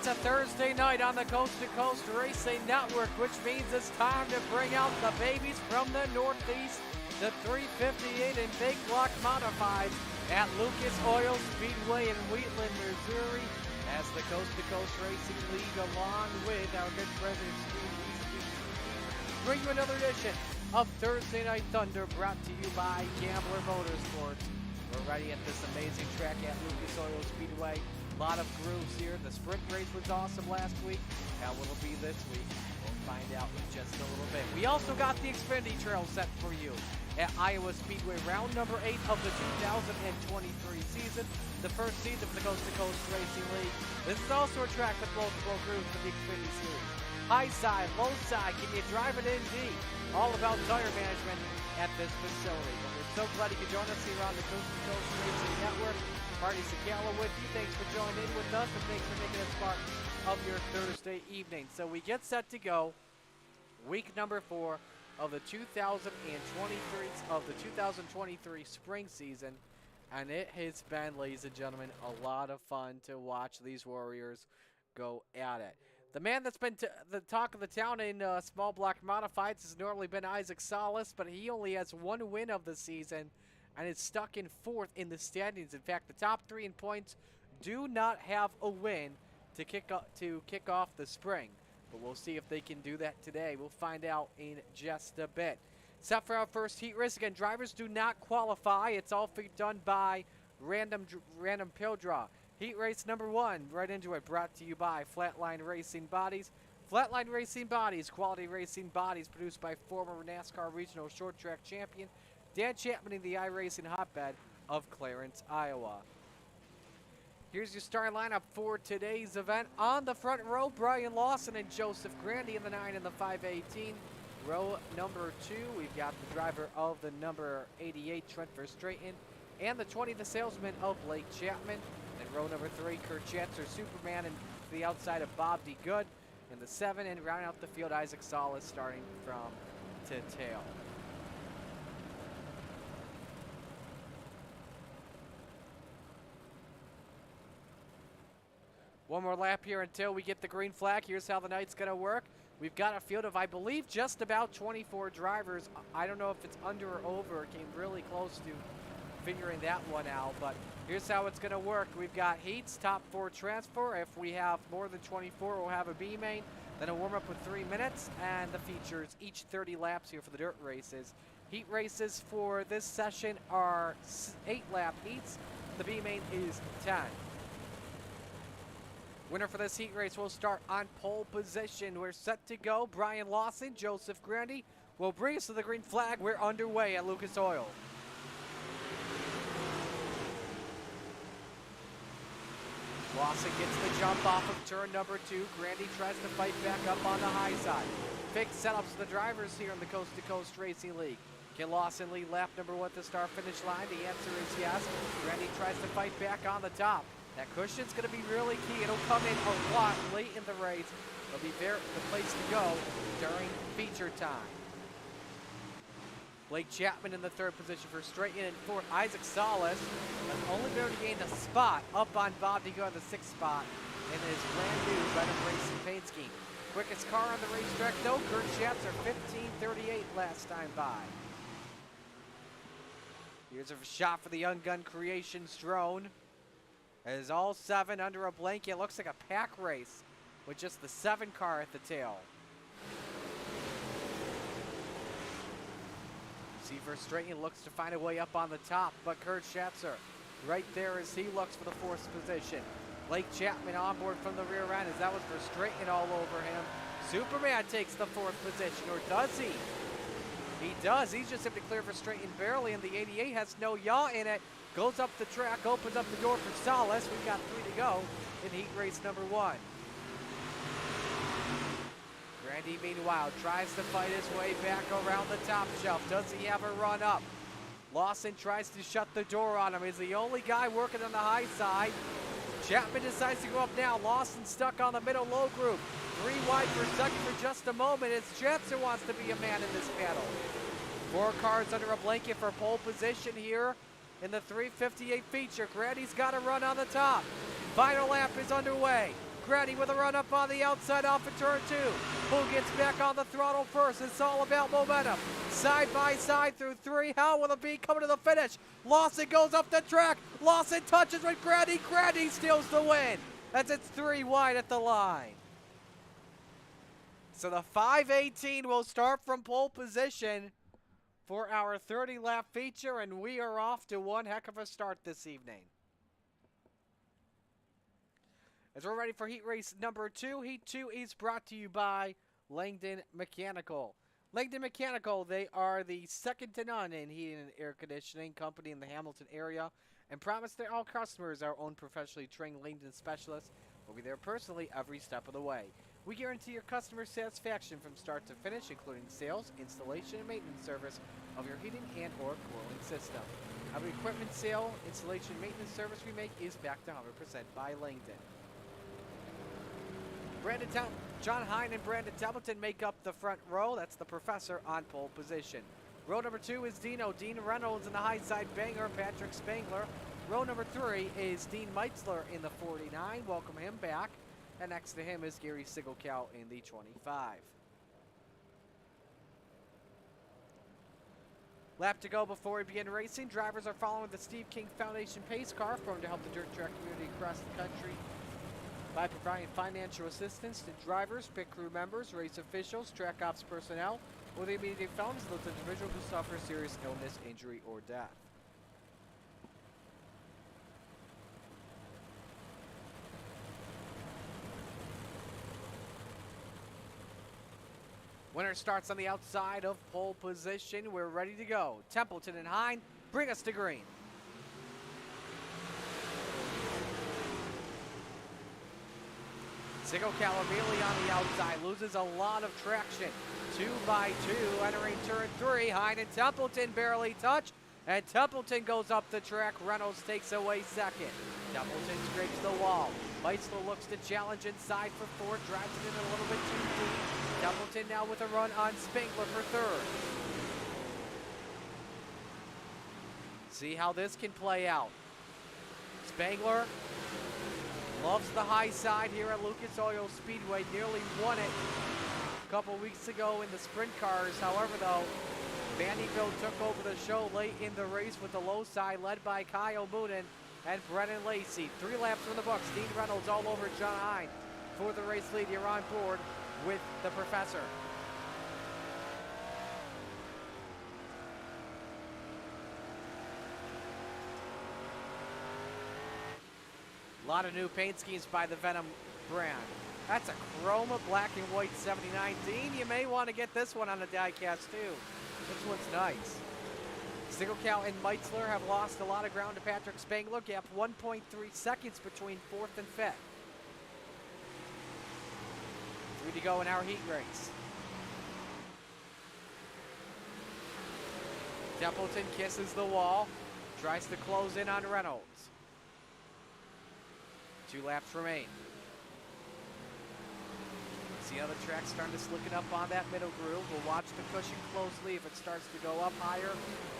It's a Thursday night on the Coast to Coast Racing Network, which means it's time to bring out the babies from the Northeast, the 358 and Big Block Modifieds at Lucas Oil Speedway in Wheatland, Missouri, as the Coast to Coast Racing League, along with our good president Steve, bring you another edition of Thursday Night Thunder, brought to you by Gambler Motorsports. We're ready at this amazing track at Lucas Oil Speedway. A lot of grooves here. The sprint race was awesome last week. How will it be this week? We'll find out in just a little bit. We also got the Xfinity Trail set for you at Iowa Speedway, round number 8 of the 2023 season, the first season of the Coast to Coast Racing League. This is also a track with multiple grooves for the Xfinity Series. High side, low side, can you drive it in D? All about tire management at this facility. But we're so glad you could join us here on the Coast to Coast Racing Network. Marty Sakala with you. Thanks for joining in with us, and thanks for making us part of your Thursday evening. So we get set to go week number 4 of the 2023 spring season, and it has been, ladies and gentlemen, a lot of fun to watch these Warriors go at it. The man that's been the talk of the town in small block modifieds has normally been Isaac Salas, but he only has one win of the season and is stuck in 4th in the standings. In fact, the top 3 in points do not have a win to kick off the spring. But we'll see if they can do that today. We'll find out in just a bit. Set for our first heat race. Again, drivers do not qualify. It's all done by random pill draw. Heat race number 1, right into it, brought to you by Flatline Racing Bodies. Flatline Racing Bodies, quality racing bodies produced by former NASCAR Regional Short Track Champion Dan Chapman in the iRacing hotbed of Clarence, Iowa. Here's your starting lineup for today's event. On the front row, Brian Lawson and Joseph Grandy in the 9 and the 518. Row number 2, we've got the driver of the number 88, Trent Verstraeten, and the 20, the salesman of Blake Chapman. And row number 3, Kurt Schatzer, Superman, and to the outside of Bob D. Good. And the 7, and rounding out the field, Isaac Salas starting from to tail. One more lap here until we get the green flag. Here's how the night's going to work. We've got a field of, I believe, just about 24 drivers. I don't know if it's under or over. It came really close to figuring that one out, but here's how it's going to work. We've got heats, top 4 transfer. If we have more than 24, we'll have a B main, then a warm-up with 3 minutes, and the features each 30 laps here for the dirt races. Heat races for this session are 8-lap heats. The B main is 10. Winner for this heat race will start on pole position. We're set to go. Brian Lawson, Joseph Grandy will bring us to the green flag. We're underway at Lucas Oil. Lawson gets the jump off of turn number 2. Grandy tries to fight back up on the high side. Big setups for the drivers here in the Coast to Coast Racing League. Can Lawson lead lap number 1 at the start-finish line? The answer is yes. Grandy tries to fight back on the top. That cushion's going to be really key. It'll come in a lot late in the race. It'll be the place to go during feature time. Blake Chapman in the 3rd position for Straighten, and 4th, Isaac Salas has only been able to gain a spot up on Bob to go on the 6th spot in his brand new Venom Racing paint scheme. Quickest car on the racetrack, though, Kurt Schatzer, 15:38 last time by. Here's a shot for the Young Gun Creations drone. It is all 7 under a blanket. It looks like a pack race with just the 7 car at the tail. Seaver Straighten looks to find a way up on the top, but Kurt Schatzer right there as he looks for the 4th position. Blake Chapman on board from the rear end as that was for Straighten all over him. Superman takes the 4th position, or does he? He does. He's just simply clear for Straighten barely, and the 88 has no yaw in it. Goes up the track, opens up the door for Salas. We've got 3 to go in heat race number 1. Grandy, meanwhile, tries to fight his way back around the top shelf. Does he have a run up? Lawson tries to shut the door on him. He's the only guy working on the high side. Chapman decides to go up now. Lawson stuck on the middle low group. 3 wide for second for just a moment as Schatzer wants to be a man in this battle. 4 cars under a blanket for pole position here in the 358 feature. Grandy's got a run on the top. Final lap is underway. Grady with a run up on the outside off of turn 2. Who gets back on the throttle first? It's all about momentum. Side by side through 3. How will it be coming to the finish? Lawson goes up the track. Lawson touches with Grady. Grady steals the win as it's 3 wide at the line. So the 518 will start from pole position for our 30-lap feature, and we are off to one heck of a start this evening. As we're ready for heat race number 2, heat 2 is brought to you by Langdon Mechanical. Langdon Mechanical, they are the second to none in heating and air conditioning company in the Hamilton area, and promise that all customers, our own professionally trained Langdon specialists, will be there personally every step of the way. We guarantee your customer satisfaction from start to finish, including sales, installation, and maintenance service of your heating and or cooling system. Every equipment sale, installation, and maintenance service we make is backed 100% by Langdon. John Hine and Brandon Templeton make up the front row. That's the professor on pole position. Row number 2 is Dean Reynolds in the high side banger, Patrick Spangler. Row number 3 is Dean Meitzler in the 49. Welcome him back. And next to him is Gary Sigelkow in the 25. Lap to go before we begin racing. Drivers are following the Steve King Foundation pace car, formed to help the dirt track community across the country by providing financial assistance to drivers, pit crew members, race officials, track ops personnel, or the immediate families of those individuals who suffer serious illness, injury, or death. Winner starts on the outside of pole position. We're ready to go. Templeton and Hine, bring us to green. Sigelkow immediately on the outside, loses a lot of traction. 2 by 2, entering turn 3. Hine and Templeton barely touch, and Templeton goes up the track. Reynolds takes away second. Templeton scrapes the wall. Meitzler looks to challenge inside for 4, drives it in a little bit too deep. Templeton now with a run on Spangler for 3rd. See how this can play out. Spangler loves the high side here at Lucas Oil Speedway. Nearly won it a couple weeks ago in the sprint cars. However, though, Vandyville took over the show late in the race with the low side, led by Kyle Moonen and Brennan Lacey. 3 laps from the books. Dean Reynolds all over John Hine for the race lead. You're on board with the professor. A lot of new paint schemes by the Venom brand. That's a Chroma black and white 79. Dean, you may want to get this one on the diecast too. This one's nice. Sigelkow and Meitzler have lost a lot of ground to Patrick Spangler. Gap 1.3 seconds between 4th and 5th. 3 to go in our heat race. Templeton kisses the wall. Tries to close in on Reynolds. 2 laps remain. See how the track's starting to slicken up on that middle groove. We'll watch the cushion closely if it starts to go up higher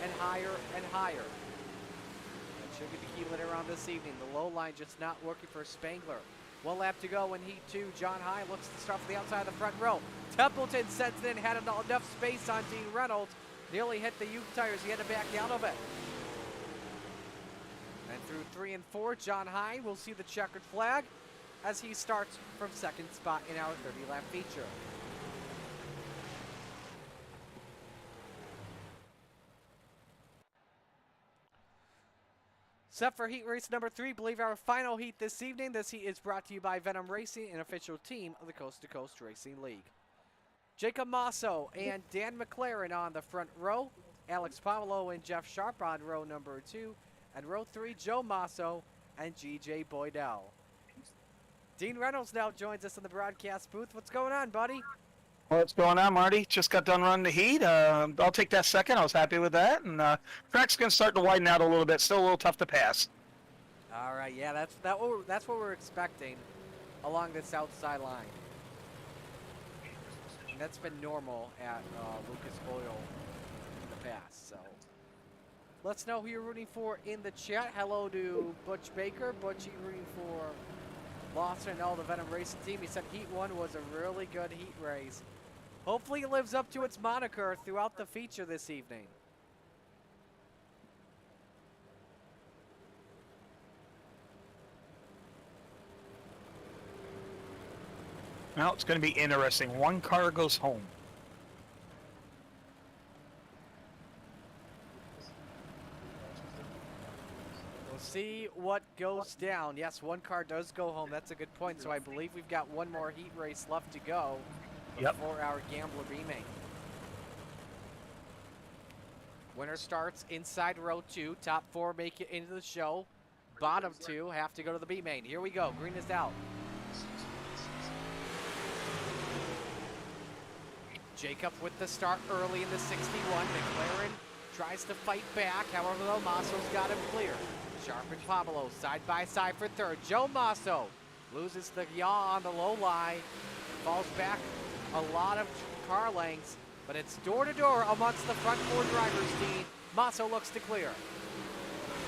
and higher and higher. That should be the key later on this evening. The low line just not working for Spangler. 1 lap to go in heat 2. John Hine looks to start from the outside of the front row. Templeton sends it in, had enough space on Dean Reynolds. Nearly hit the U tires. He had to back out of it. And through 3 and 4, John Hine will see the checkered flag as he starts from 2nd spot in our 30-lap feature. Set for heat race number 3, believe our final heat this evening. This heat is brought to you by Venom Racing, an official team of the Coast to Coast Racing League. Jacob Masso and Dan McLaren on the front row. Alex Pavlo and Jeff Sharp on row number 2. And row 3, Joe Masso and G.J. Boydell. Dean Reynolds now joins us in the broadcast booth. What's going on, buddy? What's going on, Marty? Just got done running the heat. I'll take that second. I was happy with that. And track's going to start to widen out a little bit. Still a little tough to pass. All right, yeah, that's what we're expecting along this outside line. And that's been normal at Lucas Oil in the past. So let's know who you're rooting for in the chat. Hello to Butch Baker. Butch, you rooting for Lawson and all the Venom Racing team. He said Heat 1 was a really good heat race. Hopefully it lives up to its moniker throughout the feature this evening. Now it's going to be interesting. One car goes home. We'll see what goes down. Yes, one car does go home. That's a good point. So I believe we've got one more heat race left to go before our Gambler B main. Winner starts inside row 2. Top 4 make it into the show. Bottom 2 have to go to the B main. Here we go. Green is out. Jacob with the start early in the 61. McLaren tries to fight back. However, though, Masso's got him clear. Sharp and Pablo side by side for third. Joe Masso loses the yaw on the low line. Falls back a lot of car lengths, but it's door to door amongst the front 4 drivers, Dean. Masso looks to clear.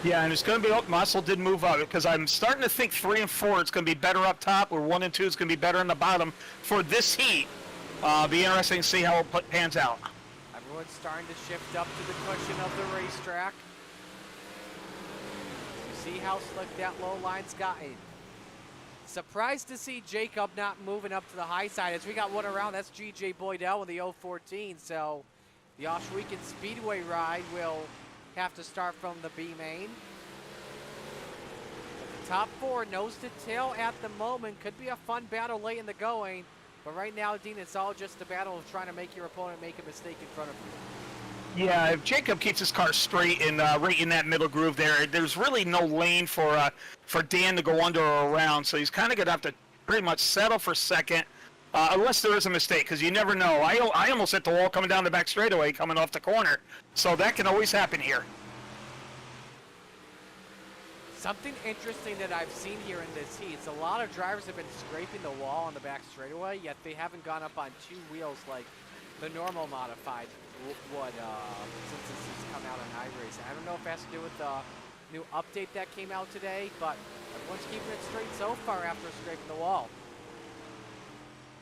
Yeah, and it's going to be, Muscle did move up because I'm starting to think 3 and 4 it's going to be better up top, or 1 and 2 is going to be better in the bottom for this heat. Be interesting to see how it pans out. Everyone's starting to shift up to the cushion of the racetrack. You see how slick that low line's gotten. Surprised to see Jacob not moving up to the high side as we got one around. That's GJ Boydell with the 014. So the Oshweekend Speedway ride will have to start from the B main. But the top 4 nose to tail at the moment. Could be a fun battle late in the going. But right now, Dean, it's all just a battle of trying to make your opponent make a mistake in front of you. Yeah, if Jacob keeps his car straight and right in that middle groove there's really no lane for Dan to go under or around. So he's kind of going to have to pretty much settle for second, unless there is a mistake, because you never know. I almost hit the wall coming down the back straightaway, coming off the corner. So that can always happen here. Something interesting that I've seen here in this heat is a lot of drivers have been scraping the wall on the back straightaway, yet they haven't gone up on 2 wheels like the normal modified would since this has come out on iRacing. I don't know if it has to do with the new update that came out today, but everyone's keeping it straight so far after scraping the wall.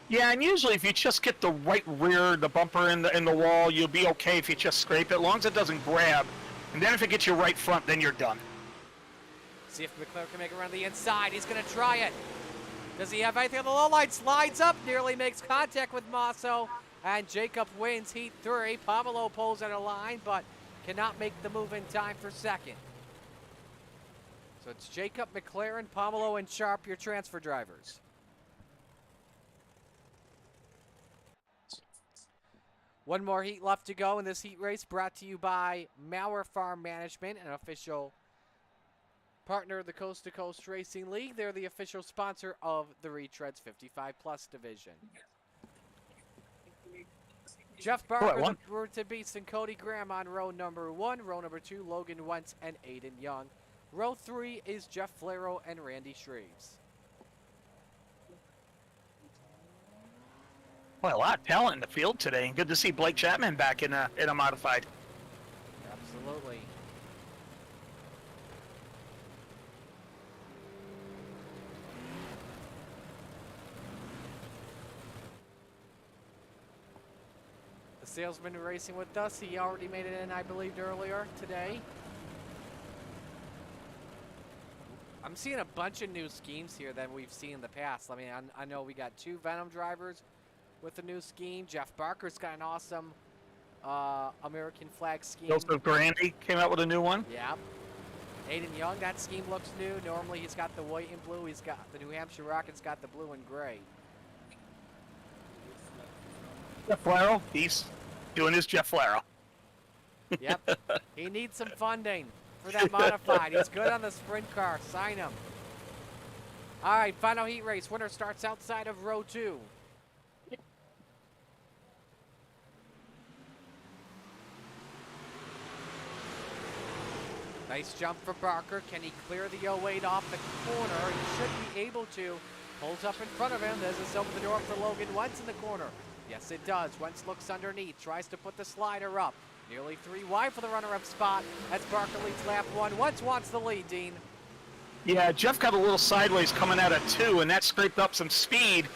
Yeah, and usually if you just get the right rear, the bumper in the wall, you'll be okay if you just scrape it, as long as it doesn't grab. And then if it gets you right front, then you're done. See if McLaren can make it around the inside. He's going to try it. Does he have anything on the low line? Slides up, nearly makes contact with Masso. And Jacob wins heat 3. Pablo pulls at a line, but cannot make the move in time for second. So it's Jacob, McLaren, Pablo, and Sharp, your transfer drivers. One more heat left to go in this heat race, brought to you by Mauer Farm Management, an official partner of the Coast to Coast Racing League. They're the official sponsor of the Retreads 55 Plus division. Jeff Barker, to Beats, and Cody Graham on row number 1. Row number 2, Logan Wentz and Aiden Young. Row 3 is Jeff Flero and Randy Shreves. Well, a lot of talent in the field today, and good to see Blake Chapman back in a modified. Absolutely. The salesman racing with us, he already made it in, I believed, earlier today. I'm seeing a bunch of new schemes here than we've seen in the past. I mean, I know we got 2 Venom drivers with a new scheme. Jeff Barker's got an awesome American flag scheme. Joseph Grandy came out with a new one. Yeah. Aiden Young, that scheme looks new. Normally he's got the white and blue. He's got the New Hampshire Rockets got the blue and gray. Jeff Flero, he's doing his Jeff Flero. Yep. He needs some funding for that modified. He's good on the sprint car. Sign him. All right, final heat race. Winner starts outside of row 2. Nice jump for Barker. Can he clear the 08 off the corner? He should be able to. Pulls up in front of him. Does this open the door for Logan Wentz in the corner? Yes, it does. Wentz looks underneath. Tries to put the slider up. Nearly 3 wide for the runner-up spot as Barker leads lap 1. Wentz wants the lead, Dean. Yeah, Jeff got a little sideways coming out of 2, and that scraped up some speed.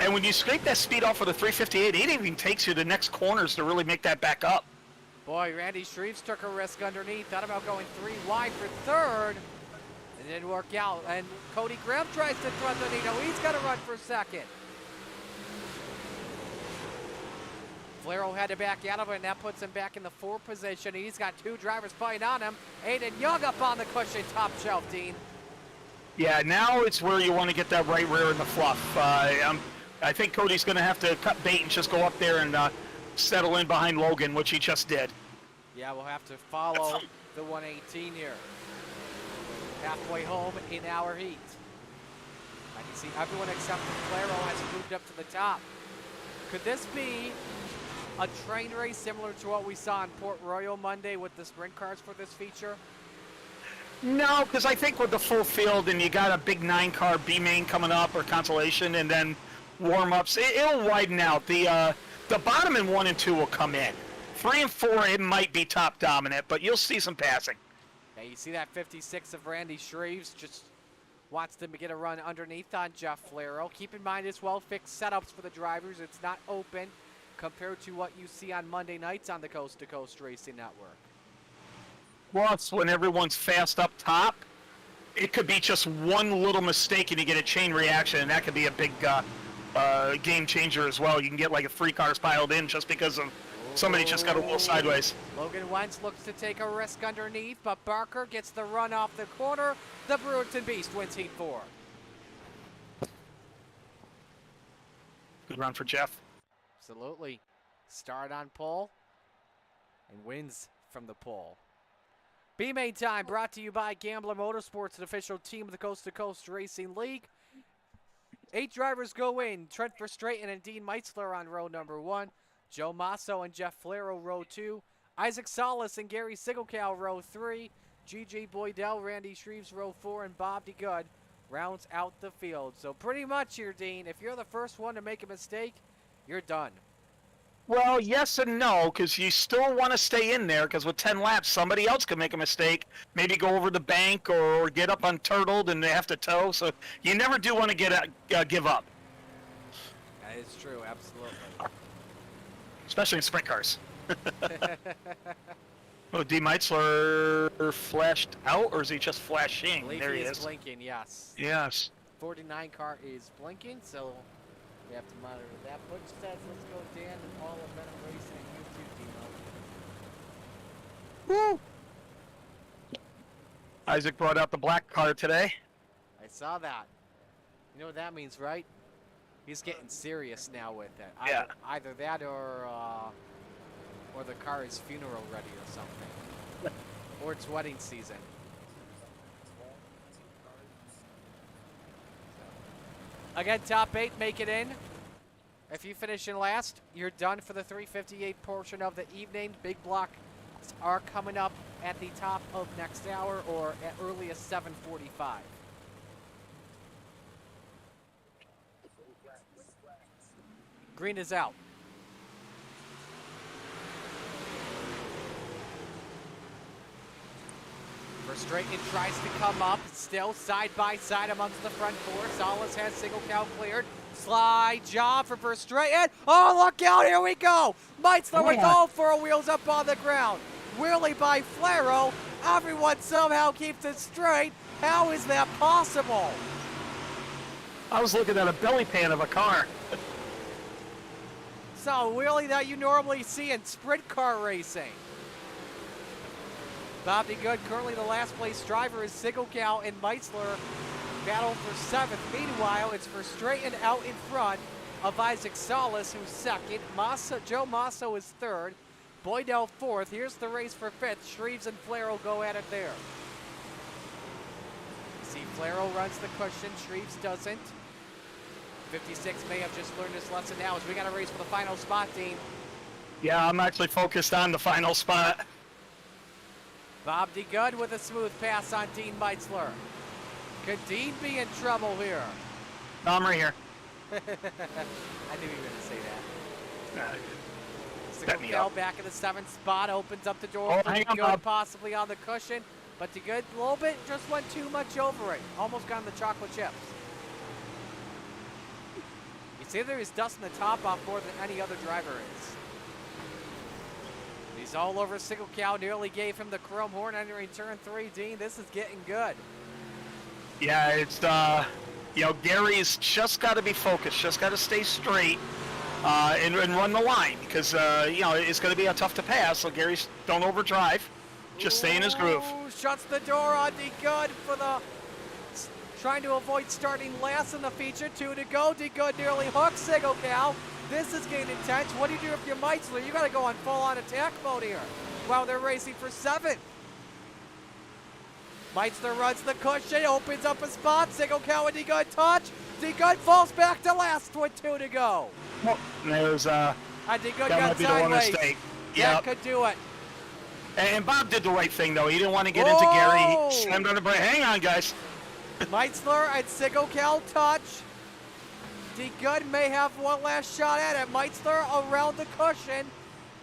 And when you scrape that speed off of the 358, it even takes you to the next corners to really make that back up. Boy, Randy Shreves took a risk underneath. Thought about going 3 wide for third. It didn't work out. And Cody Graham tries to thread the needle. He's got to run for second. Flero had to back out of it, and that puts him back in the 4 position. He's got 2 drivers playing on him. Aiden Young up on the cushion, top shelf, Dean. Yeah, now it's where you want to get that right rear in the fluff. I think Cody's going to have to cut bait and just go up there and settle in behind Logan, which he just did. Yeah, we'll have to follow the 118 here. Halfway home in our heat. I can see everyone except for Flero has moved up to the top. Could this be a train race similar to what we saw in Port Royal Monday with the sprint cars for this feature? No, because I think with the full field and you got a big 9-car B main coming up or Consolation and then warm-ups, it'll widen out. The bottom in 1 and 2 will come in. 3 and 4, it might be top dominant, but you'll see some passing. Yeah, you see that 56 of Randy Shreves just wants to get a run underneath on Jeff Flero. Keep in mind, it's well-fixed setups for the drivers. It's not open compared to what you see on Monday nights on the Coast to Coast Racing Network. Plus, when everyone's fast up top, it could be just one little mistake and you get a chain reaction, and that could be a big game changer as well. You can get like 3 cars piled in just because of somebody just got a little sideways. Logan Wentz looks to take a risk underneath, but Barker gets the run off the corner. The Brewerton Beast wins Heat 4. Good run for Jeff. Absolutely. Start on pole and wins from the pole. B-Main time brought to you by Gambler Motorsports, an official team of the Coast to Coast Racing League. 8 drivers go in. Trent Verstraeten and Dean Meitzler on row number 1. Joe Masso and Jeff Flero, row 2. Isaac Salas and Gary Sigelkow, row 3. G.J. Boydell, Randy Shreves, row 4. And Bob DeGood rounds out the field. So pretty much here, Dean, if you're the first one to make a mistake, you're done. Well, yes and no, because you still want to stay in there, because with 10 laps, somebody else could make a mistake, maybe go over the bank or get up unturtled and they have to tow. So you never do want to give up. That is true, absolutely. Especially in sprint cars. Oh, D. Meitzler flashed out, or is he just flashing? There he is. Blinking, yes. Yes. 49 car is blinking, so we have to monitor that. Butch says, let's go, Dan, and all of Venom Racing YouTube team. Woo! Isaac brought out the black car today. I saw that. You know what that means, right? He's getting serious now with it. Yeah. Either that or the car is funeral ready or something. Or it's wedding season. Again, top 8 make it in. If you finish in last, you're done for the 358 portion of the evening. Big blocks are coming up at the top of next hour or at earliest 7:45. Green is out. Verstraeten tries to come up, still side by side amongst the front 4. Salas has Sigelkow cleared. Slide job for Verstraeten. Oh, look out, here we go. Meitzler with all 4 wheels up on the ground. Wheelie by Flero. Everyone somehow keeps it straight. How is that possible? I was looking at a belly pan of a car. So, wheelie that you normally see in sprint car racing. Bob DeGood, currently the last place driver, is Sigelkow and Meitzler battle for 7th. Meanwhile, it's Verstraeten out in front of Isaac Salas, who's 2nd. Joe Masso is 3rd. Boydell 4th. Here's the race for 5th. Shreves and Flero go at it there. See, Flero runs the cushion. Shreves doesn't. 56 may have just learned his lesson now as we got a race for the final spot, Dean. Yeah, I'm actually focused on the final spot. Bob DeGood with a smooth pass on Dean Meitzler. Could Dean be in trouble here? No, I'm right here. I knew you were going to say that. Set me Sigelkow up. back in the 7th spot, opens up the door for hang on, DeGood, Bob. possibly on the cushion. But the good little bit just went too much over it. Almost got in the chocolate chips. You see there he's dusting the top off more than any other driver is. He's all over Single Cow, nearly gave him the chrome horn entering turn 3. Dean, this is getting good. Yeah, it's, Gary's just got to be focused, just got to stay straight and run the line because, it's going to be tough to pass, so Gary's don't overdrive. Just stay in his groove. Shuts the door on D Good for the... Trying to avoid starting last in the feature. 2 to go. D Good nearly hooks Single Cow. This is getting intense. What do you do if you're Meitzler? You got to go on full-on attack mode here. Wow, they're racing for 7. Meitzler runs the cushion, opens up a spot. Single Cow and D Good touch. D Good falls back to last with 2 to go. Well, there's D Good that got might be the one sideways. mistake. That could do it. And Bob did the right thing, though. He didn't want to get into Gary. He slammed on the brake. Hang on, guys. Meitzler and Single Cow touch. D Good may have one last shot at it. Meitzler around the cushion.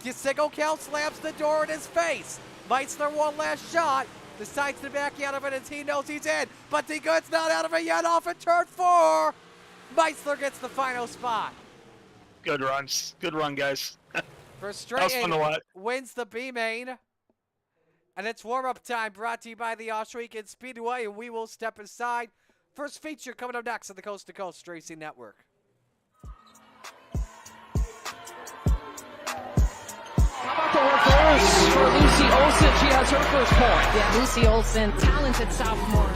Single Cow slams the door in his face. Meitzler one last shot. Decides to back out of it as he knows he's in. But D Good's not out of it yet. Off at turn 4. Meitzler gets the final spot. Good runs. Good run, guys. Frustrating wins the B main. And it's warm-up time brought to you by the Oswegan Speedway, and we will step aside. First feature coming up next on the Coast to Coast Racing Network. How about the reverse for Lucy Olsen? She has her first point. Yeah, Lucy Olsen, talented sophomore.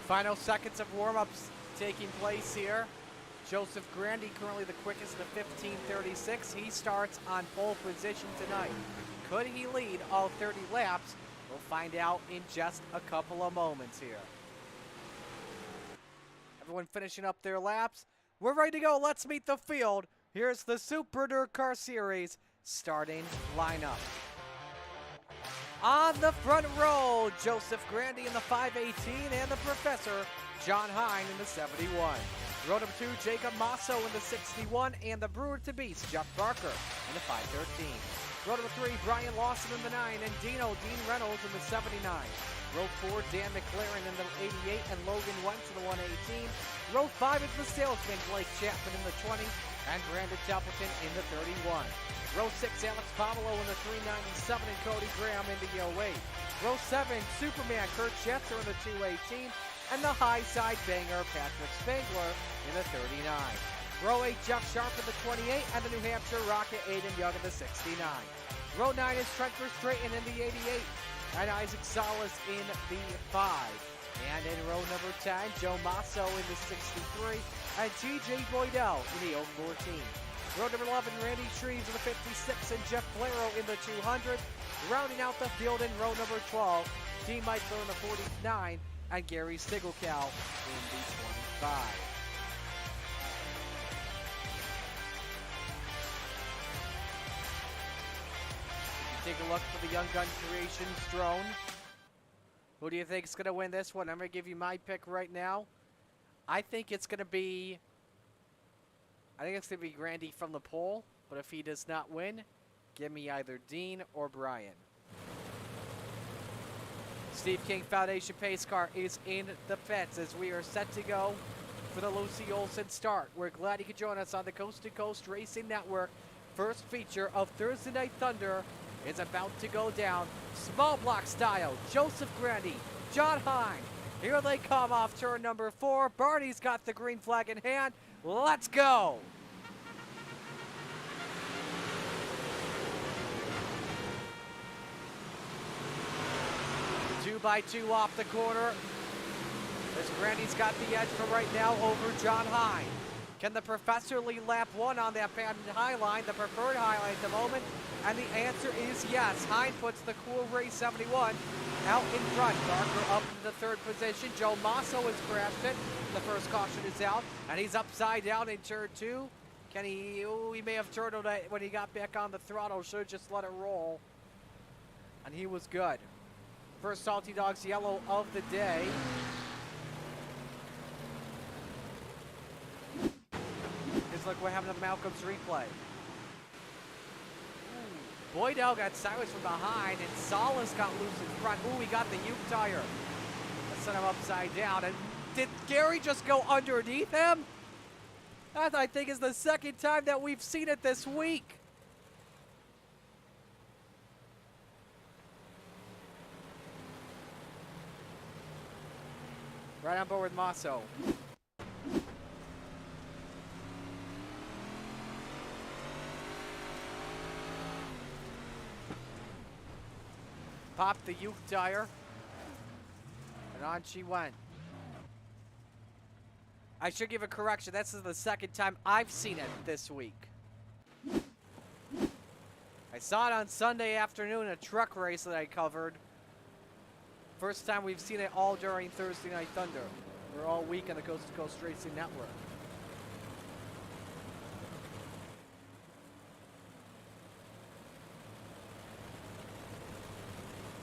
Final seconds of warm-ups taking place here. Joseph Grandy currently the quickest at 15:36. He starts on pole position tonight. Could he lead all 30 laps? We'll find out in just a couple of moments here. Everyone finishing up their laps. We're ready to go. Let's meet the field. Here's the Super Dirt Car Series starting lineup. On the front row, Joseph Grandy in the 518 and the Professor, John Hine in the 71. Row number 2, Jacob Masso in the 61 and the Brewer to Beast, Jeff Barker in the 513. Row number 3, Brian Lawson in the 9, and Dean Reynolds in the 79. Row 4, Dan McLaren in the 88, and Logan Wentz in the 118. Row 5 is the salesman, Blake Chapman in the 20, and Brandon Templeton in the 31. Row 6, Alex Pavlo in the 397, and Cody Graham in the 08. Row 7, Superman Kurt Schetzer in the 218, and the high side banger, Patrick Spangler in the 39. Row 8, Jeff Sharp in the 28, and the New Hampshire Rocket, Aiden Young in the 69. Row 9 is Trent Verstraeten in the 88, and Isaac Salas in the 5. And in row number 10, Joe Masso in the 63, and TJ Boydell in the 014. Row number 11, Randy Shreves in the 56, and Jeff Blairow in the 200. Rounding out the field in row number 12, Dean Meisler in the 49, and Gary Stigelkow in the 25. Take a look for the Young Gun Creations drone. Who do you think is going to win this one? I'm going to give you my pick right now. I think it's going to be Grandy from the pole, but if he does not win, give me either Dean or Brian. Steve King Foundation pace car is in the pits as we are set to go for the Lucy Olson start. We're glad you could join us on the Coast to Coast Racing Network. First feature of Thursday Night Thunder is about to go down. Small block style, Joseph Grandy, John Hine. Here they come off turn number 4. Barney's got the green flag in hand. Let's go. Two by two off the corner. As Grandy's got the edge for right now over John Hine. Can the Professor lead lap 1 on that patented high line, the preferred high line at the moment? And the answer is yes. Hine puts the Cool Ray 71 out in front. Barker up in the 3rd position. Joe Masso has crashed it. The first caution is out, and he's upside down in turn 2. Can he? Oh, he may have turtled it when he got back on the throttle. Should have just let it roll. And he was good. First Salty Dogs yellow of the day. Just look what happened to Malcolm's replay. Boydell got sideways from behind, and Salas got loose in front. Ooh, he got the Uke tire. That sent him upside down. And did Gary just go underneath him? That, I think, is the second time that we've seen it this week. Right on board with Masso. Popped the Uke tire, and on she went. I should give a correction. This is the second time I've seen it this week. I saw it on Sunday afternoon in a truck race that I covered. First time we've seen it all during Thursday Night Thunder. We're all week on the Coast to Coast Racing Network.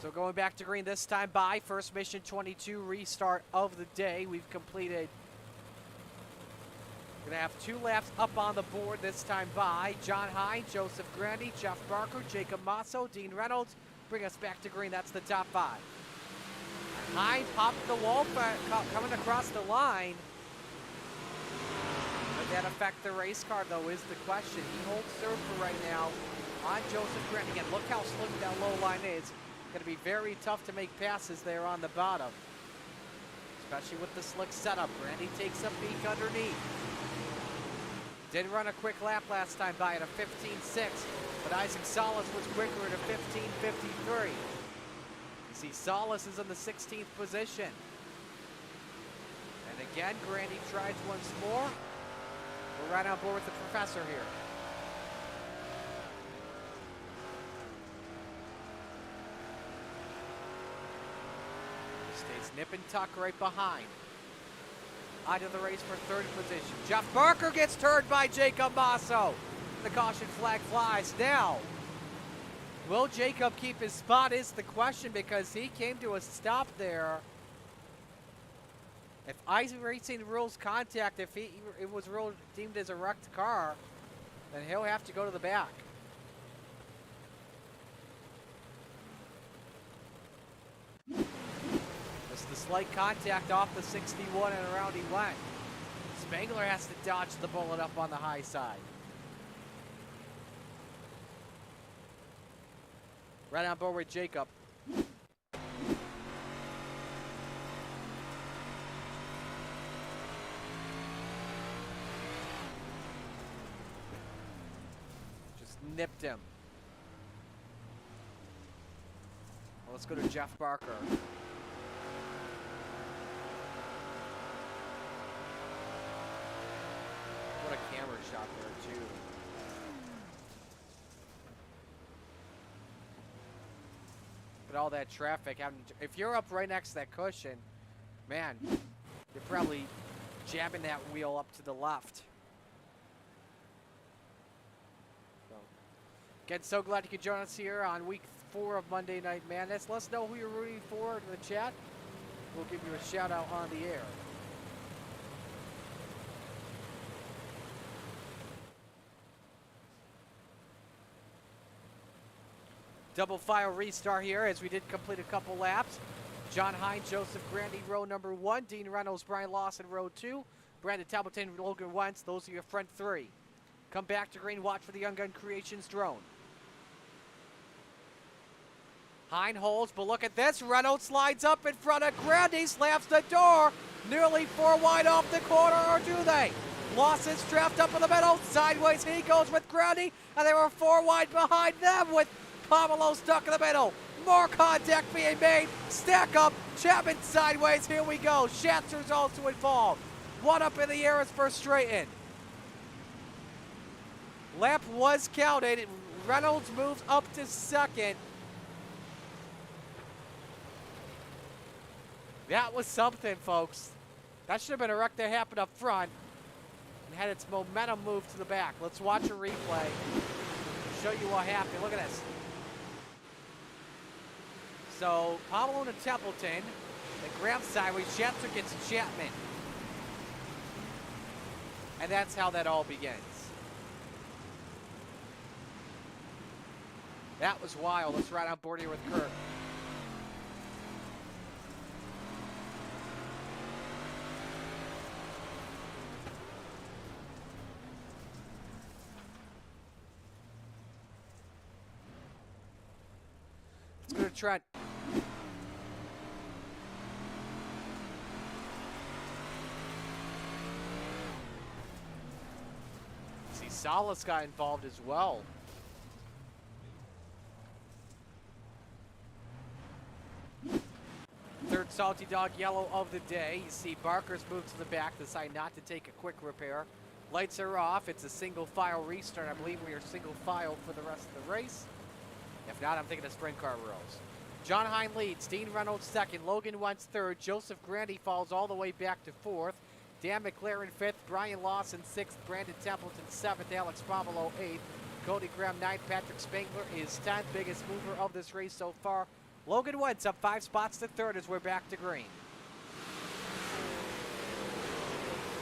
So going back to green this time by first mission 22 restart of the day. We've completed. We're going to have 2 laps up on the board this time by John Hine, Joseph Grandy, Jeff Barker, Jacob Masso, Dean Reynolds. Bring us back to green. That's the top 5. Hine popped the wall coming across the line. Would that affect the race car, though, is the question. He holds serve for right now on Joseph Grandy. Again, look how slick that low line is. Going to be very tough to make passes there on the bottom, especially with the slick setup. Randy takes a peek underneath. Did run a quick lap last time by at a 15.6, but Isaac Salas was quicker at a 15.53. You see Salas is in the 16th position. And again, Grandy tries once more. We're right on board with the Professor here. Stays nip and tuck right behind. Out of the race for 3rd position. Jeff Barker gets turned by Jacob Masso. The caution flag flies. Now, will Jacob keep his spot is the question, because he came to a stop there. If iRacing rules contact, if it was ruled deemed as a wrecked car, then he'll have to go to the back. slight contact off the 61 and around he went. Spangler has to dodge the bullet up on the high side. Right on board with Jacob. Just nipped him. Well, let's go to Jeff Barker. What a camera shot there, too. But all that traffic having to, if you're up right next to that cushion, man, you're probably jabbing that wheel up to the left. So, again, so glad you could join us here on week 4 of Monday Night Madness. Let us know who you're rooting for in the chat. We'll give you a shout out on the air. Double file restart here as we did complete a couple laps. John Hines, Joseph Grandy, row number 1. Dean Reynolds, Brian Lawson, row 2. Brandon Templeton, Logan Wentz, those are your front 3. Come back to green, watch for the Young Gun Creations drone. Hines holds, but look at this. Reynolds slides up in front of Grandy, slams the door. Nearly 4 wide off the corner, or do they? Lawson's trapped up in the middle. Sideways he goes with Grandy, and they were 4 wide behind them with Pomelo stuck in the middle. More contact being made. Stack up. Chapman sideways. Here we go. Schatzer's also involved. One up in the air is for Straighten. Lap was counted. Reynolds moves up to second. That was something, folks. That should have been a wreck that happened up front and had its momentum move to the back. Let's watch a replay. Show you what happened. Look at this. So, Pomelo and Templeton, they grab sideways, Schatzer gets Chapman. And that's how that all begins. That was wild. Let's ride on board here with Kirk. Let's go to Trent. See, Salas got involved as well. Third Salty Dog Yellow of the day. You see Barker's moved to the back, decide not to take a quick repair. Lights are off. It's a single file restart. I believe we are single file for the rest of the race. If not, I'm thinking of sprint car rules. John Hine leads. Dean Reynolds second. Logan Wentz third. Joseph Grandy falls all the way back to fourth. Dan McLaren fifth. Brian Lawson sixth. Brandon Templeton seventh. Alex Pomelo eighth. Cody Graham ninth. Patrick Spangler is 10th. Biggest mover of this race so far. Logan Wentz up 5 spots to third as we're back to green.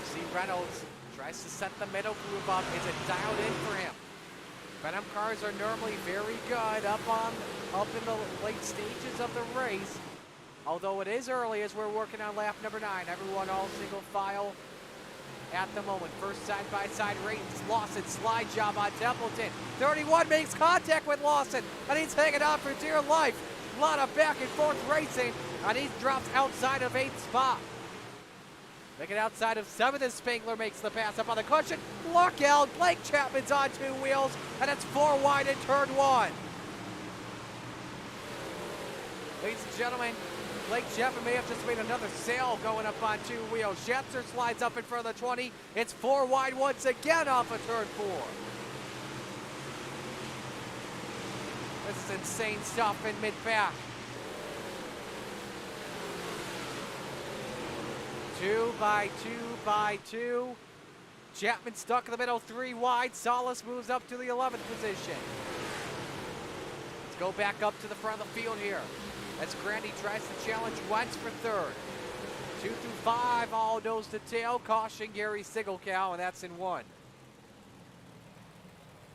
See Reynolds tries to set the middle groove up. Is it dialed in for him? Venom cars are normally very good up in the late stages of the race. Although it is early as we're working on lap number 9. Everyone all single file at the moment. First side-by-side race. Lawson slide job on Templeton. 31 makes contact with Lawson, and he's hanging on for dear life. A lot of back and forth racing, and he drops outside of 8th spot. Making outside of 7th as Spangler makes the pass up on the cushion. Look out, Blake Chapman's on 2 wheels, and it's 4 wide in turn 1. Ladies and gentlemen, Blake Chapman may have just made another sail going up on 2 wheels. Schatzer slides up in front of the 20. It's 4 wide once again off of turn 4. This is insane stuff in mid-back. 2 by 2 by 2. Chapman stuck in the middle, 3 wide. Salas moves up to the 11th position. Let's go back up to the front of the field here as Grandy tries to challenge Wentz for third. 2 through 5, all nose to tail. Caution Gary Sigelkow, and that's in 1.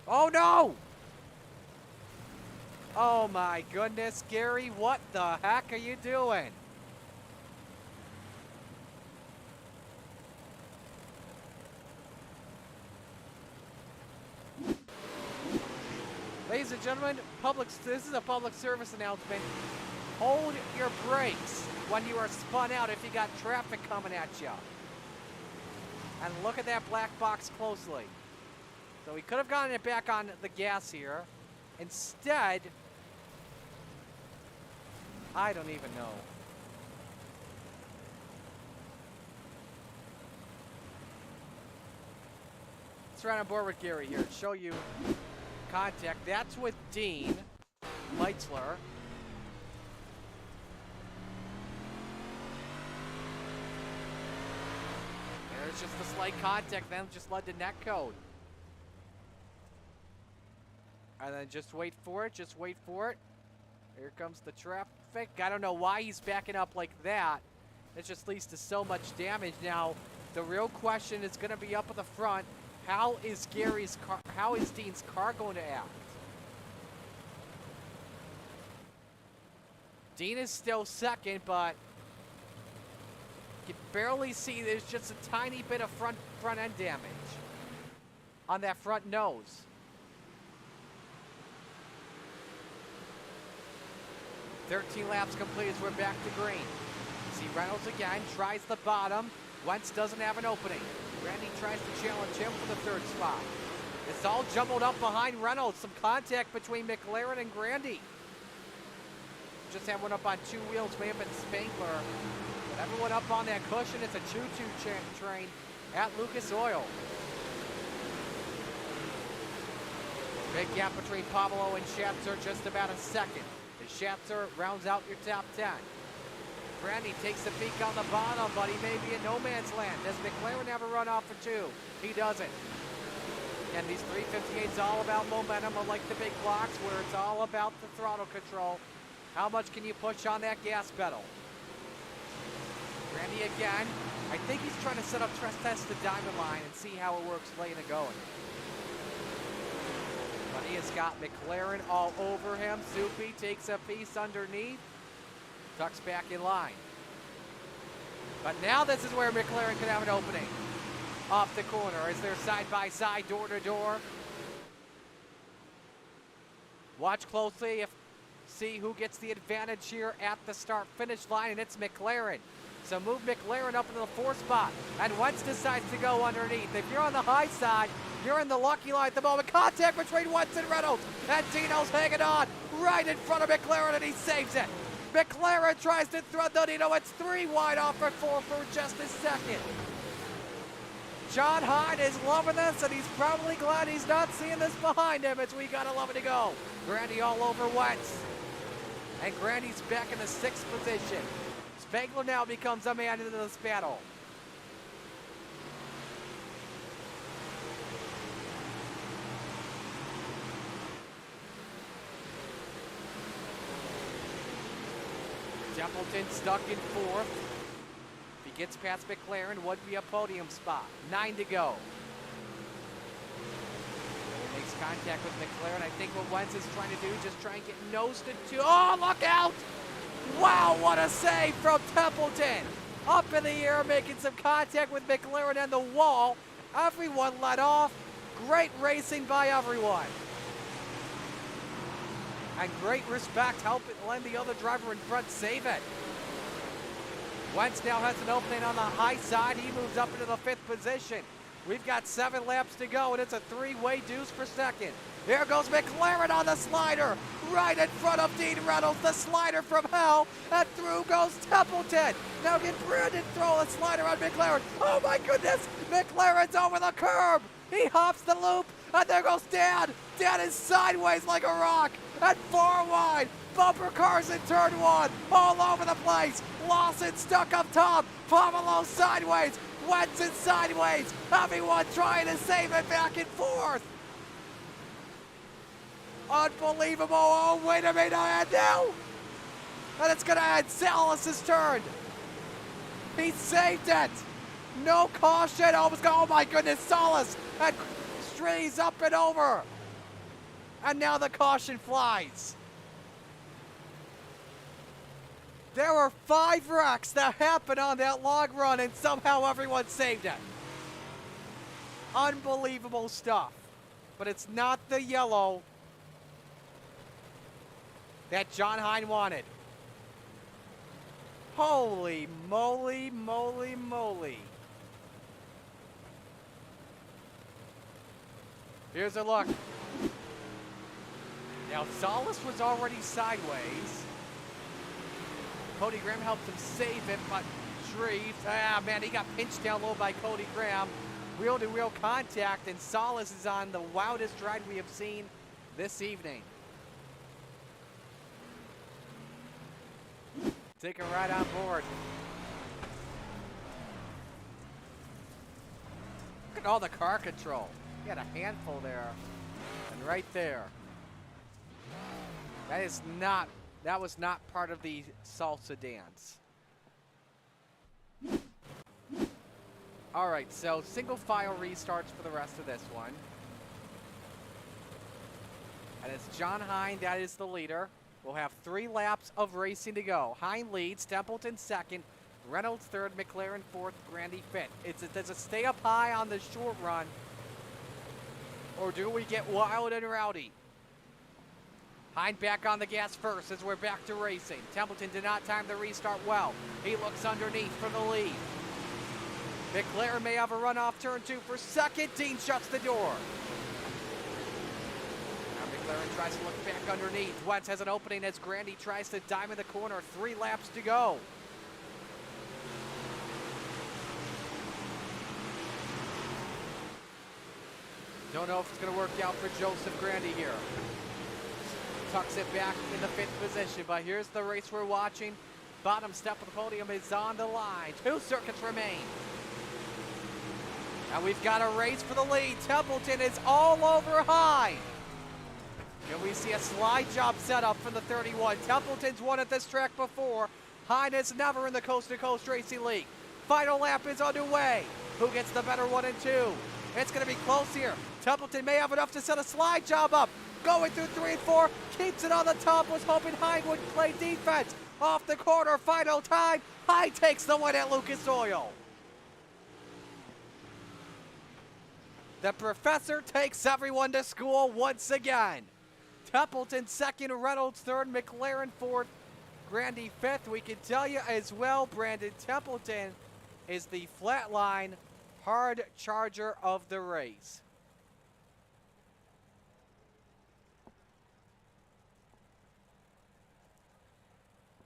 Oh no! Oh my goodness, Gary, what the heck are you doing? Ladies and gentlemen, this is a public service announcement. Hold your brakes when you are spun out if you got traffic coming at you. And look at that black box closely. So he could have gotten it back on the gas here. Instead, I don't even know. Let's run on board with Gary here and show you contact. That's with Dean Leitzler. There's just the slight contact, then just led to net code. And then just wait for it, just wait for it. Here comes the traffic. I don't know why he's backing up like that. It just leads to so much damage. Now, the real question is going to be up at the front. How is Dean's car going to act? Dean is still second, but you can barely see. There's just a tiny bit of front end damage on that front nose. "13 laps complete as we're back to green." See Reynolds again, tries the bottom. Wentz doesn't have an opening. Randy tries to challenge him for the third spot. It's all jumbled up behind Reynolds. Some contact between McLaren and Grandy. Just had one up on two wheels, may have been Spangler. But everyone up on that cushion, it's a choo-choo train at Lucas Oil. Big gap between Pablo and Schatzer, just about a second. As Schatzer rounds out your top 10. Grandy takes a peek on the bottom, but he may be in no man's land. Does McLaren have a run off for two? He doesn't. And these 358s all about momentum, unlike the big blocks where it's all about the throttle control. How much can you push on that gas pedal? Grandy again. I think he's trying to set up test the diamond line and see how it works laying it going. But he has got McLaren all over him. Soupy takes a piece underneath. Tucks back in line. But now this is where McLaren could have an opening. Off the corner as they're side by side, door to door. Watch closely, see who gets the advantage here at the start-finish line, and it's McLaren. So move McLaren up into the 4th spot, and Wentz decides to go underneath. If you're on the high side, you're in the lucky line at the moment. Contact between Wentz and Reynolds, and Dino's hanging on right in front of McLaren, and he saves it. McLaren tries to thread the Dino. It's 3 wide off for 4 for just a second. John Hyde is loving this, and he's probably glad he's not seeing this behind him as we got 11 to go. Grandy all over Wentz. And Grandy's back in the 6th position. Spangler now becomes a man into this battle. Templeton stuck in 4th. If he gets past McLaren, would be a podium spot. 9 to go. He makes contact with McLaren. I think what Wentz is trying to do, just try and get nose to 2. Oh, look out! Wow, what a save from Templeton. Up in the air, making some contact with McLaren and the wall. Everyone let off. Great racing by everyone. And great respect, helping lend the other driver in front save it. Wentz now has an opening on the high side. He moves up into the 5th position. We've got 7 laps to go, and it's a 3-way deuce for second. There goes McLaren on the slider, right in front of Dean Reynolds, the slider from hell, and through goes Templeton. Now can Brandon throw a slider on McLaren. Oh my goodness, McLaren's over the curb. He hops the loop, and there goes Dan. Dan is sideways like a rock, and far wide. Bumper cars in turn 1, all over the place. Lawson stuck up top, Pomelo sideways, Wentz is sideways. Everyone trying to save it back and forth. Unbelievable. Oh, wait a minute, and now. And it's going to end. Salas has turned. He saved it. No caution. Almost go. Oh, my goodness. Salas and strays up and over. And now the caution flies. There were 5 wrecks that happened on that long run, and somehow everyone saved it. Unbelievable stuff. But it's not the yellow that John Hine wanted. Holy moly, moly, moly. Here's a look. Now, Salas was already sideways. Cody Graham helped him save it, but Shreve, man, he got pinched down low by Cody Graham. Wheel-to-wheel contact, and Salas is on the wildest ride we have seen this evening. Taking right on board. Look at all the car control. He had a handful there, and right there. That was not part of the salsa dance. All right, so single file restarts for the rest of this one. And it's John Hine, that is the leader. We'll have 3 laps of racing to go. Hine leads, Templeton second, Reynolds third, McLaren fourth, Grandy fifth. Does it stay up high on the short run, or do we get wild and rowdy? Hine back on the gas first as we're back to racing. Templeton did not time the restart well. He looks underneath for the lead. McLaren may have a run off turn 2 for second. Dean shuts the door. Now McLaren tries to look back underneath. Wentz has an opening as Grandy tries to dime in the corner. 3 laps to go. Don't know if it's going to work out for Joseph Grandy here. Tucks it back in the 5th position, but here's the race we're watching. Bottom step of the podium is on the line. 2 circuits remain. And we've got a race for the lead. Templeton is all over Hine. Can we see a slide job set up for the 31? Templeton's won at this track before. Hine is never in the Coast-to-Coast Racing League. Final lap is underway. Who gets the better 1 and 2? It's going to be close here. Templeton may have enough to set a slide job up. Going through 3 and 4, keeps it on the top, was hoping Hine would play defense. Off the corner, final time. Hine takes the win at Lucas Oil. The professor takes everyone to school once again. Templeton second, Reynolds third, McLaren fourth, Grandy fifth. We can tell you as well, Brandon, Templeton is the flatline hard charger of the race.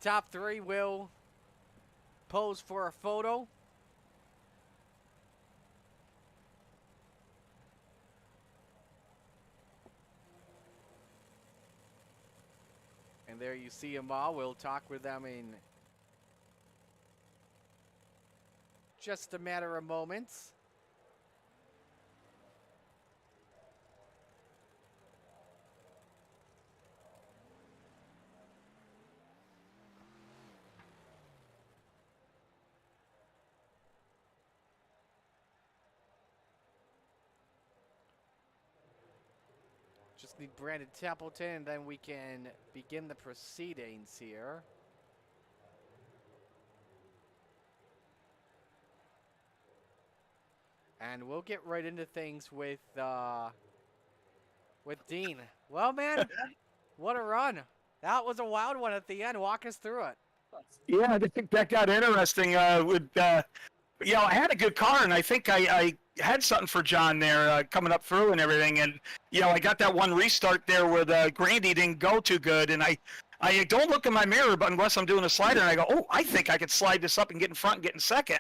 Top 3 will pose for a photo. And there you see them all. We'll talk with them in just a matter of moments. Just need Brandon Templeton, and then we can begin the proceedings here. And we'll get right into things with Dean. Well, man, what a run. That was a wild one at the end. Walk us through it. Yeah, I think that got interesting. I had a good car, and I think I had something for John there coming up through and everything. And, I got that one restart there where Grandy didn't go too good. And I don't look in my mirror, but unless I'm doing a slider, and I go, oh, I think I could slide this up and get in front and get in second.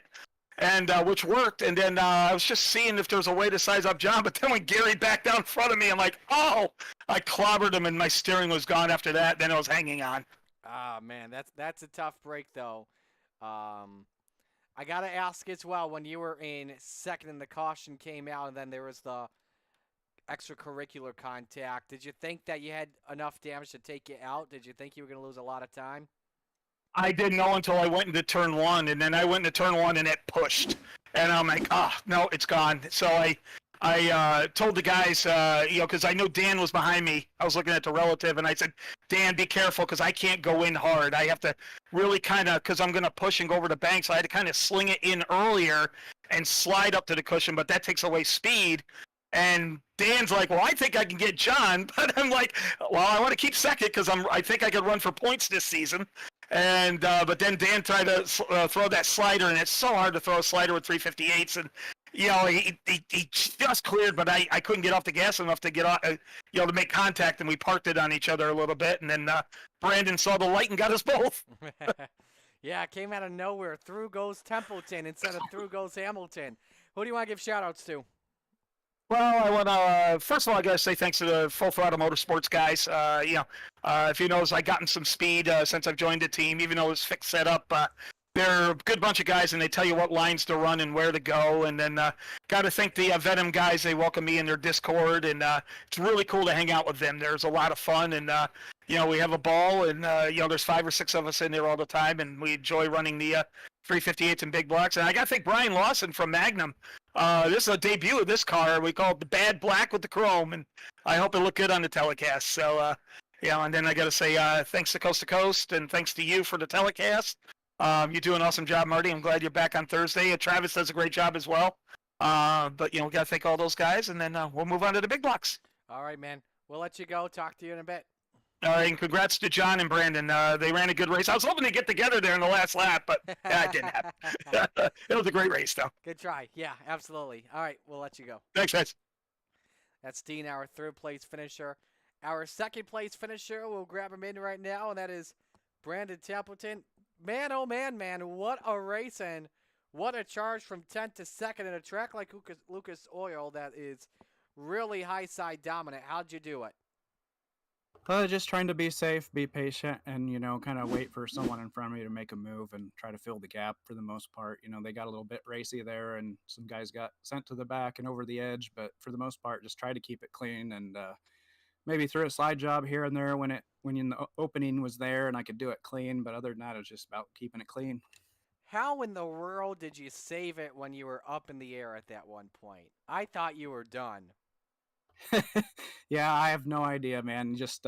And which worked. And then I was just seeing if there was a way to size up John. But then when Gary backed down in front of me, I'm like, oh, I clobbered him, and my steering was gone after that. Then I was hanging on. Ah, man, that's a tough break, though. I got to ask as well, when you were in second and the caution came out and then there was the extracurricular contact, did you think that you had enough damage to take you out? Did you think you were going to lose a lot of time? I didn't know until I went into turn 1, and then I went into turn 1 and it pushed. And I'm like, no, it's gone. So I told the guys, because I knew Dan was behind me. I was looking at the relative, and I said, Dan, be careful, because I can't go in hard. I have to really kind of, because I'm going to push and go over the bank, so I had to kind of sling it in earlier and slide up to the cushion, but that takes away speed. And Dan's like, well, I think I can get John, but I'm like, well, I want to keep second because I think I could run for points this season. And but then Dan tried to throw that slider, and it's so hard to throw a slider with 358s. And he just cleared, but I couldn't get off the gas enough to get off, to make contact, and we parked it on each other a little bit. And then Brandon saw the light and got us both. Yeah, it came out of nowhere. Through goes Templeton instead of through goes Hamilton. Who do you want to give shout-outs to? Well, I want to first of all, I got to say thanks to the Full Throttle Motorsports guys. If you notice, I've gotten some speed since I've joined the team, even though it's fixed setup. They're a good bunch of guys, and they tell you what lines to run and where to go. And then got to thank the Venom guys. They welcome me in their Discord, and it's really cool to hang out with them. There's a lot of fun, and we have a ball, and there's 5 or 6 of us in there all the time, and we enjoy running the 358s and big blocks. And I got to thank Brian Lawson from Magnum. This is a debut of this car. We call it the Bad Black with the Chrome, and I hope it looked good on the telecast. So, and then I got to say thanks to Coast, and thanks to you for the telecast. You do an awesome job, Marty. I'm glad you're back on Thursday. Travis does a great job as well. But we got to thank all those guys, and then we'll move on to the big blocks. All right, man. We'll let you go. Talk to you in a bit. All right, and congrats to John and Brandon. They ran a good race. I was hoping to get together there in the last lap, but it didn't happen. It was a great race, though. Good try. Yeah, absolutely. All right, we'll let you go. Thanks, guys. That's Dean, our third-place finisher. Our second-place finisher, we'll grab him in right now, and that is Brandon Templeton. Man, oh man, what a race, and what a charge from 10th to 2nd in a track like Lucas Oil that is really high-side dominant. How'd you do it? Just trying to be safe, be patient, and, kind of wait for someone in front of me to make a move and try to fill the gap for the most part. They got a little bit racy there, and some guys got sent to the back and over the edge, but for the most part, just try to keep it clean and maybe throw a slide job here and there when the opening was there and I could do it clean, but other than that, it was just about keeping it clean. How in the world did you save it when you were up in the air at that one point? I thought you were done. Yeah, I have no idea, man. Just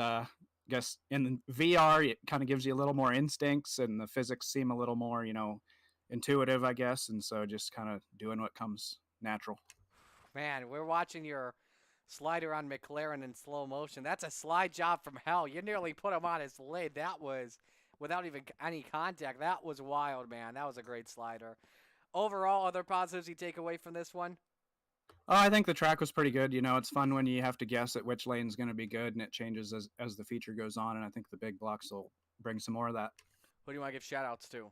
guess in VR, it kind of gives you a little more instincts, and the physics seem a little more, intuitive, I guess. And so just kind of doing what comes natural. Man, we're watching your slider on McLaren in slow motion. That's a slide job from hell. You nearly put him on his lid. That was without even any contact. That was wild, man. That was a great slider. Overall, other positives you take away from this one? I think the track was pretty good. It's fun when you have to guess at which lane's going to be good, and it changes as the feature goes on, and I think the big blocks will bring some more of that. Who do you want to give shout-outs to?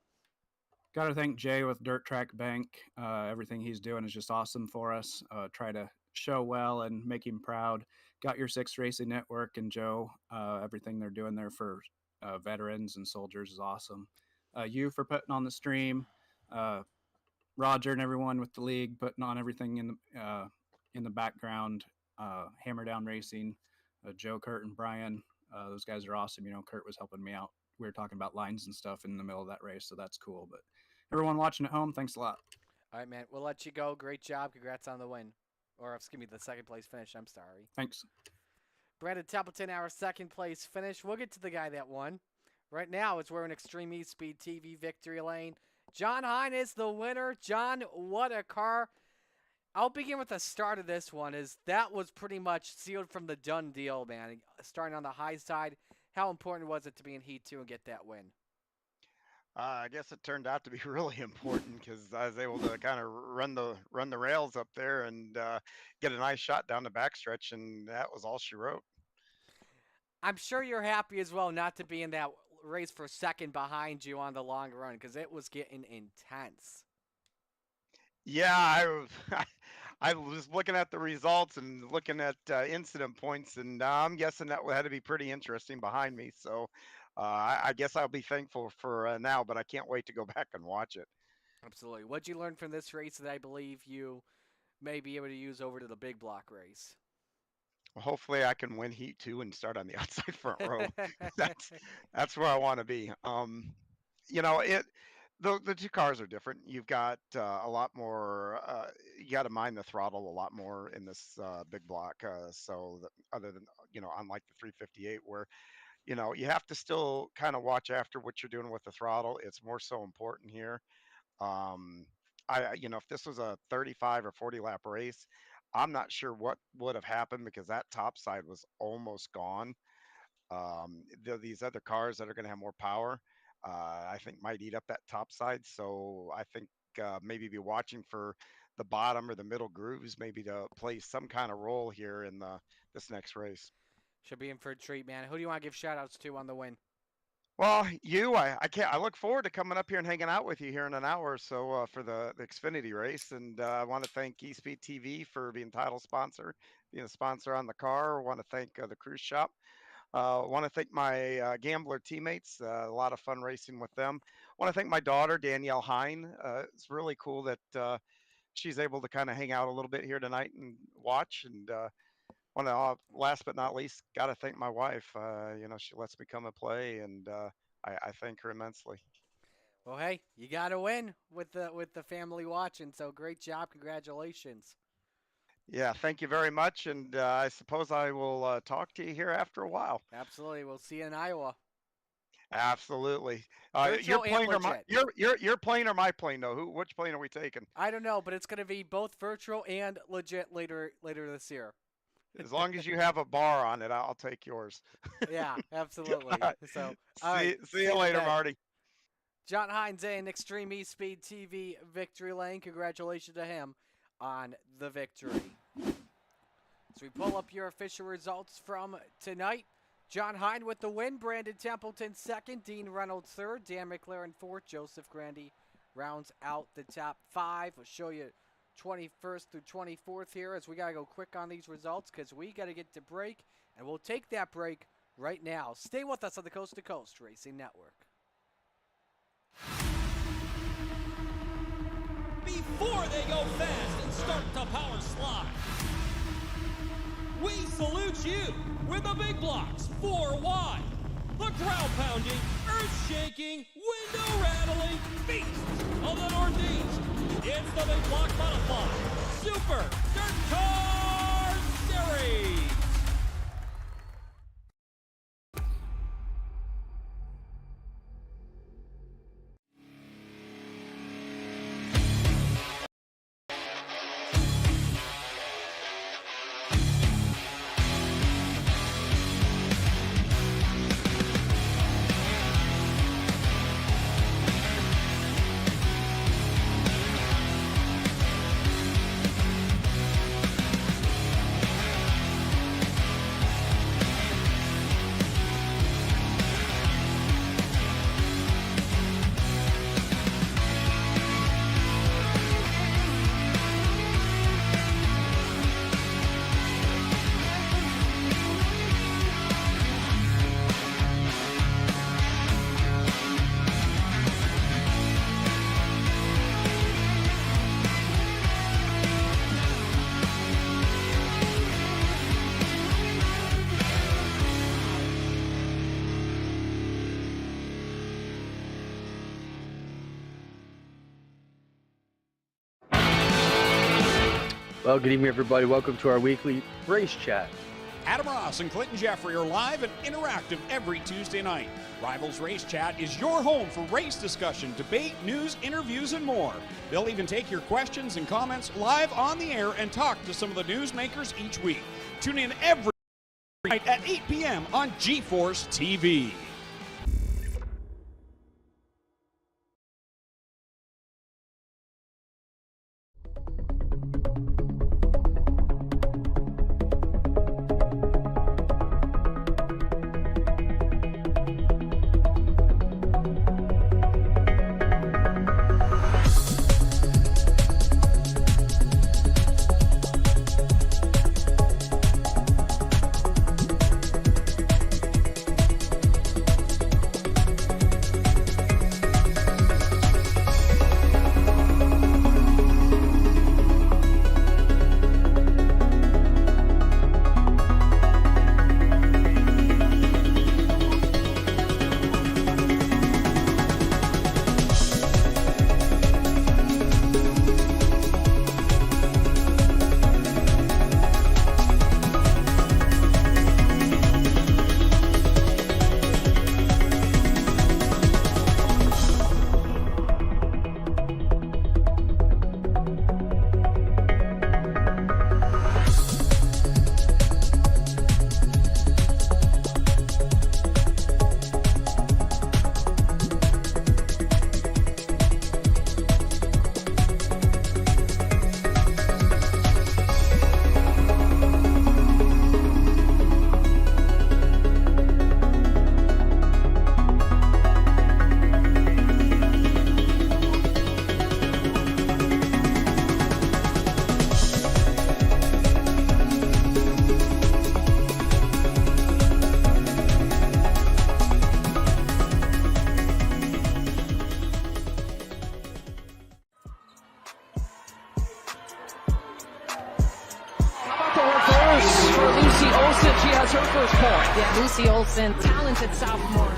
Got to thank Jay with Dirt Track Bank. Everything he's doing is just awesome for us. Try to show well and make him proud. Got Your Six Racing Network and Joe. Everything they're doing there for veterans and soldiers is awesome. You for putting on the stream. Roger and everyone with the league putting on everything in the background. Hammer Down Racing, Joe, Kurt, and Brian. Those guys are awesome. Kurt was helping me out. We were talking about lines and stuff in the middle of that race, so that's cool. But everyone watching at home, thanks a lot. All right, man. We'll let you go. Great job. Congrats on the win. Or, excuse me, the second place finish. I'm sorry. Thanks. Brandon Templeton, our second place finish. We'll get to the guy that won. Right now, it's we're in Extreme E-Speed TV victory lane. John Hine is the winner. John, what a car. I'll begin with the start of this one. That was pretty much sealed from the done deal, man. Starting on the high side, how important was it to be in Heat 2 and get that win? I guess it turned out to be really important because I was able to kind of run the rails up there and get a nice shot down the backstretch, and that was all she wrote. I'm sure you're happy as well not to be in that race for second behind you on the long run because it was getting intense. Yeah, I was looking at the results and looking at incident points, and I'm guessing that had to be pretty interesting behind me. So I guess I'll be thankful for now, but I can't wait to go back and watch it. Absolutely. What'd you learn from this race that I believe you may be able to use over to the big block race? Well, hopefully I can win Heat 2 and start on the outside front row. That's where I want to be. The two cars are different. You've got a lot more. You got to mind the throttle a lot more in this big block. So that other than unlike the 358, where you have to still kind of watch after what you're doing with the throttle. It's more so important here. If this was a 35 or 40 lap race, I'm not sure what would have happened because that top side was almost gone. These other cars that are going to have more power, I think might eat up that top side. So I think maybe be watching for the bottom or the middle grooves, maybe to play some kind of role here in this next race. Should be in for a treat, man. Who do you want to give shout outs to on the win? Well, I can't. I look forward to coming up here and hanging out with you here in an hour or so for the Xfinity race, and I want to thank eSpeed TV for being title sponsor, being a sponsor on the car. I want to thank the cruise shop. Want to thank my gambler teammates. A lot of fun racing with them. Want to thank my daughter Danielle Hine. It's really cool that she's able to kind of hang out a little bit here tonight and watch. And want to last but not least, got to thank my wife. She lets me come and play, and I thank her immensely. Well, hey, you got to win with the family watching. So great job, congratulations. Yeah, thank you very much, and I suppose I will talk to you here after a while. Absolutely, we'll see you in Iowa. Absolutely. Your Virtual and plane or my legit. your plane or my plane though? Which plane are we taking? I don't know, but it's going to be both virtual and legit later this year. As long as you have a bar on it, I'll take yours. Yeah, absolutely. All right. So, all right, See you later, then. Marty. John Hines in Extreme eSpeed TV Victory Lane. Congratulations to him on the victory. As we pull up your official results from tonight, John Hine with the win, Brandon Templeton second, Dean Reynolds third, Dan McLaren fourth, Joseph Grandy rounds out the top five. We'll show you 21st through 24th here as we got to go quick on these results because we got to get to break, and we'll take that break right now. Stay with us on the Coast to Coast Racing Network. Before they go fast and start to power slide, we salute you with the big blocks 4 wide, the ground-pounding, earth-shaking, window-rattling beasts of the Northeast. It's the Big Block Modified Super Dirt Car Series. Well, good evening, everybody. Welcome to our weekly race chat. Adam Ross and Clinton Jeffrey are live and interactive every Tuesday night. Rivals Race Chat is your home for race discussion, debate, news, interviews, and more. They'll even take your questions and comments live on the air and talk to some of the newsmakers each week. Tune in every night at 8 p.m. on GeForce TV. Olsen, she has her first point. Yeah, Lucy Olsen, talented sophomore.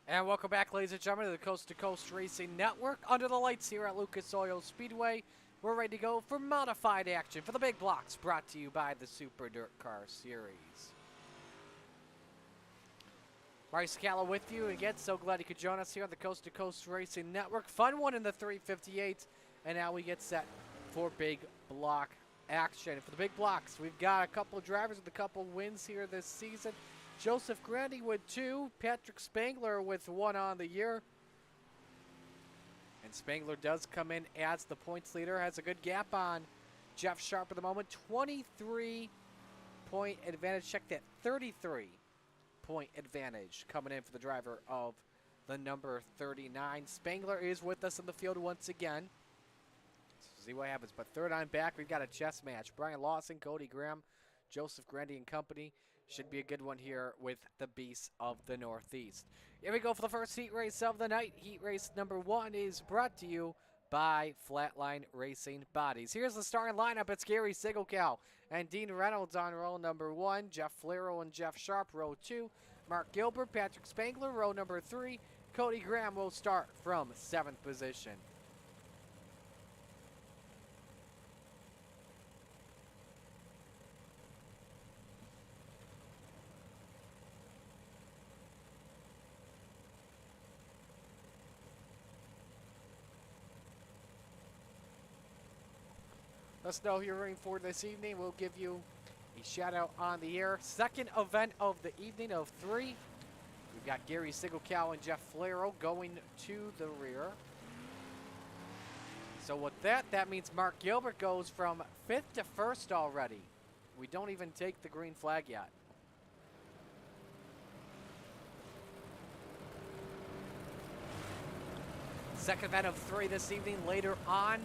And welcome back, ladies and gentlemen, to the Coast to Coast Racing Network. Under the lights here at Lucas Oil Speedway, we're ready to go for modified action for the big blocks, brought to you by the Super Dirt Car Series. Bryce Calla with you again. So glad you could join us here on the Coast to Coast Racing Network. Fun one in the 358, and now we get set for big block action. For the big blocks, we've got a couple of drivers with a couple wins here this season. Joseph Grandy with 2, Patrick Spangler with 1 on the year. And Spangler does come in as the points leader, has a good gap on Jeff Sharp at the moment. 23-point advantage. Check that, 33-point advantage coming in for the driver of the number 39. Spangler is with us in the field once again. Let's see what happens. But third on back, we've got a chess match. Brian Lawson, Cody Graham, Joseph Grandy and company. Should be a good one here with the Beasts of the Northeast. Here we go for the first heat race of the night. Heat race number 1 is brought to you by Flatline Racing Bodies. Here's the starting lineup. It's Gary Sigelkow and Dean Reynolds on row number 1. Jeff Flero and Jeff Sharp, row 2. Mark Gilbert, Patrick Spangler, row number 3. Cody Graham will start from 7th position. Let us know who you're rooting for this evening. We'll give you a shout out on the air. Second event of the evening of 3. We've got Gary Sigelkow and Jeff Flero going to the rear. So with that, that means Mark Gilbert goes from 5th to 1st already. We don't even take the green flag yet. Second event of 3 this evening. Later on,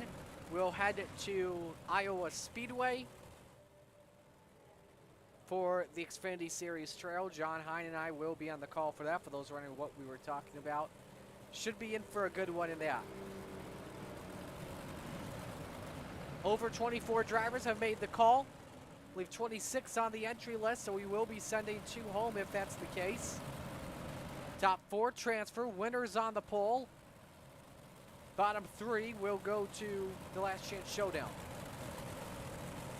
we'll head to Iowa Speedway for the Xfinity Series Trail. John Hine and I will be on the call for that. For those wondering what we were talking about, should be in for a good one in that. Over 24 drivers have made the call believe 26 on the entry list, so we will be sending 2 home if that's the case. Top 4 transfer, winners on the pole. Bottom 3 will go to the last chance showdown.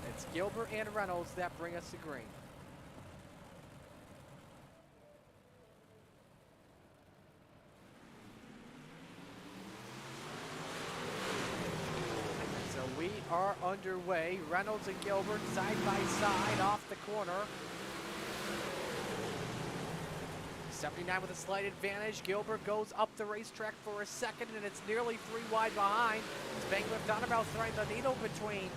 It's Gilbert and Reynolds that bring us to green. So we are underway. Reynolds and Gilbert side by side off the corner. 79 with a slight advantage. Gilbert goes up the racetrack for a second, and it's nearly 3 wide behind. Spangler thought about throwing the needle between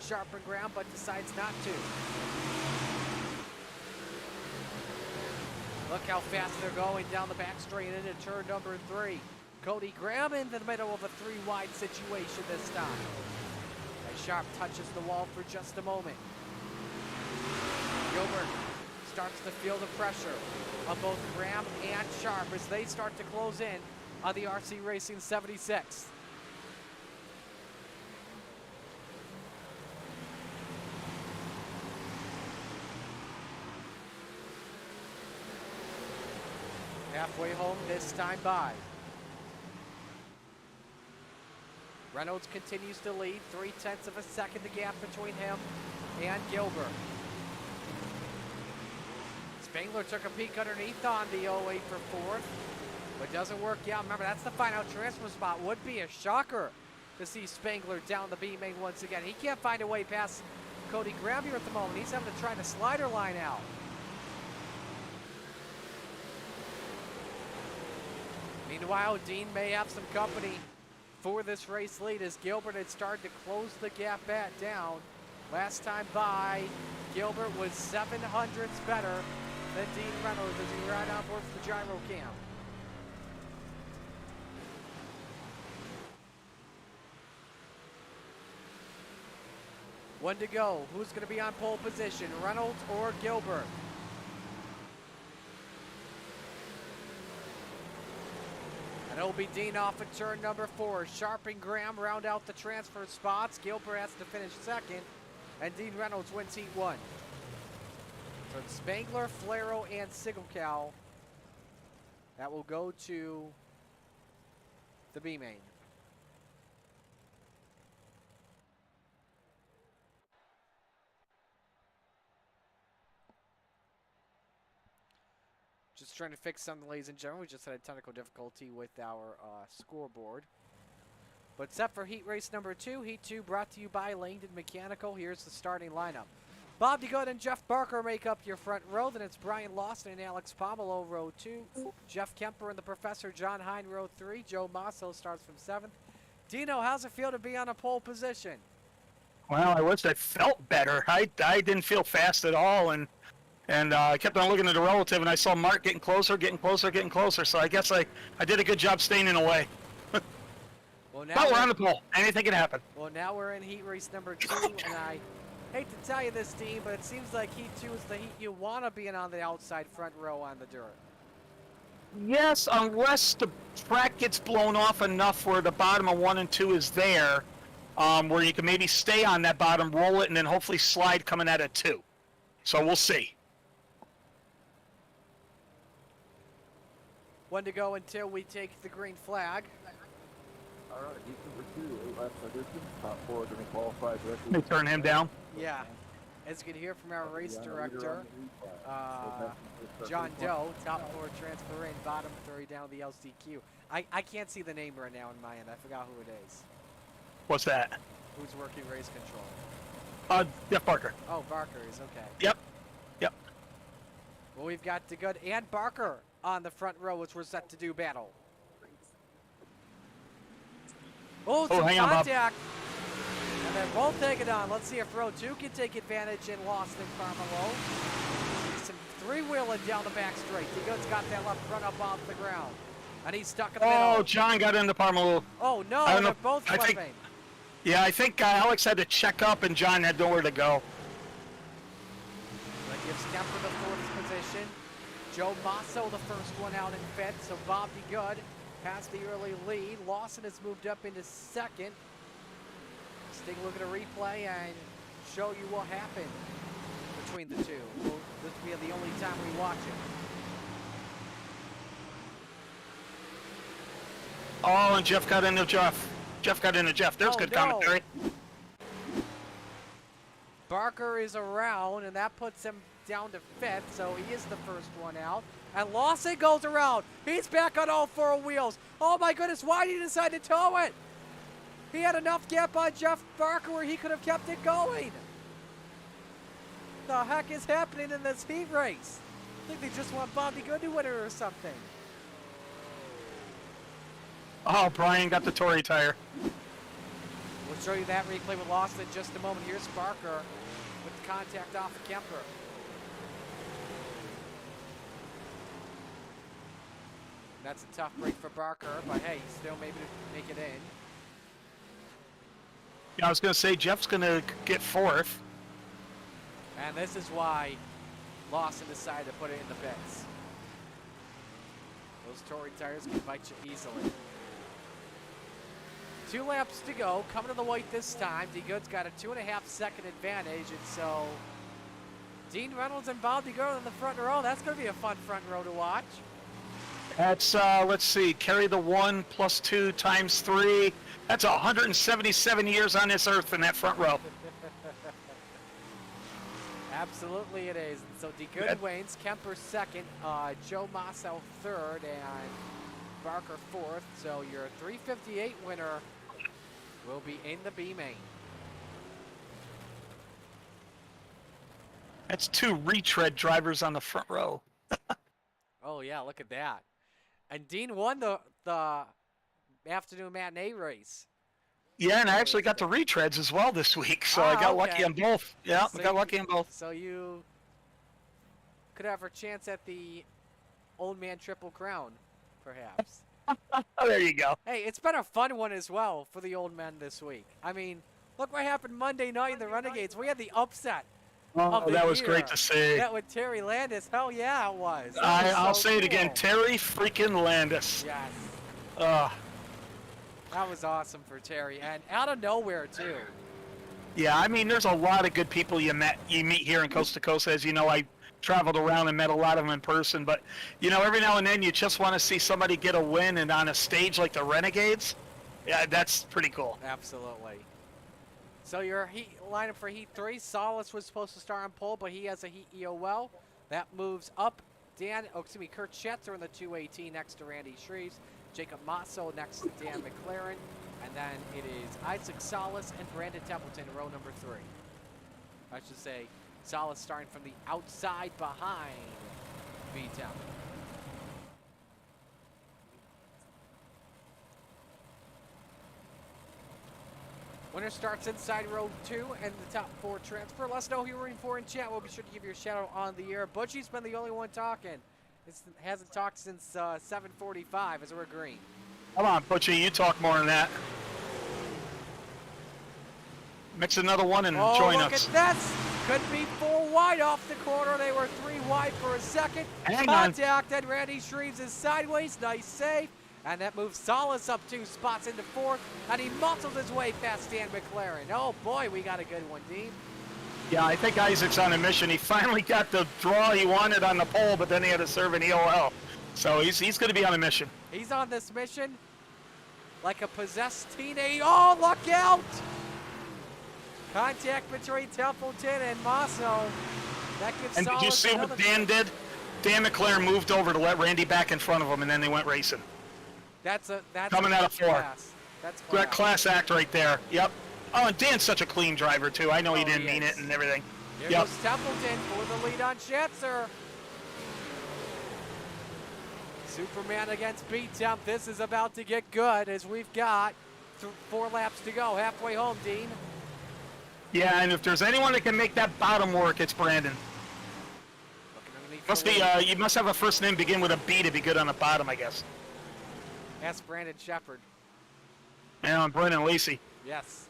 Sharp and Graham, but decides not to. Look how fast they're going down the back straight into turn number 3. Cody Graham in the middle of a 3 wide situation this time. As Sharp touches the wall for just a moment. Gilbert starts to feel the pressure of both Graham and Sharp as they start to close in on the RC Racing 76. Halfway home this time by. Reynolds continues to lead, 0.3 of a second the gap between him and Gilbert. Spangler took a peek underneath on the 08 for 4th, but doesn't work out. Remember, that's the final transfer spot. Would be a shocker to see Spangler down the B main once again. He can't find a way past Cody Graham here at the moment. He's having to try the slider line out. Meanwhile, Dean may have some company for this race lead as Gilbert had started to close the gap back down. Last time by, Gilbert was 700ths better than Dean Reynolds as he right on board for the gyro cam. One to go. Who's going to be on pole position, Reynolds or Gilbert? And it'll be Dean off at turn number 4. Sharp and Graham round out the transfer spots. Gilbert has to finish second, and Dean Reynolds wins heat 1. So it's Spangler, Flero, and Sigelcow that will go to the B main. Just trying to fix something, ladies and gentlemen. We just had a technical difficulty with our scoreboard. But set for heat race number 2. Heat 2 brought to you by Langdon Mechanical. Here's the starting lineup. Bob DeGood and Jeff Barker make up your front row. Then it's Brian Lawson and Alex Pomelo, row 2. Jeff Kemper and the Professor John Hine, row 3. Joe Masso starts from 7th. Dino, how's it feel to be on a pole position? Well, I wish I felt better. I didn't feel fast at all, and I kept on looking at the relative, and I saw Mark getting closer, getting closer, getting closer. So I guess I did a good job staying in the way. Well, now but we're on the pole. Anything can happen. Well, now we're in heat race number 2, and I hate to tell you this, Dean, but it seems like heat 2 is the heat you want to be in on the outside front row on the dirt. Yes, unless the track gets blown off enough where the bottom of 1 and 2 is there, where you can maybe stay on that bottom, roll it, and then hopefully slide coming out of 2. So we'll see. 1 to go until we take the green flag. All right, heat number 2, 8 laps audition. Top 4 are going to qualify directly. Let me turn him down. Yeah, as you can hear from our race director, John Doe, top 4 transfer in, bottom 3 down the LCQ. I can't see the name right now in my end. I forgot who it is. What's that? Who's working race control? Jeff Barker. Oh, Barker is okay. Yep. Well, we've got DeGood and Barker on the front row, which we're set to do battle. Oh, some hang on, Bob. contact. And they're both taking on. Let's see if row 2 can take advantage in Lost and Carmelo. Some three-wheeling down the back straight. DeGood's got that left front up off the ground. And he's stuck in the middle. Oh, John got into Parmalu. Oh, no, I don't they're know. both flipping. I think Alex had to check up and John had nowhere to go. That gives Kemper the 4th position. Joe Masso the first one out in 5th. So Bob DeGood has the early lead. Lawson has moved up into 2nd. Let's take a look at a replay and show you what happened. between the two. This will be the only time we watch it. Oh, and Jeff got into Jeff. Jeff got into Jeff. There's good commentary. Barker is around, and that puts him down to 5th, so he is the first one out. And Lawson goes around. He's back on all 4 wheels. Oh my goodness, why did he decide to tow it? He had enough gap on Jeff Barker where he could have kept it going. The heck is happening in this heat race? I think they just want Bobby Good to win it or something. Oh, Brian got the Tory tire. We'll show you that replay with Lawson in just a moment. Here's Barker with the contact off of Kemper. That's a tough break for Barker, but hey, still maybe to make it in. Yeah, I was going to say Jeff's going to get 4th. And this is why Lawson decided to put it in the pits. Those Tory tires can bite you easily. 2 laps to go, coming to the white this time. D. Good's got a 2.5-second advantage, and so Dean Reynolds and Bobby Good in the front row. That's going to be a fun front row to watch. That's, let's see, carry the 1 plus 2 times 3. That's 177 years on this earth in that front row. Absolutely it is. And so D. Good wins, Kemper 2nd, Joe Masso 3rd, and Barker 4th. So your 358 winner will be in the B main. That's 2 retread drivers on the front row. Oh yeah, look at that. And Dean won the afternoon matinee race. Yeah, and I actually got the retreads as well this week, so I got lucky on both. Yeah, So I got lucky on both. So you could have a chance at the Old Man Triple Crown, perhaps. Oh, there you go. Hey, it's been a fun one as well for the old men this week. I mean, look what happened Monday night in the Renegades. We had the upset. Oh, that was great to see. That with Terry Landis. Hell yeah, it was. I'll say it again. Terry freaking Landis. Yes. That was awesome for Terry, and out of nowhere too. Yeah, I mean, there's a lot of good people you meet here in Coast to Coast. As you know, I traveled around and met a lot of them in person. But you know, every now and then you just want to see somebody get a win, and on a stage like the Renegades, yeah, that's pretty cool. Absolutely. So your heat lineup for Heat 3, Solace was supposed to start on pole, but he has a Heat EOL. That moves up Kurt Schetzer in the 218 next to Randy Shreves. Jacob Masso next to Dan McLaren. And then it is Isaac Solace and Brandon Templeton in row number 3. I should say Solace starting from the outside behind B-Town. Winner starts inside row 2 and the top 4 transfer. Let us know who you're rooting for in chat. We'll be sure to give you a shout out on the air. Butchie's been the only one talking. Hasn't talked since 7:45 as we're green. Come on, Butchie, you talk more than that. Mix another one and join us. Look at this. Could be 4 wide off the corner. They were 3 wide for a second. Contact and Randy Shreves is sideways. Nice save. And that moves Solace up 2 spots into 4th. And he muscled his way past Dan McLaren. Oh boy, we got a good one, Dean. Yeah, I think Isaac's on a mission. He finally got the draw he wanted on the pole, but then he had to serve an EOL. So he's going to be on a mission. He's on this mission like a possessed teenage. Oh, look out! Contact between Templeton and Masso. That gives and Solace. Did you see what Dan did? Dan McLaren moved over to let Randy back in front of him, and then they went racing. That's coming out of 4. Class. That's class act right there. Yep. Oh, and Dan's such a clean driver too. I know he didn't mean it and everything. Here goes Templeton for the lead on Schetzer. Superman against B-Temp. This is about to get good as we've got 4 laps to go. Halfway home, Dean. Yeah, and if there's anyone that can make that bottom work, it's Brandon. Must be. You must have a first name begin with a B to be good on the bottom, I guess. That's Brandon Shepard. And I'm Brendan Lacey. Yes,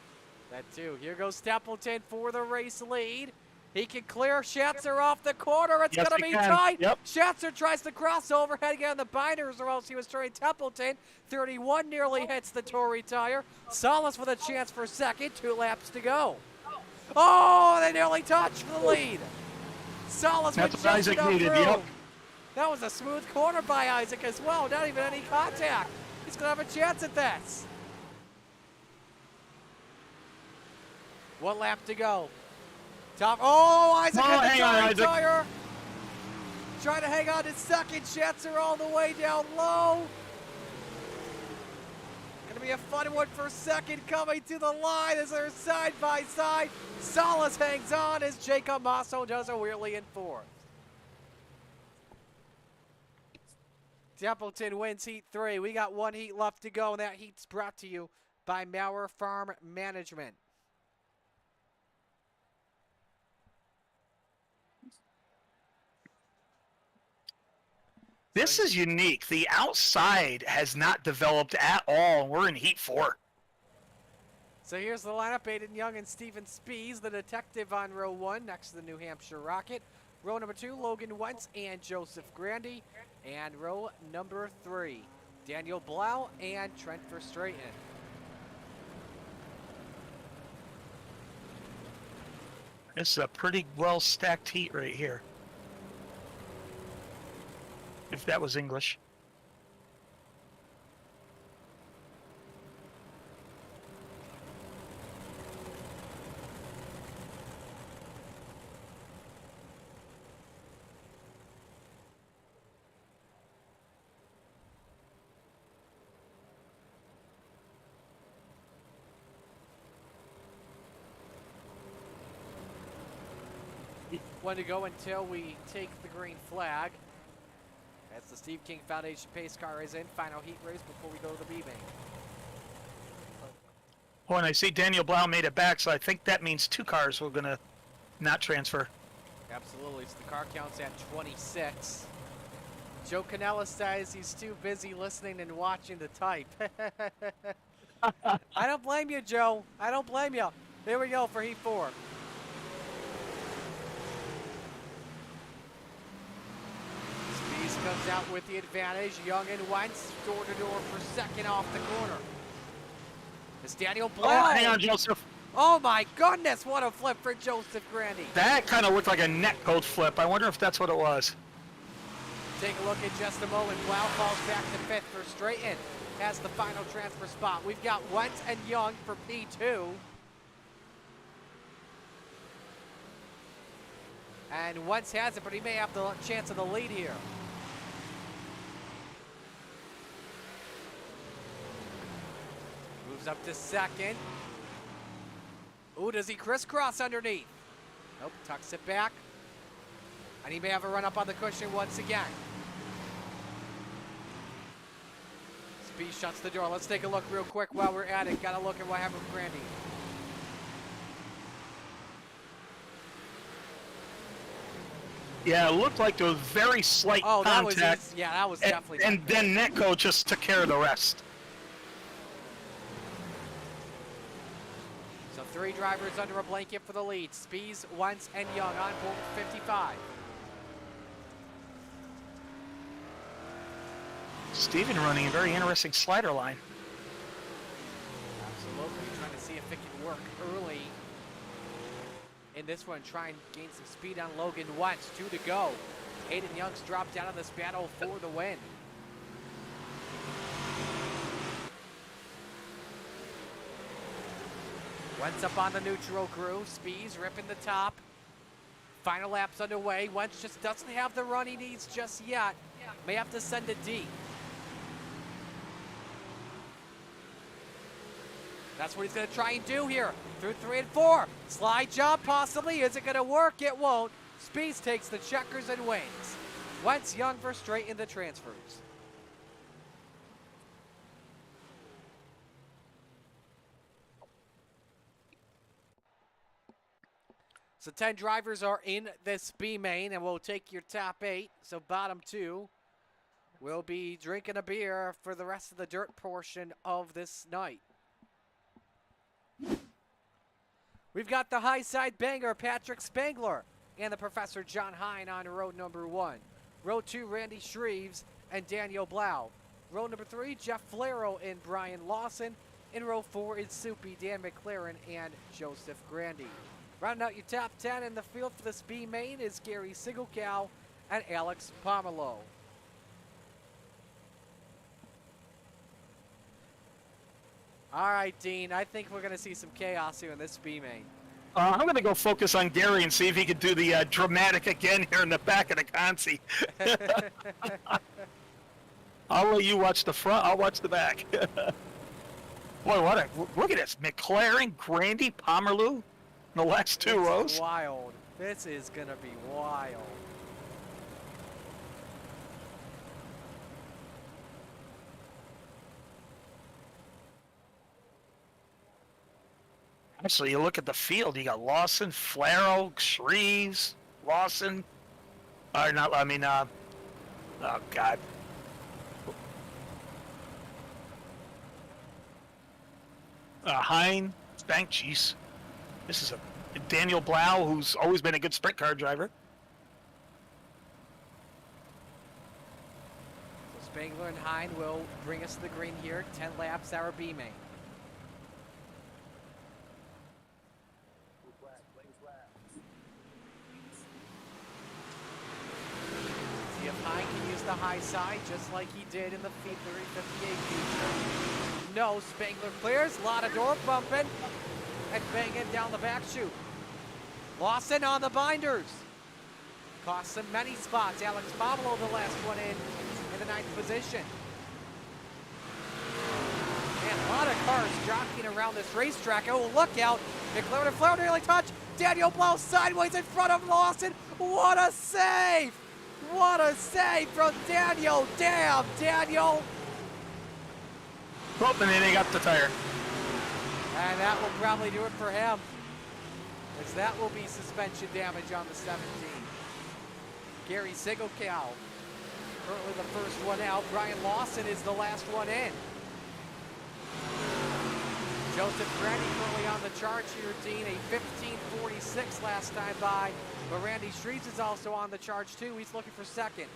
that too. Here goes Templeton for the race lead. He can clear Schetzer off the corner. It's going to be tight. Yep. Schetzer tries to cross over, had to get on the binders or else he was turning Templeton. 31 nearly hits the Tory tire. Solace with a chance for second. 2 laps to go. Oh, they nearly touched for the lead. Salas That's with what just Isaac enough needed, room. yep. That was a smooth corner by Isaac as well. Not even any contact. He's going to have a chance at this. 1 lap to go. Top. Oh, Isaac Oh, had the hang on, tire. Isaac. Tire. Trying to hang on to second. Schatzer all the way down low. Going to be a fun one for second coming to the line as they're side by side. Salas hangs on as Jacob Masso does a wheelie in fourth. Templeton wins heat 3. We got 1 heat left to go, and that heat's brought to you by Maurer Farm Management. This is unique. The outside has not developed at all. We're in heat 4. So here's the lineup. Aiden Young and Steven Spees, the detective on row 1 next to the New Hampshire Rocket. Row number 2, Logan Wentz and Joseph Grandy. And row number 3, Daniel Blau and Trent Verstraeten. This is a pretty well stacked heat right here. If that was English. One to go until we take the green flag. As the Steve King Foundation pace car is in. Final heat race before we go to the B-main. Oh, and I see Daniel Blau made it back, so I think that means 2 cars were going to not transfer. Absolutely. So the car count's at 26. Joe Canella says he's too busy listening and watching the type. I don't blame you, Joe. I don't blame you. Here we go for heat 4. Spees comes out with the advantage. Young and Wentz door to door for second off the corner. It's Daniel Blau. Oh, hang on, Joseph. Oh my goodness, what a flip for Joseph Grandy. That kind of looked like a net code flip. I wonder if that's what it was. Take a look in just a moment. Blau falls back to 5th for Straighten. Has the final transfer spot. We've got Wentz and Young for P2. And Wentz has it, but he may have the chance of the lead here. Moves up to second. Ooh, does he crisscross underneath? Nope, tucks it back. And he may have a run up on the cushion once again. Speed shuts the door. Let's take a look real quick while we're at it. Got to look at what happened with Grandy. Yeah, it looked like there was very slight contact. That was easy. Yeah, that was definitely. And then Netco just took care of the rest. So 3 drivers under a blanket for the lead. Spees, Wentz, and Young on board 55. Steven running a very interesting slider line. Absolutely, trying to see if it can work early in this one. Try and gain some speed on Logan Wentz. 2 to go. Aiden Young's dropped out of this battle for the win. Wentz up on the neutral groove. Spees ripping the top. Final lap's underway. Wentz just doesn't have the run he needs just yet. May have to send it deep. That's what he's going to try and do here through 3 and 4. Slide jump possibly. Is it going to work? It won't. Spees takes the checkers and wins. Wentz, Young for straight in the transfers. So 10 drivers are in this B main, and we'll take your top 8. So bottom 2 will be drinking a beer for the rest of the dirt portion of this night. We've got the high side banger, Patrick Spangler, and the Professor John Hine on road number 1. Row 2, Randy Shreves and Daniel Blau. Row number 3, Jeff Flero and Brian Lawson. In row 4 is Soupy, Dan McLaren, and Joseph Grandy. Rounding out your top 10 in the field for this B main is Gary Sigelkow and Alex Pomelo. All right, Dean, I think we're going to see some chaos here in this B main. I'm going to go focus on Gary and see if he can do the dramatic again here in the back of the consi. I'll let you watch the front. I'll watch the back. Boy, look at this. McLaren, Grandy, Pomerleau in the last two rows. Wild. This is going to be wild. Actually, you look at the field, you got Lawson, Flaro, Shreves, Lawson. Oh, God. Hine, Spank, jeez. This is a Daniel Blau, who's always been a good sprint car driver. So Spangler and Hine will bring us to the green here. 10 laps, our B main. See if Hine can use the high side just like he did in the 358 feature. No, Spangler clears. A lot of door bumping. And banging down the back chute. Lawson on the binders. Costs him many spots. Alex Pomelo, the last one in the 9th position. And a lot of cars jockeying around this racetrack. Oh, look out. McLaren and Flower nearly touch. Daniel Blau sideways in front of Lawson. What a save. What a save from Daniel. Damn, Daniel. Oh, and then they got the tire. And that will probably do it for him, as that will be suspension damage on the 17. Gary Sigelkow, currently the first one out. Brian Lawson is the last one in. Joseph Grandy currently on the charge here, Dean, a 15:46 last time by. But Randy Streets is also on the charge too. He's looking for second.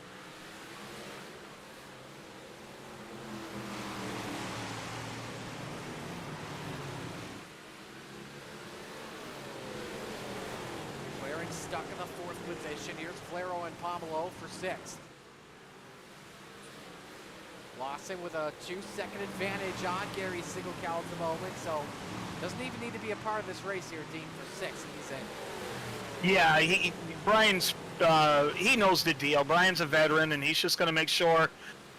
Stuck in the 4th position. Here's Flaro and Pomelo for 6th. Lawson with a 2-second advantage on Gary Sigelkow at the moment, so doesn't even need to be a part of this race here, Dean, for 6th. He's in. Yeah, Brian's he knows the deal. Brian's a veteran, and he's just going to make sure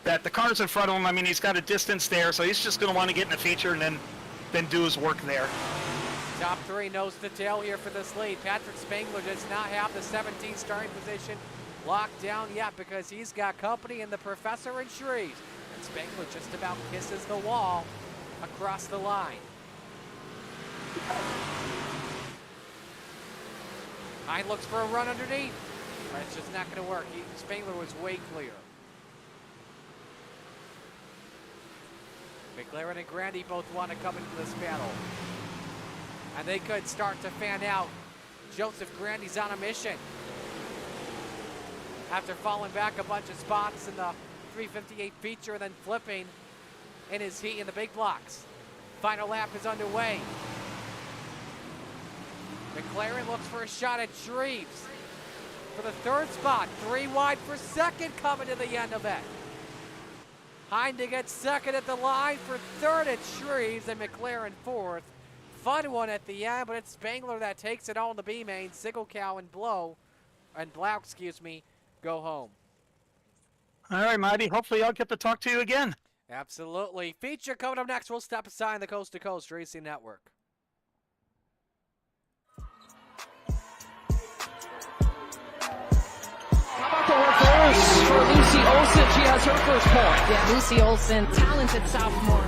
that the car's in front of him. I mean, he's got a distance there, so he's just going to want to get in the feature and then do his work there. Top 3 nose to tail here for this lead. Patrick Spangler does not have the 17th starting position locked down yet because he's got company in the Professor and Shreves. And Spangler just about kisses the wall across the line. Hine looks for a run underneath, but it's just not going to work. Spangler was way clear. McLaren and Grandy both want to come into this battle. And they could start to fan out. Joseph Grandy's on a mission. After falling back a bunch of spots in the 358 feature and then flipping in his heat in the big blocks. Final lap is underway. McLaren looks for a shot at Shreves for the 3rd spot. 3 wide for 2nd coming to the end of it. Hine to get 2nd at the line for 3rd at Shreves and McLaren 4th. Fun one at the end, but it's Spangler that takes it all in the B main. Sigelkow and Blau, go home. All right, Marty. Hopefully I'll get to talk to you again. Absolutely. Feature coming up next. We'll step aside in the Coast to Coast Racing Network. How about the reverse for Lucy Olsen? She has her first point. Yeah, Lucy Olsen, talented sophomore.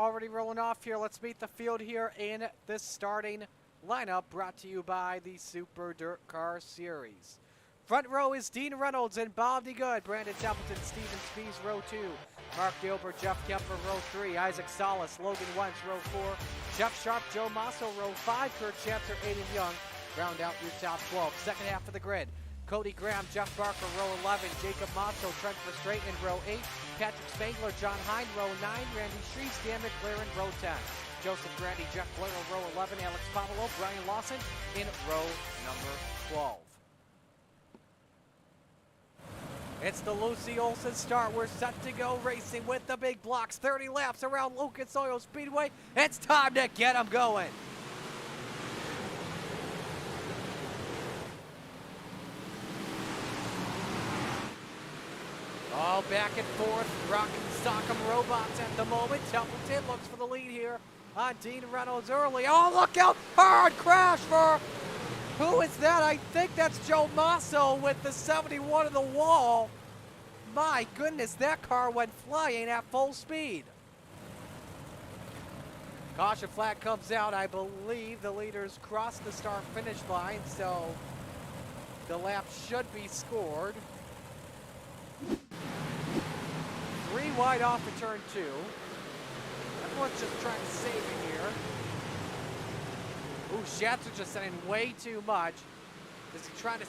already rolling off here. Let's meet the field here in this starting lineup, brought to you by the Super Dirt Car Series. Front row is Dean Reynolds and Bob DeGood. Brandon Templeton, Steven Spies, row 2. Mark Gilbert, Jeff Kemper, row 3. Isaac Salas, Logan Wentz, row 4. Jeff Sharp, Joe Masso, row 5. Kurt Chapter, Aiden Young, round out your top 12. Second half of the grid. Cody Graham, Jeff Barker, row 11. Jacob Masso, Trent Verstraeten, row 8. Patrick Spangler, John Hine, row 9. Randy Shreves, Dan McLaren, row 10. Joseph Grandy, Jeff Blair, row 11. Alex Pavelo, Brian Lawson in row number 12. It's the Lucy Olson start. We're set to go racing with the big blocks. 30 laps around Lucas Oil Speedway. It's time to get them going. All back and forth, rock and sock 'em robots at the moment. Templeton looks for the lead here on Dean Reynolds early. Oh, look out! Hard crash for, who is that? I think that's Joe Masso with the 71 in the wall. My goodness, that car went flying at full speed. Caution flag comes out. I believe the leaders crossed the start-finish line, so the lap should be scored. 3 wide off of turn 2. Everyone's just trying to save it here. Ooh, Schatzer just sending way too much. Is he trying to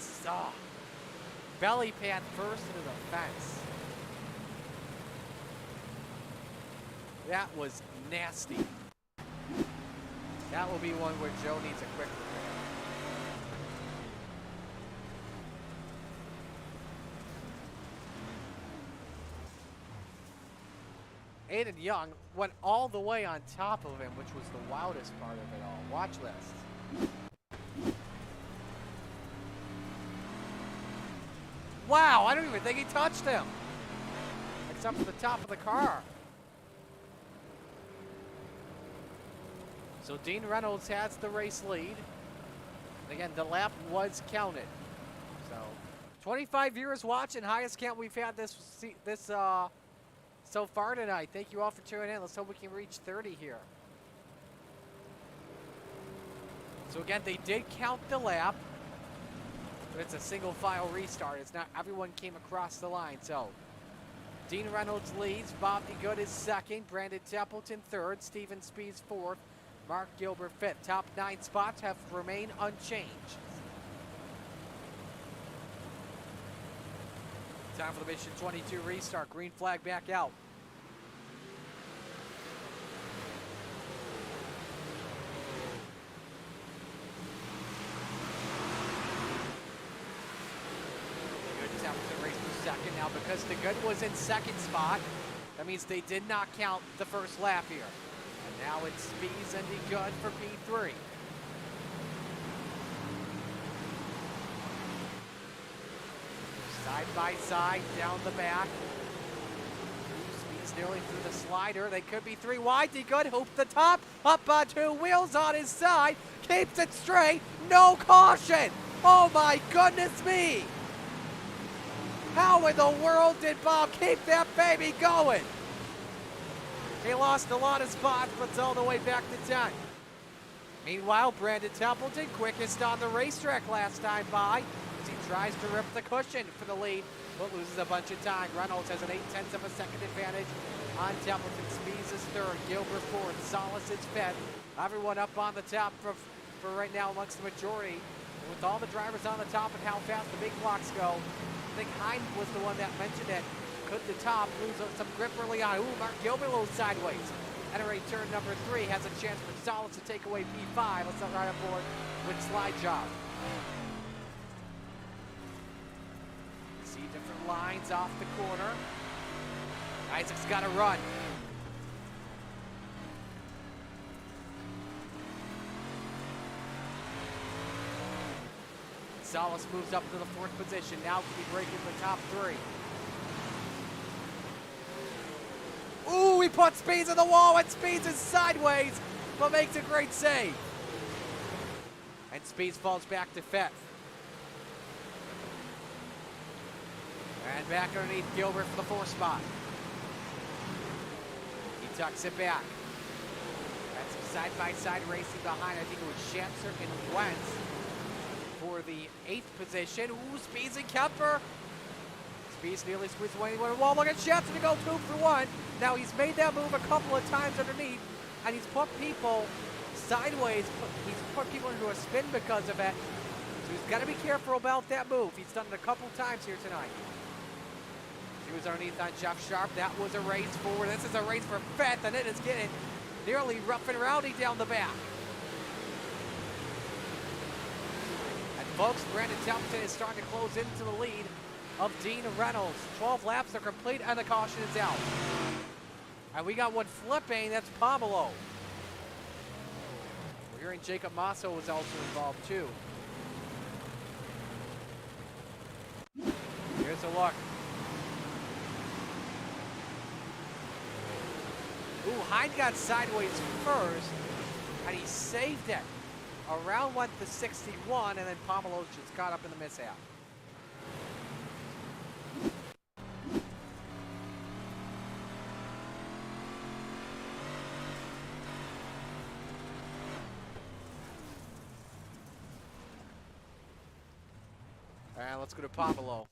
belly pad first into the fence? That was nasty. That will be one where Joe needs a quick repair. Aiden Young went all the way on top of him, which was the wildest part of it all. Watch this. Wow, I don't even think he touched him. Except for the top of the car. So Dean Reynolds has the race lead. Again, the lap was counted. So 25 viewers watching, highest count we've had this so far tonight. Thank you all for tuning in. Let's hope we can reach 30 here. So again, they did count the lap, but it's a single file restart. It's not everyone came across the line. So Dean Reynolds leads, Bob DeGood is second, Brandon Templeton third, Steven Spies fourth, Mark Gilbert fifth. Top 9 spots have remained unchanged. Time for the Mission 22 restart. Green flag back out. DeGood Templeton raced for second. Now because DeGood was in second spot, that means they did not count the first lap here. And now it's Spies and DeGood for P3. Side by side, down the back. Spies nearly through the slider. They could be 3 wide. DeGood hoops the top, up on 2 wheels on his side. Keeps it straight, no caution. Oh my goodness me. How in the world did Bob keep that baby going? He lost a lot of spots, but it's all the way back to 10. Meanwhile, Brandon Templeton, quickest on the racetrack last time by, as he tries to rip the cushion for the lead, but loses a bunch of time. Reynolds has an 8/10 of a second advantage on Templeton. Spies is third, Gilbert fourth, Salas is fifth. Everyone up on the top for right now amongst the majority. And with all the drivers on the top and how fast the big blocks go, I think Hine was the one that mentioned it. Could the top lose some grip early on? Ooh, Mark Gilbert a little sideways. Entering turn number 3 has a chance for Salas to take away P5. Let's not ride aboard with slide job. See different lines off the corner. Isaac's got to run. Salas moves up to the 4th position. Now can he break into the top 3? Ooh, he puts Spies in the wall, and Spies is sideways, but makes a great save. And Spies falls back to 5th. And back underneath Gilbert for the 4th spot. He tucks it back. side-by-side racing behind. I think it was Schanzer and Wentz for the 8th position. Ooh, Speeds and Kemper. Speeds nearly squeezed away into the wall. Look at Schanzer to go 2 for 1. Now he's made that move a couple of times underneath, and he's put people sideways. He's put people into a spin because of it. So he's got to be careful about that move. He's done it a couple times here tonight. He was underneath on Jeff Sharp. That was a race for. This is a race for 5th, and it is getting nearly rough and rowdy down the back. And folks, Brandon Templeton is starting to close into the lead of Dean Reynolds. 12 laps are complete, and the caution is out. And we got one flipping. That's Pomelo. We're hearing Jacob Masso was also involved too. Here's a look. Ooh, Hyde got sideways first, and he saved it. Around went the 61, and then Pomelo just got up in the mishap. All right, let's go to Pomelo.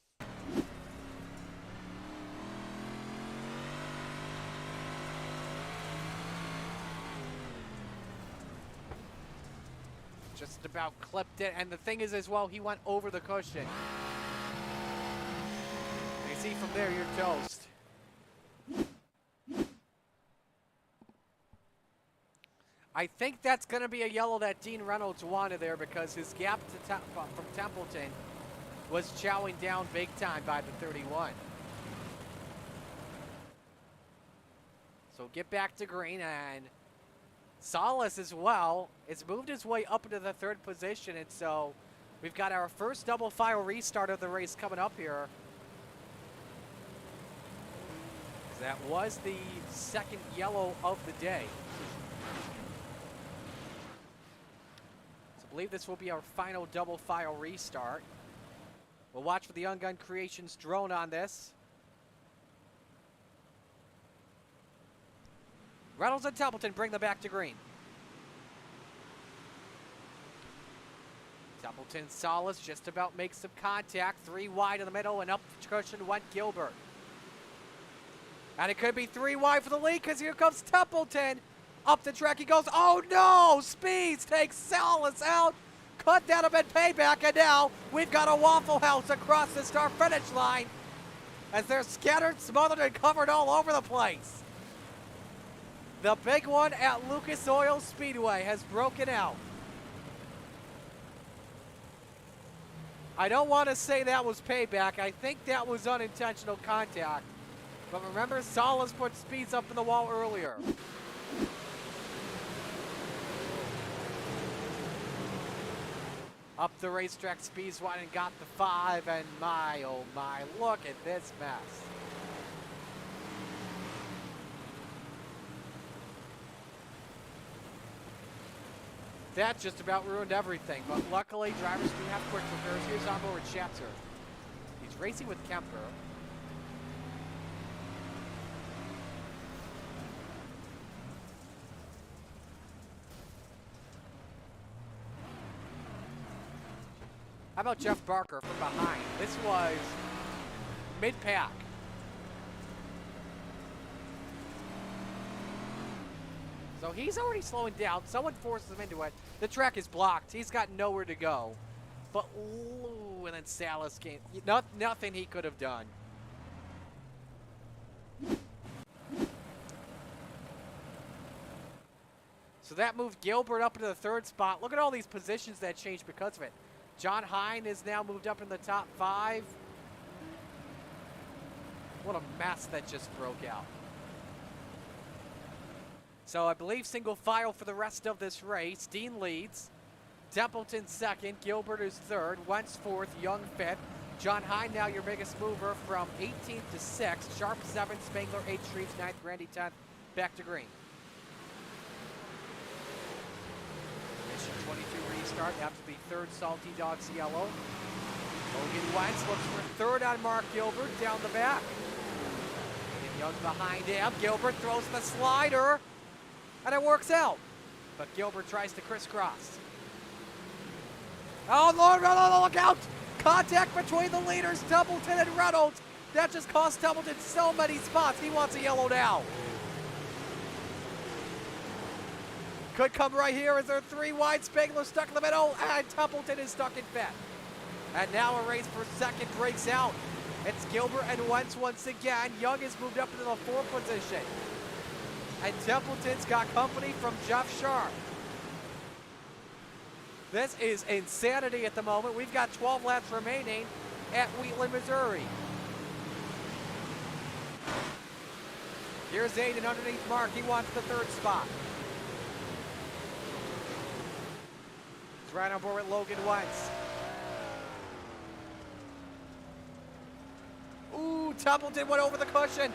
Just about clipped it, and the thing is as well, he went over the cushion. And you see from there, you're toast. I think that's going to be a yellow that Dean Reynolds wanted there because his gap to from Templeton was chowing down big time by the 31. So get back to green, and Salas as well. It's moved his way up into the 3rd position, and so we've got our first double file restart of the race coming up here. That was the 2nd yellow of the day. So I believe this will be our final double file restart. We'll watch for the Young Gun Creations drone on this. Reynolds and Templeton bring them back to green. Templeton Salas just about makes some contact. 3 wide in the middle, and up the cushion went Gilbert. And it could be 3 wide for the lead because here comes Templeton. Up the track he goes. Oh no! Speeds takes Salas out. Could that have been payback? And now we've got a Waffle House across the start finish line as they're scattered, smothered, and covered all over the place. The big one at Lucas Oil Speedway has broken out. I don't want to say that was payback. I think that was unintentional contact. But remember, Salas put Speeds up in the wall earlier. Up the racetrack, Speeds wide and got the 5, and my, oh my, look at this mess. That just about ruined everything, but luckily drivers do have quick repairs. Here's on board Schanzer. He's racing with Kemper. How about Jeff Barker from behind? This was mid-pack. So he's already slowing down. Someone forces him into it. The track is blocked. He's got nowhere to go. But, ooh, and then Salas came. Nothing he could have done. So that moved Gilbert up into the 3rd spot. Look at all these positions that changed because of it. John Hine is now moved up in the top 5. What a mess that just broke out. So I believe single file for the rest of this race. Dean leads. Templeton 2nd. Gilbert is 3rd. Wentz 4th. Young 5th. John Hine now your biggest mover from 18th to 6th. Sharp 7th. Spangler 8th. Shreves 9th. Grandy 10th. Back to green. Mission 22 restart after the 3rd Salty Dogs yellow. Logan Wentz looks for 3rd on Mark Gilbert down the back. And Young behind him. Gilbert throws the slider. And it works out. But Gilbert tries to crisscross. Oh, Lord, look out! Contact between the leaders, Templeton and Reynolds. That just cost Templeton so many spots. He wants a yellow now. Could come right here as they're 3 wide. Spangler stuck in the middle, and Templeton is stuck in fifth. And now a race for second breaks out. It's Gilbert and Wentz once again. Young has moved up into the 4th position. And Templeton's got company from Jeff Sharp. This is insanity at the moment. We've got 12 laps remaining at Wheatland, Missouri. Here's Aiden underneath Mark. He wants the 3rd spot. He's right on board with Logan Wentz. Ooh, Templeton went over the cushion.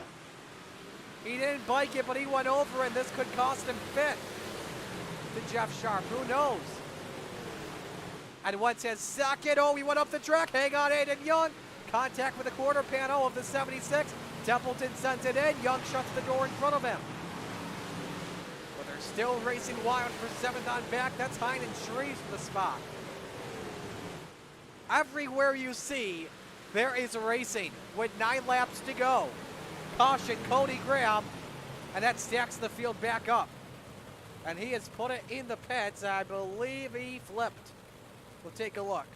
He didn't bike it, but he went over, and this could cost him 5th to Jeff Sharp. Who knows? And Wentz has 2nd. Oh, he went up the track. Hang on, Aiden Young. Contact with the quarter panel of the 76. Templeton sends it in. Young shuts the door in front of him. But they're still racing wild for 7th on back. That's Hine and Shreves for the spot. Everywhere you see, there is racing with 9 laps to go. Caution, Cody Graham, and that stacks the field back up. And he has put it in the pits. I believe he flipped. We'll take a look.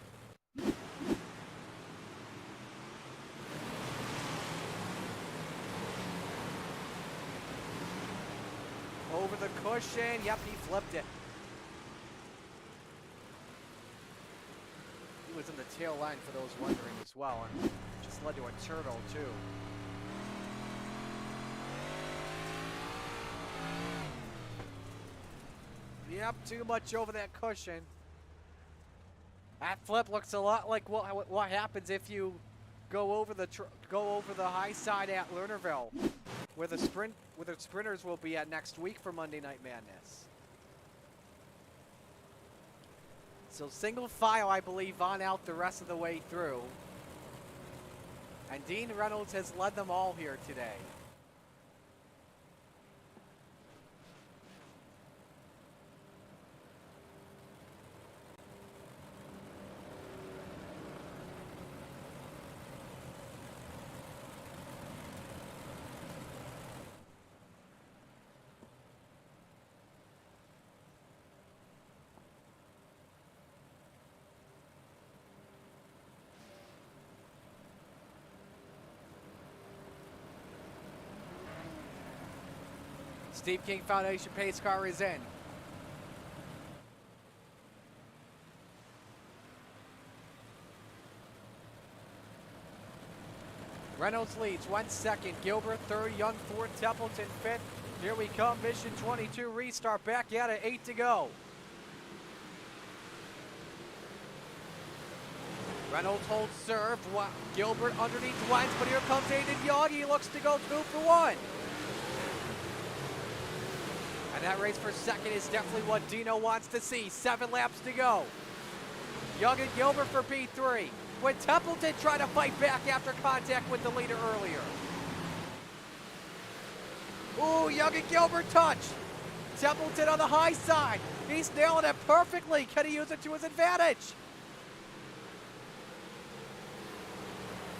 Over the cushion. Yep, he flipped it. He was in the tail line for those wondering as well, and just led to a turtle too. Yep, too much over that cushion. That flip looks a lot like what happens if you go over the high side at Lernerville, where the sprinters will be at next week for Monday Night Madness. So single file, I believe, on out the rest of the way through. And Dean Reynolds has led them all here today. Steve King Foundation pace car is in. Reynolds leads, Wentz 2nd, Gilbert 3rd, Young 4th, Templeton 5th. Here we come, Mission 22 restart, back at it, 8 to go. Reynolds holds serve, Gilbert underneath Wentz, but here comes Aiden Young, he looks to go 2 for 1. And that race for 2nd is definitely what Dino wants to see. 7 laps to go. Young and Gilbert for P3. When Templeton tried to fight back after contact with the leader earlier. Ooh, Young and Gilbert touch. Templeton on the high side. He's nailing it perfectly. Can he use it to his advantage?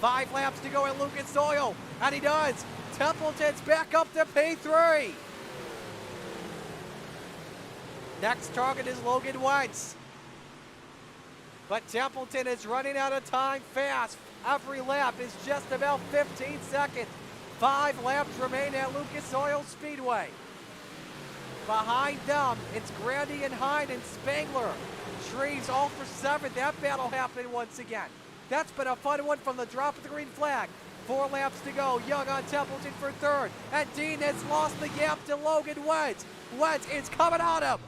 5 laps to go at Lucas Oil. And he does. Templeton's back up to P3. Next target is Logan Wentz. But Templeton is running out of time fast. Every lap is just about 15 seconds. 5 laps remain at Lucas Oil Speedway. Behind them, it's Grandy and Hine and Spangler. Shreves all for 7th. That battle happening once again. That's been a fun one from the drop of the green flag. 4 laps to go. Young on Templeton for 3rd. And Dean has lost the gap to Logan Wentz. Wentz is coming on him.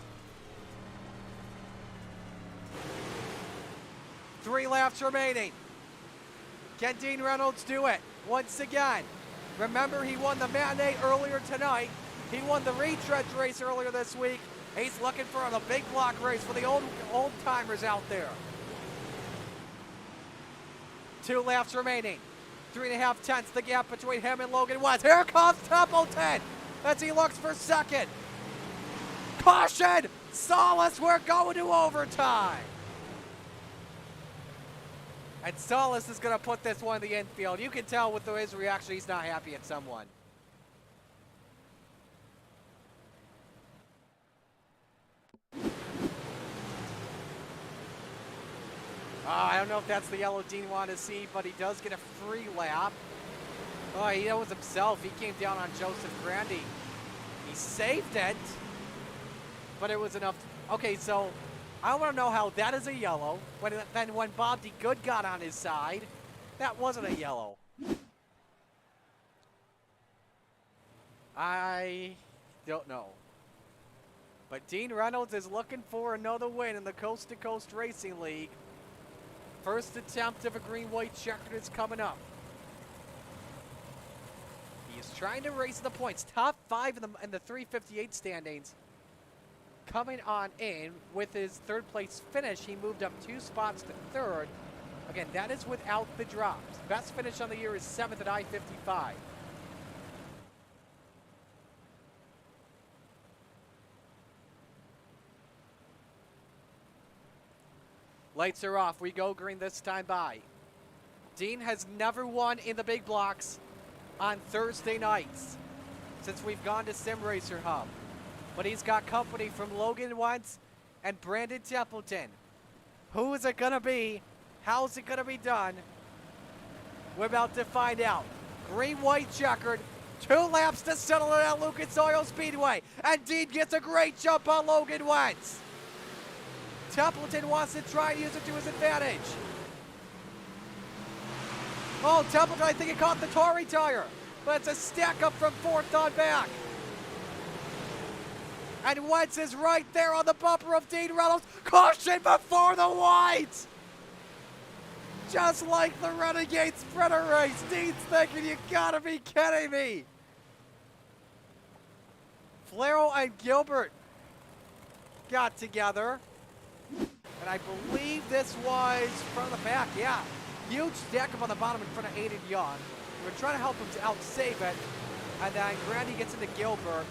3 laps remaining. Can Dean Reynolds do it once again? Remember, he won the matinee earlier tonight. He won the retread race earlier this week. He's looking for the big block race for the old timers out there. 2 laps remaining. 3.5 tenths the gap between him and Logan Wentz. Here comes Templeton as he looks for 2nd. Caution! Solace, we're going to overtime. And Solace is going to put this one in the infield. You can tell with his reaction, he's not happy at someone. I don't know if that's the yellow Dean wanted to see, but he does get a free lap. Oh, he knows himself. He came down on Joseph Grandy. He saved it, but it was enough. Okay, so I want to know how that is a yellow. Then when Bob D. Good got on his side, that wasn't a yellow. I don't know. But Dean Reynolds is looking for another win in the Coast to Coast Racing League. First attempt of a green-white checkered is coming up. He is trying to race the points. Top 5 in the 358 standings. Coming on in with his third place finish, he moved up 2 spots to third. Again, that is without the drops. Best finish on the year is 7th at I-55. Lights are off. We go green this time by. Dean has never won in the big blocks on Thursday nights since we've gone to Sim Racer Hub. But he's got company from Logan Wentz and Brandon Templeton. Who is it going to be? How's it going to be done? We're about to find out. Green-white checkered. 2 laps to settle it at Lucas Oil Speedway. And Dean gets a great jump on Logan Wentz. Templeton wants to try and use it to his advantage. Oh, Templeton, I think he caught the Tory tire. But it's a stack up from 4th on back. And Wentz is right there on the bumper of Dean Reynolds. Caution before the white! Just like the Renegade Sprinter race. Dean's thinking, you gotta be kidding me. Flero and Gilbert got together. And I believe this was from the back, yeah. Huge stack up on the bottom in front of Aiden Young. We're trying to help him to out-save it. And then Grandy gets into Gilbert.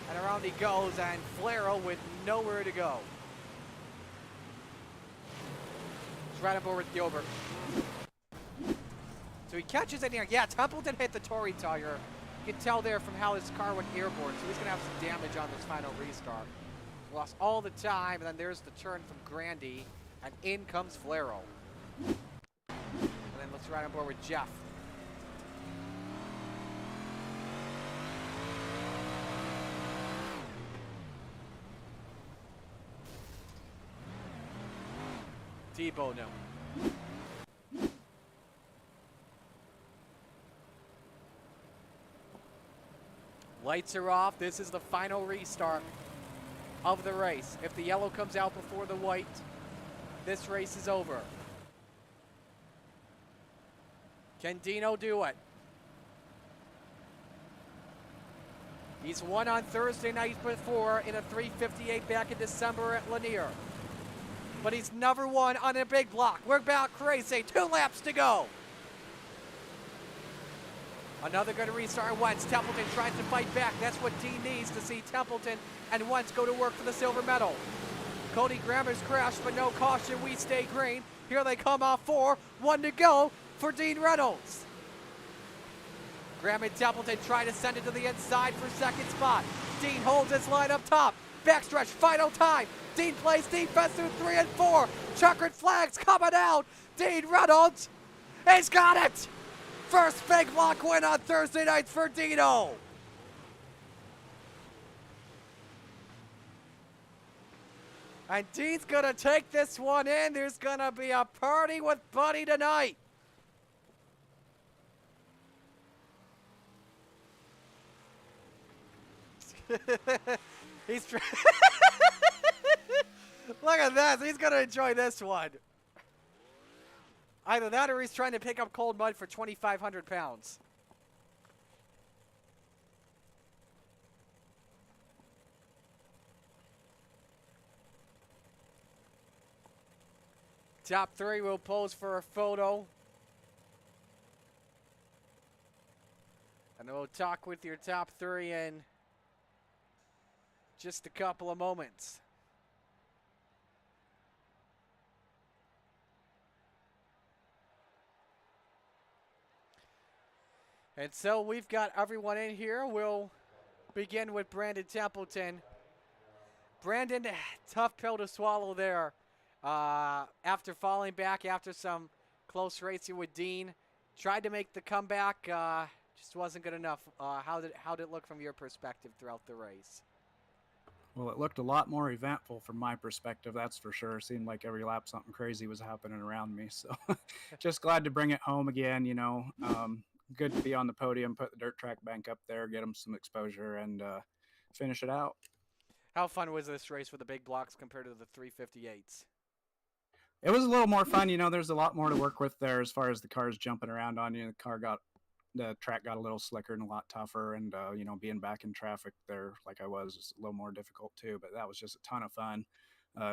And around he goes, and Flero with nowhere to go. He's right on board with Gilbert. So he catches in here. Yeah, Templeton hit the Tory tire. You can tell there from how his car went airborne, so he's going to have some damage on this final restart. Lost all the time, and then there's the turn from Grandy, and in comes Flero. And then let's ride on board with Jeff. Debo, no. Lights are off. This is the final restart of the race. If the yellow comes out before the white, this race is over. Can Dino do it? He's won on Thursday night before in a 358 back in December at Lanier. But he's never won on a big block. We're about crazy. 2 laps to go. Another good restart. Wentz. Templeton tries to fight back. That's what Dean needs to see Templeton and Wentz go to work for the silver medal. Cody Grammer's crashed, but no caution. We stay green. Here they come off 4. 1 to go for Dean Reynolds. Graham and Templeton try to send it to the inside for second spot. Dean holds his line up top. Backstretch, final time. Dean plays defense through 3 and 4. Checkered flags coming out. Dean Reynolds, he's got it. First big block win on Thursday nights for Dino. And Dean's gonna take this one in. There's gonna be a party with Buddy tonight. He's look at this. He's gonna enjoy this one. Either that or he's trying to pick up cold mud for 2,500 pounds. Top 3 will pose for a photo. And then we'll talk with your top 3 in just a couple of moments. And so we've got everyone in here. We'll begin with Brandon Templeton. Brandon, tough pill to swallow there. After falling back after some close racing with Dean, tried to make the comeback, just wasn't good enough. How did it look from your perspective throughout the race? Well, it looked a lot more eventful from my perspective, that's for sure. It seemed like every lap something crazy was happening around me. So just glad to bring it home again, you know. Good to be on the podium, put the dirt track bank up there, get them some exposure, and finish it out. How fun was this race with the big blocks compared to the 358s? It was a little more fun. You know, there's a lot more to work with there as far as the cars jumping around on you. The track got a little slicker and a lot tougher, and you know, being back in traffic there like I was a little more difficult too. But that was just a ton of fun.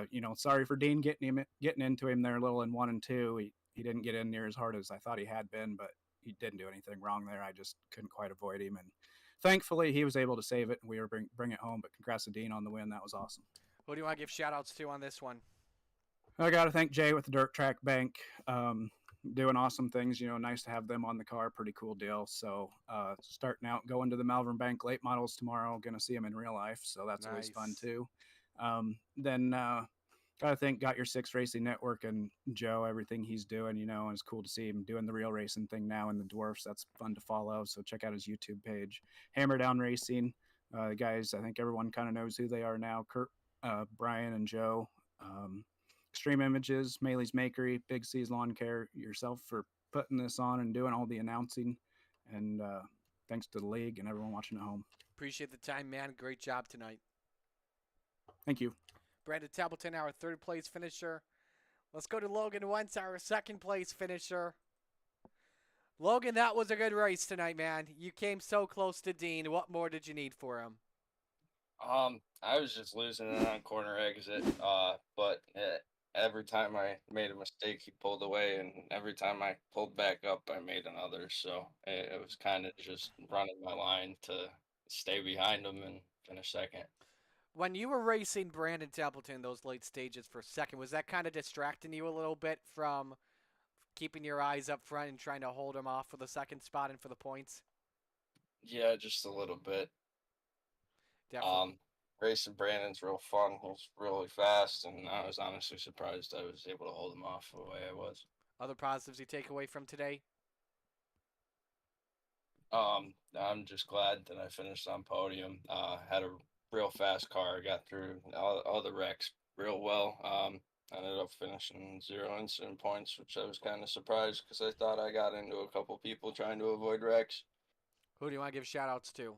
You know, sorry for Dean getting into him there a little in 1 and 2. He didn't get in near as hard as I thought he had been, but he didn't do anything wrong there. I just couldn't quite avoid him, and thankfully he was able to save it, and we were bring it home. But congrats to Dean on the win. That was awesome. Who do you want to give shout-outs to on this one? I got to thank Jay with the Dirt Track Bank, doing awesome things. You know, nice to have them on the car. Pretty cool deal. So starting out, going to the Malvern Bank late models tomorrow. Going to see them in real life, so that's always fun too. Then got to thank Got Your Six Racing Network and Joe, everything he's doing. You know, and it's cool to see him doing the real racing thing now in the Dwarfs. That's fun to follow. So check out his YouTube page, Hammer Down Racing. Guys, I think everyone kind of knows who they are now. Kurt, Brian, and Joe. Extreme Images, Maley's Makery, Big C's Lawn Care, yourself for putting this on and doing all the announcing. And thanks to the league and everyone watching at home. Appreciate the time, man. Great job tonight. Thank you. Brandon Templeton, our third place finisher. Let's go to Logan Wentz, our second place finisher. Logan, that was a good race tonight, man. You came so close to Dean. What more did you need for him? I was just losing it on corner exit, but every time I made a mistake, he pulled away, and every time I pulled back up, I made another. So it was kind of just running my line to stay behind him and finish second. When you were racing Brandon Templeton those late stages for second, was that kind of distracting you a little bit from keeping your eyes up front and trying to hold him off for the second spot and for the points? Yeah, just a little bit. Definitely. Racing Brandon's real fun. He's really fast, and I was honestly surprised I was able to hold him off the way I was. Other positives you take away from today? I'm just glad that I finished on podium. Had a real fast car. Got through all the wrecks real well. Ended up finishing 0 incident points, which I was kind of surprised because I thought I got into a couple people trying to avoid wrecks. Who do you want to give shout-outs to?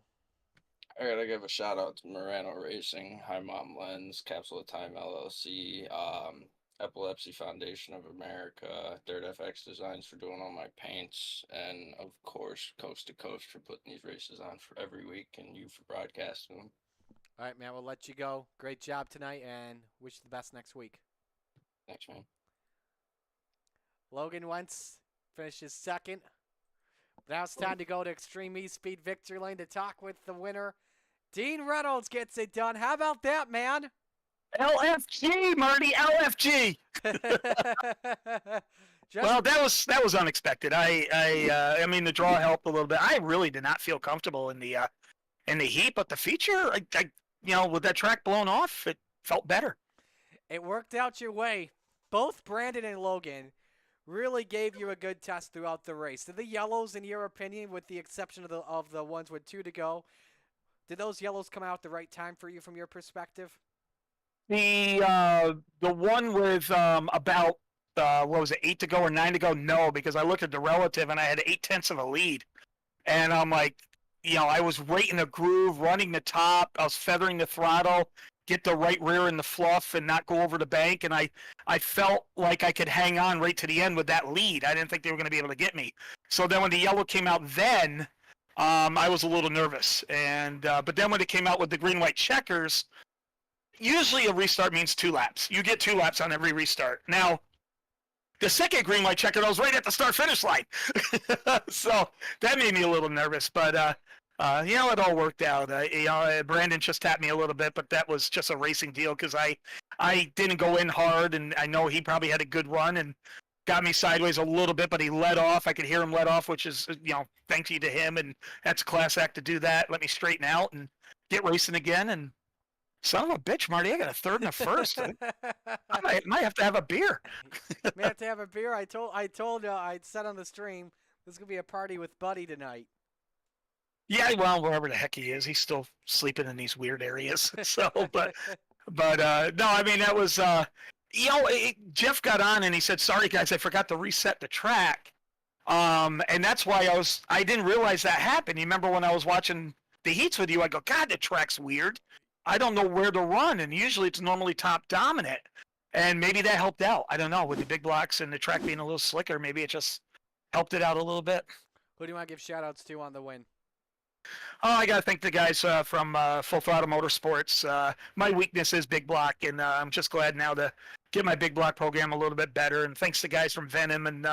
I gotta give a shout out to Morano Racing, High Mom Lens, Capsule of Time LLC, Epilepsy Foundation of America, Dirt FX Designs for doing all my paints, and of course Coast to Coast for putting these races on for every week, and you for broadcasting them. All right, man, we'll let you go. Great job tonight, and wish you the best next week. Thanks, man. Logan Wentz finishes second. Now it's time to go to Extreme E-Speed Victory Lane to talk with the winner. Dean Reynolds gets it done. How about that, man? LFG, Marty, LFG. Well, that was unexpected. I mean, the draw helped a little bit. I really did not feel comfortable in the heat, but the feature, you know, with that track blown off, it felt better. It worked out your way. Both Brandon and Logan really gave you a good test throughout the race. Did the yellows, in your opinion, with the exception of the ones with 2 to go, did those yellows come out at the right time for you from your perspective? The one with about what was it, 8 to go or 9 to go? No, because I looked at the relative and I had 0.8 of a lead, and I'm like, you know, I was right in the groove, running the top. I was feathering the throttle, get the right rear in the fluff, and not go over the bank. And I felt like I could hang on right to the end with that lead. I didn't think they were going to be able to get me. So then when the yellow came out, then I was a little nervous. And but then when it came out with the green-white checkers, usually a restart means 2 laps. You get 2 laps on every restart. Now, the second green-white checker, I was right at the start-finish line. So that made me a little nervous. But it all worked out. Brandon just tapped me a little bit, but that was just a racing deal because I didn't go in hard, and I know he probably had a good run and got me sideways a little bit, but he let off. I could hear him let off, which is, thank you to him, and that's a class act to do that. Let me straighten out and get racing again, and son of a bitch, Marty, I got a third and a first. I might have to have a beer. May have to have a beer. I said on the stream, this is going to be a party with Buddy tonight. Yeah, well, wherever the heck he is, he's still sleeping in these weird areas. So, but no, I mean, that was, Jeff got on and he said, sorry guys, I forgot to reset the track. And that's why I didn't realize that happened. You remember when I was watching the heats with you, I go, God, the track's weird. I don't know where to run. And usually it's normally top dominant. And maybe that helped out. I don't know, with the big blocks and the track being a little slicker, maybe it just helped it out a little bit. Who do you want to give shout outs to on the win? Oh, I got to thank the guys from Full Throttle Motorsports. My weakness is big block, and I'm just glad now to get my big block program a little bit better. And thanks to guys from Venom. And,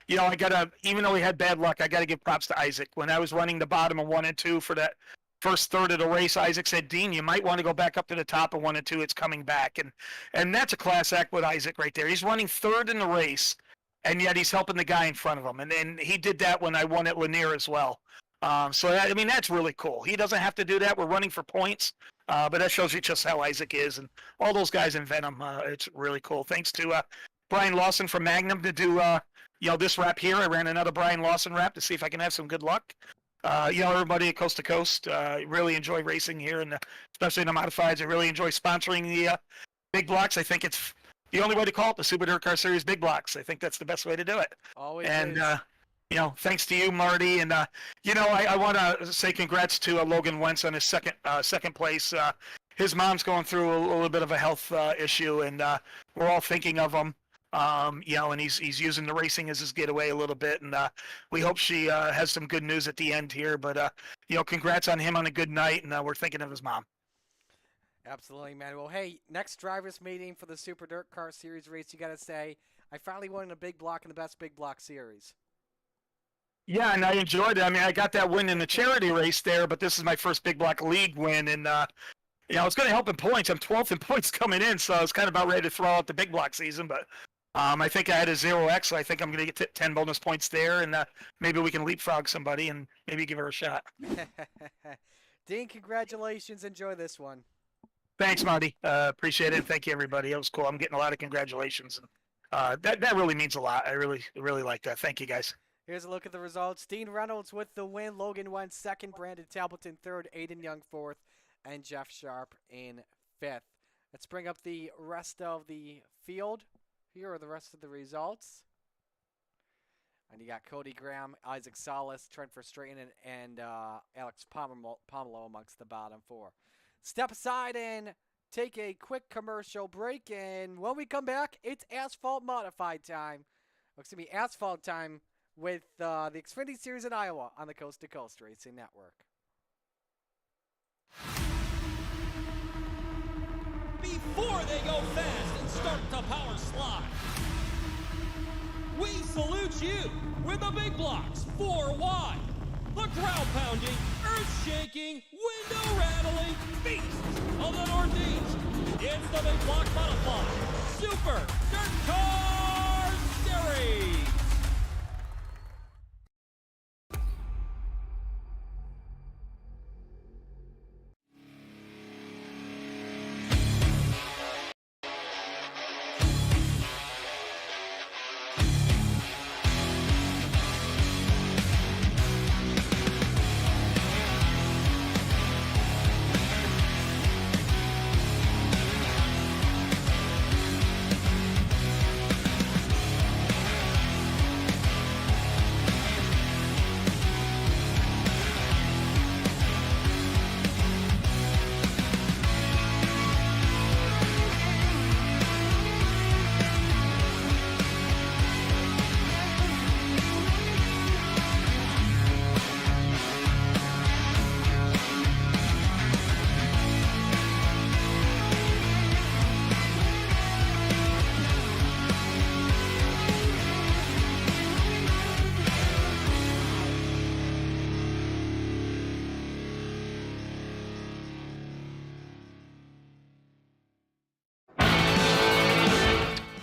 even though we had bad luck, I got to give props to Isaac. When I was running the bottom of 1 and 2 for that first third of the race, Isaac said, Dean, you might want to go back up to the top of 1 and 2. It's coming back. And that's a class act with Isaac right there. He's running third in the race, and yet he's helping the guy in front of him. And he did that when I won at Lanier as well. That's really cool. He doesn't have to do that. We're running for points, but that shows you just how Isaac is and all those guys in Venom. It's really cool. Thanks to Brian Lawson from Magnum to do this wrap here. I ran another Brian Lawson wrap to see if I can have some good luck. Everybody at Coast to Coast really enjoy racing here, and especially in the modifieds. I really enjoy sponsoring the big blocks. I think it's the only way to call it the Super Dirt Car Series Big Blocks. I think that's the best way to do it. Always and is. Thanks to you, Marty, and I want to say congrats to Logan Wentz on his second place. His mom's going through a little bit of a health issue, and we're all thinking of him. And he's using the racing as his getaway a little bit, and we hope she has some good news at the end here. But congrats on him on a good night, and we're thinking of his mom. Absolutely, man. Well, hey, next drivers meeting for the Super Dirt Car Series race, you got to say, I finally won a big block in the best big block series. Yeah, and I enjoyed it. I mean, I got that win in the charity race there, but this is my first big block league win, and it's going to help in points. I'm 12th in points coming in, so I was kind of about ready to throw out the big block season, but I think I had a 0x, so I think I'm going to get 10 bonus points there, and maybe we can leapfrog somebody and maybe give her a shot. Dean, congratulations. Enjoy this one. Thanks, Marty. Appreciate it. Thank you, everybody. It was cool. I'm getting a lot of congratulations, and that really means a lot. I really like that. Thank you, guys. Here's a look at the results. Dean Reynolds with the win. Logan went second. Brandon Templeton third. Aiden Young fourth. And Jeff Sharp in fifth. Let's bring up the rest of the field. Here are the rest of the results. And you got Cody Graham, Isaac Salas, Trent Verstraeten, and Alex Pomelo amongst the bottom four. Step aside and take a quick commercial break. And when we come back, it's Asphalt Modified time. It's going to be Asphalt time with the Xfinity Series in Iowa on the Coast to Coast Racing Network. Before they go fast and start to power slide, we salute you with the big blocks 4 wide, the ground pounding, earth shaking, window rattling beasts of the Northeast. It's the Big Block Modified Super Dirt Car Series.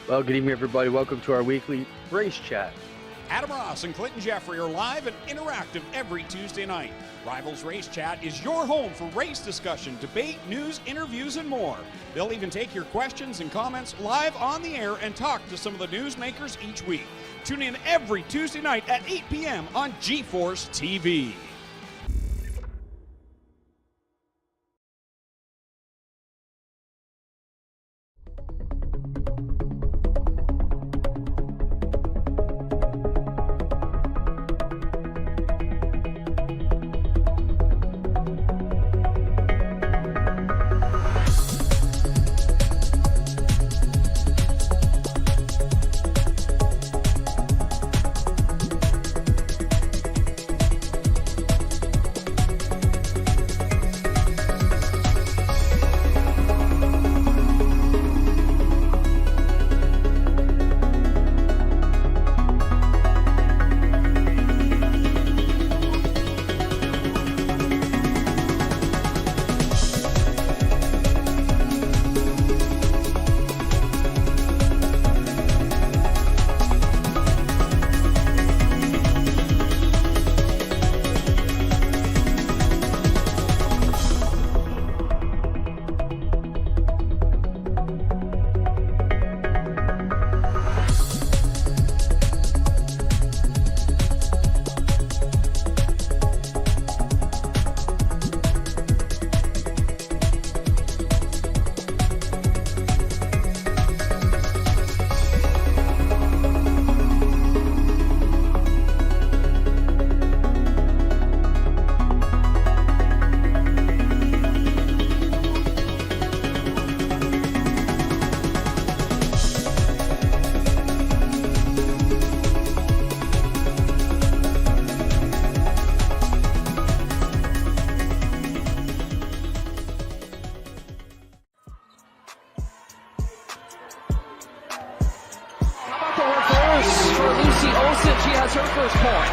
Well, good evening, everybody. Welcome to our weekly race chat. Adam Ross and Clinton Jeffrey are live and interactive every Tuesday night. Rivals Race Chat is your home for race discussion, debate, news, interviews, and more. They'll even take your questions and comments live on the air and talk to some of the newsmakers each week. Tune in every Tuesday night at 8 p.m. on GeForce TV.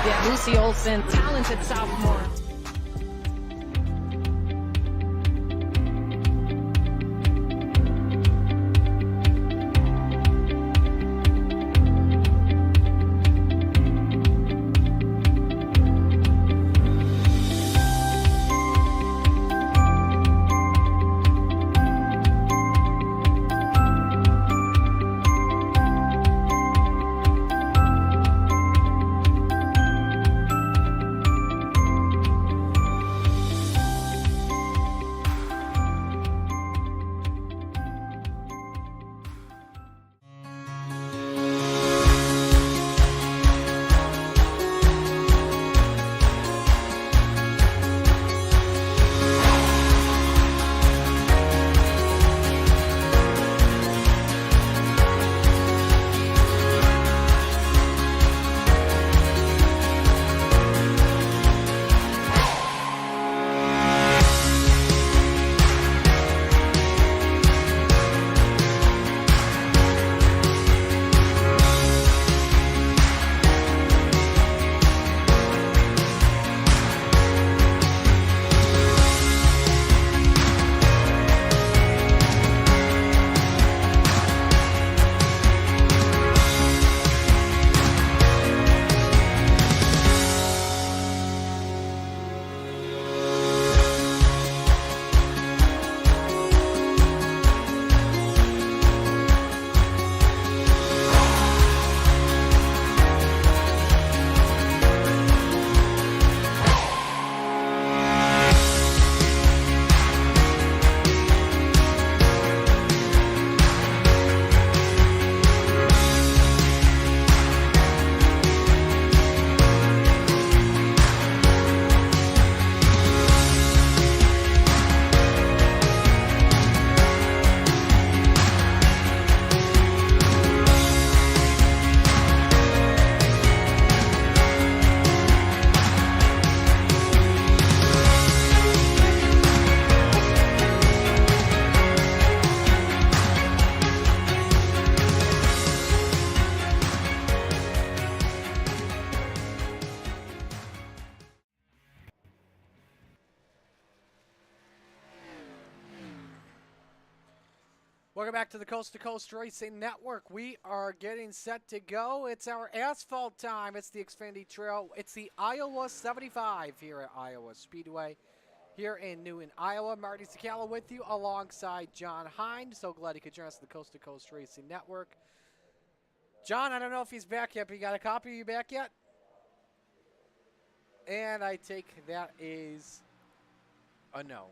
Yeah, Lucy Olson, talented sophomore. Welcome back to the Coast to Coast Racing Network. We are getting set to go. It's our asphalt time. It's the Xfinity Trail. It's the Iowa 75 here at Iowa Speedway here in Newton, Iowa. Marty Sakala with you alongside John Hind. So glad he could join us at the Coast to Coast Racing Network. John, I don't know if he's back yet, but you got a copy? Are you back yet? And I take that is a no.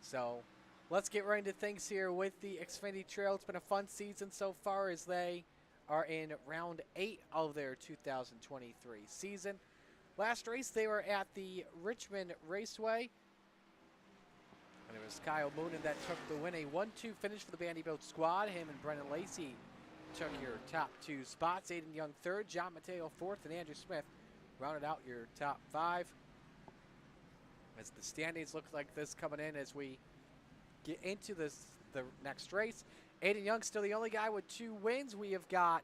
So let's get right into things here with the Xfinity Trail. It's been a fun season so far as they are in round 8 of their 2023 season. Last race, they were at the Richmond Raceway. And it was Kyle Moonen that took the win. A 1-2 finish for the Bandy Boat squad. Him and Brennan Lacey took your top 2 spots. Aiden Young third, John Mateo fourth, and Andrew Smith rounded out your top 5. As the standings look like this coming in as we get into the next race. Aiden Young still the only guy with 2 wins. We have got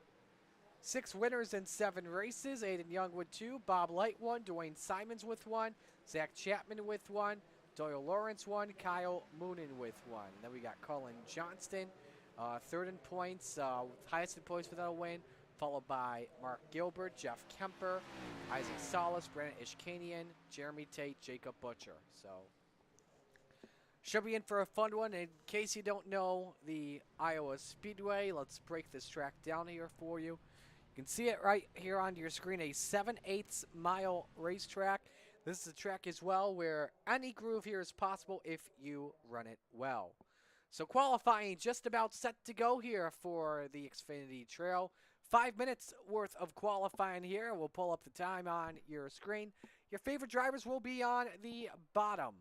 6 winners in 7 races. Aiden Young with 2, Bob Light 1, Dwayne Simons with 1, Zach Chapman with 1, Doyle Lawrence 1, Kyle Moonen with 1. And then we got Colin Johnston, third in points, highest in points without a win, followed by Mark Gilbert, Jeff Kemper, Isaac Salas, Brandon Ishkanian, Jeremy Tate, Jacob Butcher. So should be in for a fun one. In case you don't know the Iowa Speedway, let's break this track down here for you. You can see it right here on your screen, a 7/8 mile racetrack. This is a track as well where any groove here is possible if you run it well. So qualifying just about set to go here for the Xfinity Trail. 5 minutes worth of qualifying here. We'll pull up the time on your screen. Your favorite drivers will be on the bottom.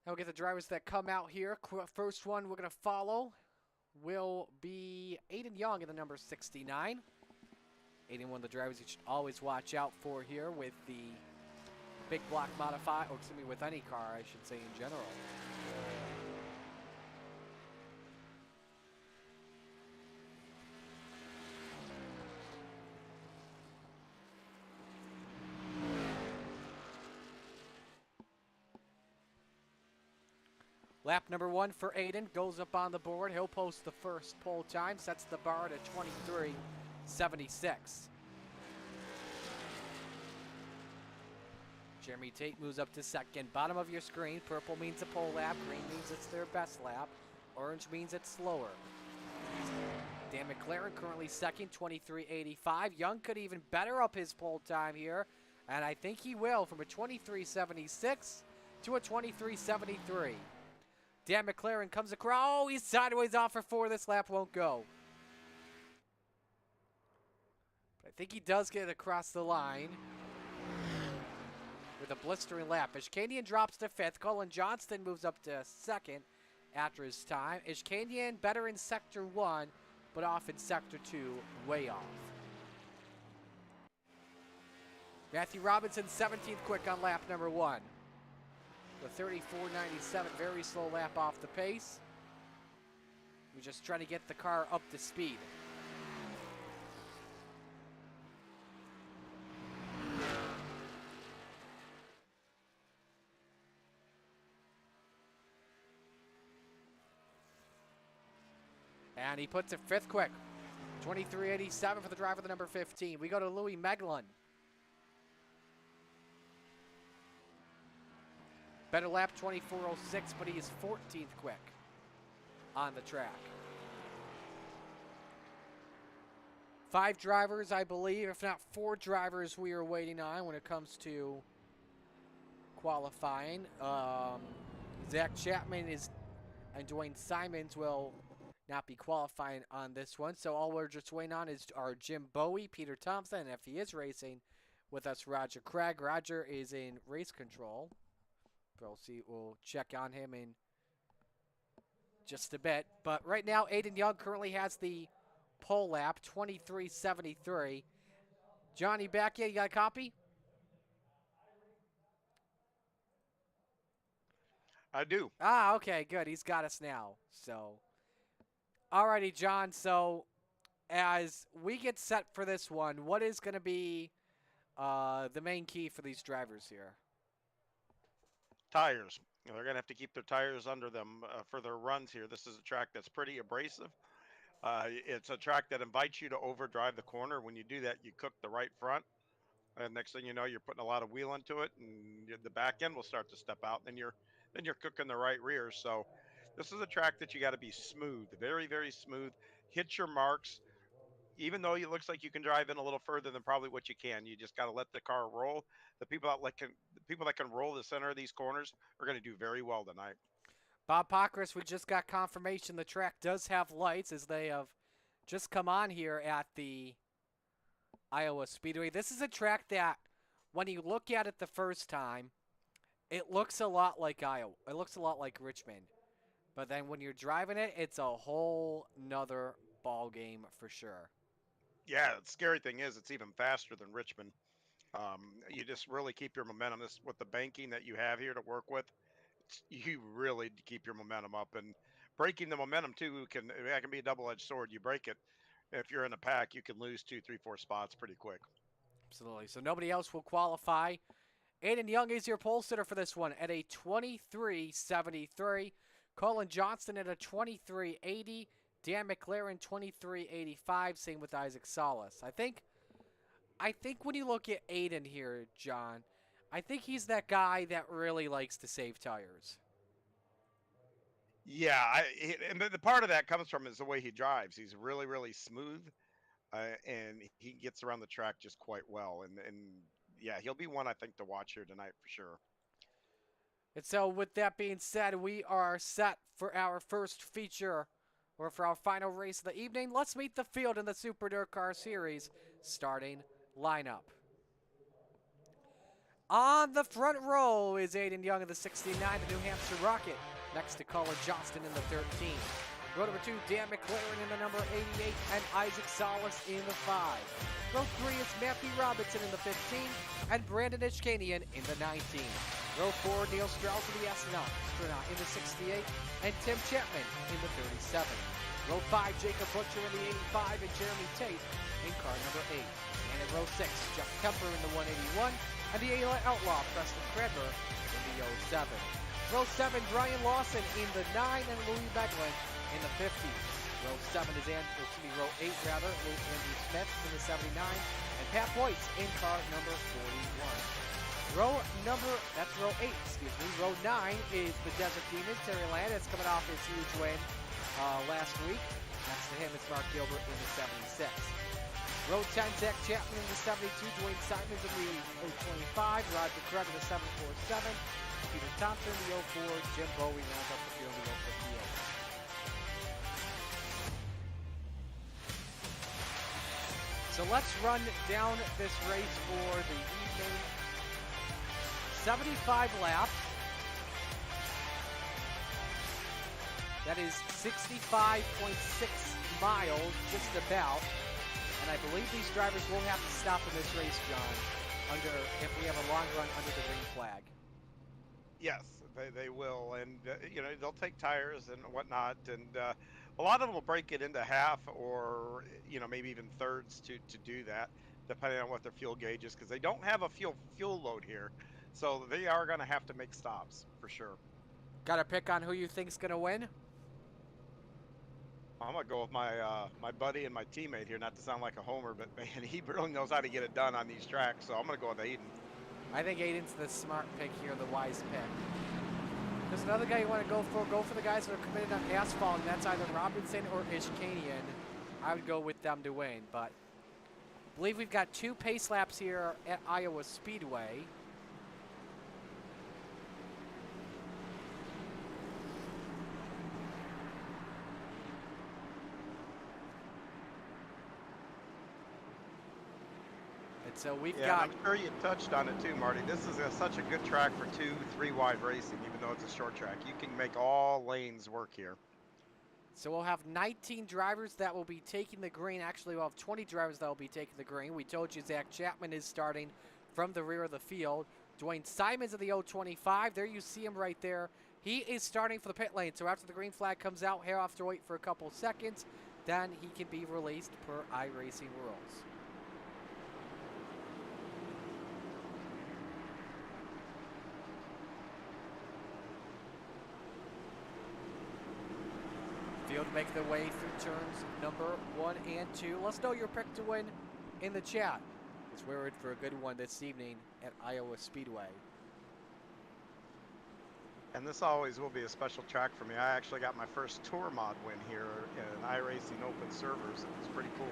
Now we'll get the drivers that come out here. First one we're going to follow will be Aiden Young in the number 69. Aiden, one of the drivers you should always watch out for here with the big block modify, or excuse me, with any car, I should say in general. Lap number 1 for Aiden goes up on the board. He'll post the first pole time, sets the bar to 23:76. Jeremy Tate moves up to second. Bottom of your screen, purple means a pole lap, green means it's their best lap, orange means it's slower. Dan McLaren currently second, 23:85. Young could even better up his pole time here, and I think he will, from a 23:76 to a 23:73. Dan McLaren comes across. Oh, he's sideways off for 4. This lap won't go. But I think he does get across the line with a blistering lap. Ishkanian drops to 5th. Colin Johnston moves up to 2nd after his time. Ishkanian better in Sector 1, but off in Sector 2, way off. Matthew Robinson, 17th quick on lap number 1. The 34.97, very slow lap off the pace. We're just trying to get the car up to speed. And he puts it 5th quick. 23.87 for the driver, the number 15. We go to Louis Meglin. Better lap, 24.06, but he is 14th quick on the track. 5 drivers, I believe, if not 4 drivers we are waiting on when it comes to qualifying. Zach Chapman and Dwayne Simons will not be qualifying on this one. So all we're just waiting on is our Jim Bowie, Peter Thompson, and if he is racing with us, Roger Craig. Roger is in race control. We'll check on him in just a bit. But right now, Aiden Young currently has the pole lap, 23.73. Johnny, back yet? You got a copy? I do. Ah, okay, good. He's got us now. So Alrighty, John. So as we get set for this one, what is going to be the main key for these drivers here? Tires. They're going to have to keep their tires under them for their runs here. This is a track that's pretty abrasive. It's a track that invites you to overdrive the corner. When you do that, you cook the right front. And next thing you know, you're putting a lot of wheel into it, and the back end will start to step out. And then you're cooking the right rear. So this is a track that you got to be smooth, very, very smooth. Hit your marks. Even though it looks like you can drive in a little further than probably what you can, you just got to let the car roll. The people that can roll the center of these corners are going to do very well tonight. Bob Pockris, we just got confirmation the track does have lights as they have just come on here at the Iowa Speedway. This is a track that, when you look at it the first time, it looks a lot like Iowa. It looks a lot like Richmond. But then when you're driving it, it's a whole nother ball game for sure. Yeah, the scary thing is it's even faster than Richmond. You just really keep your momentum. This with the banking that you have here to work with, you really keep your momentum up. And breaking the momentum too that can be a double-edged sword. You break it, if you're in a pack, you can lose 2, 3, 4 spots pretty quick. Absolutely. So nobody else will qualify. Aiden Young is your pole sitter for this one at a 23.73. Colin Johnston at a 23.80. Dan McLaren 23.85. Same with Isaac Salas. I think when you look at Aiden here, John, I think he's that guy that really likes to save tires. Yeah, and the part of that comes from is the way he drives. He's really, really smooth, and he gets around the track just quite well. And yeah, he'll be one I think to watch here tonight for sure. And so with that being said, we are set for our first feature, or for our final race of the evening. Let's meet the field in the Super Dirt Car Series starting lineup. On the front row is Aiden Young in the 69, the New Hampshire Rocket, next to Colin Johnston in the 13. Row number 2, Dan McLaren in the number 88, and Isaac Salas in the 5. Row 3 is Matthew Robinson in the 15, and Brandon Ishkanian in the 19. Row 4, Neil Strauss in the astronaut in the 68, and Tim Chapman in the 37. Row 5, Jacob Butcher in the 85, and Jeremy Tate in car number 8. And in row 6, Jeff Kemper in the 181, and the Outlaw Preston Cranber in the 07. Row 7, Brian Lawson in the 9, and Louis Beglin in the 50. Row 7 is row 8 rather, Andrew Smith in the 79, and Pat Boyce in car number 41. That's row 8, excuse me. Row 9 is the Desert Demon, Terry Landis, coming off his huge win last week. Next to him is Mark Gilbert in the 76. Row 10, Zach Chapman in the 72, Dwayne Simons in the 025, Roger Craig in the 747, Peter Thompson in the 04, Jim Bowie rounds up the field in the 058. So let's run down this race for the evening. 75 laps. That is 65.6 miles, just about. And I believe these drivers will have to stop in this race, John, if we have a long run under the green flag. Yes, they will, and they'll take tires and whatnot, and a lot of them will break it into half or maybe even thirds to do that, depending on what their fuel gauge is, because they don't have a fuel load here, so they are going to have to make stops for sure. Got a pick on who you think's going to win? I'm gonna go with my my buddy and my teammate here, not to sound like a homer, but man, he really knows how to get it done on these tracks, so I'm gonna go with Aiden. I think Aiden's the smart pick here, the wise pick. There's another guy you want to go for the guys that are committed on asphalt, and that's either Robinson or Ishkanian. I would go with them to win, but I believe we've got 2 pace laps here at Iowa Speedway. So we've got. I'm sure you touched on it too, Marty. This is such a good track for 2-3 wide racing, even though it's a short track. You can make all lanes work here. So we'll have 19 drivers that will be taking the green. Actually, we'll have 20 drivers that will be taking the green. We told you Zach Chapman is starting from the rear of the field. Dwayne Simons of the 025. There you see him right there He is starting for the pit lane, so after the green flag comes out, he'll have to wait for a couple seconds. Then he can be released per iRacing rules. Field make their way through turns number 1 and 2. Let's know your pick to win in the chat. As we're in for a good one this evening at Iowa Speedway. And this always will be a special track for me. I actually got my first tour mod win here in iRacing open servers. It was pretty cool.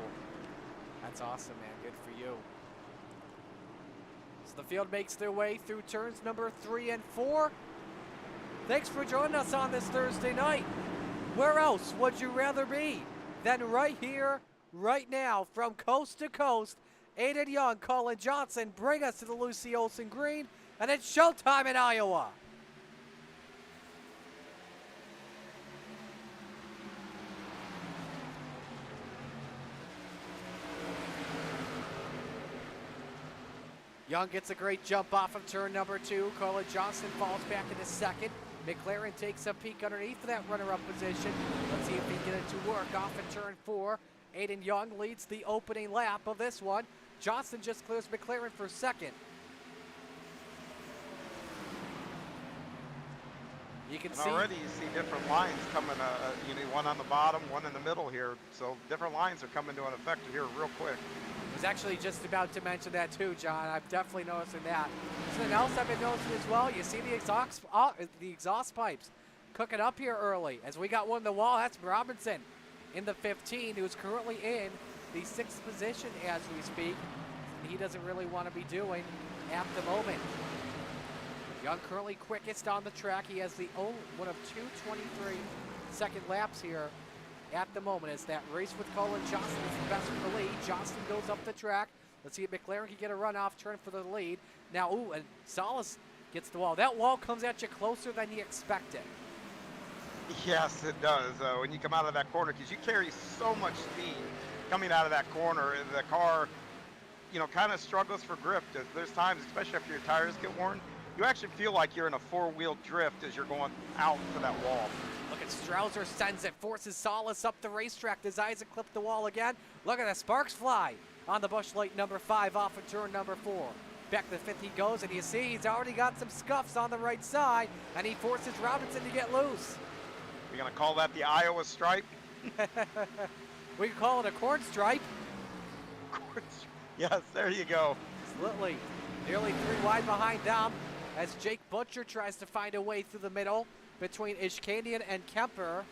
That's awesome, man. Good for you. So the field makes their way through turns number 3 and 4. Thanks for joining us on this Thursday night. Where else would you rather be than right here, right now, from coast to coast? Aiden Young, Colin Johnson bring us to the Lucy Olson Green, and it's showtime in Iowa. Young gets a great jump off of turn number 2. Colin Johnson falls back into second. McLaren takes a peek underneath that runner-up position. Let's see if he can get it to work off in turn 4. Aiden Young leads the opening lap of this one. Johnson just clears McLaren for second. You can see already you see different lines coming, you know, one on the bottom, one in the middle here. So different lines are coming to an effect here real quick. I was actually just about to mention that too, John. I've definitely noticing that. Something else I've been noticing as well, you see the exhaust pipes cooking up here early. As we got one in the wall, that's Robinson in the 15, who's currently in the 6th position as we speak. He doesn't really want to be doing at the moment. Young currently quickest on the track. He has the only one of 2:23 second laps here at the moment, as that race with Colin Johnson is the best for the lead. Johnson goes up the track. Let's see if McLaren can get a runoff turn for the lead. Now, and Salas gets the wall. That wall comes at you closer than you expected. Yes, it does. When you come out of that corner, because you carry so much speed coming out of that corner, the car, you know, kind of struggles for grip. There's times, especially after your tires get worn, you actually feel like you're in a four-wheel drift as you're going out to that wall. Look at Strouser sends it, forces Salas up the racetrack. Does Isaac clip the wall again? Look at the sparks fly on the Busch Light number 5 off of turn number 4. Back to the 5th he goes, and you see he's already got some scuffs on the right side, and he forces Robinson to get loose. We're going to call that the Iowa stripe? We can call it a corn stripe. Yes, there you go. Absolutely. Nearly 3 wide behind them as Jake Butcher tries to find a way through the middle between Ishkanian and Kemper.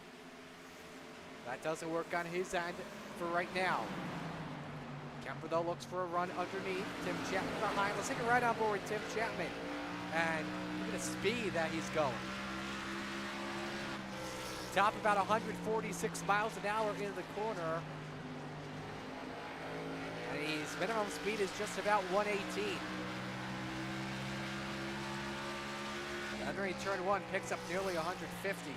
That doesn't work on his end for right now. Kemper, though, looks for a run underneath. Tim Chapman behind. Let's take a right on board with Tim Chapman. And look at the speed that he's going. Top about 146 miles an hour into the corner. And his minimum speed is just about 118. Underneath turn 1 picks up nearly 150.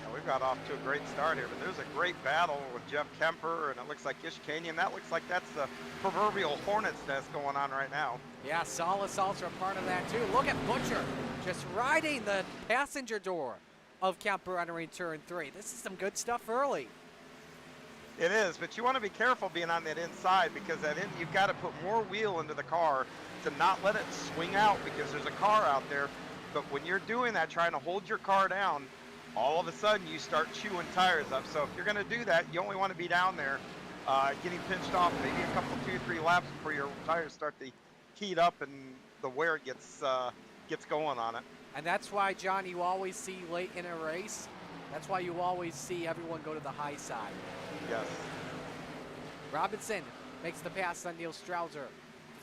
Yeah, we've got off to a great start here, but there's a great battle with Jeff Kemper, and it looks like Ishkanian. That looks like that's the proverbial hornet's nest going on right now. Yeah, Salas also a part of that too. Look at Butcher just riding the passenger door of Kemper entering turn 3. This is some good stuff early. It is, but you want to be careful being on that inside, because you've got to put more wheel into the car to not let it swing out, because there's a car out there. But when you're doing that, trying to hold your car down, all of a sudden you start chewing tires up. So if you're going to do that, you only want to be down there getting pinched off maybe a couple, 2-3 laps before your tires start to heat up and the wear gets going on it. And that's why, John, you always see late in a race, that's why you always see everyone go to the high side. Yes. Robinson makes the pass on Neil Strouser,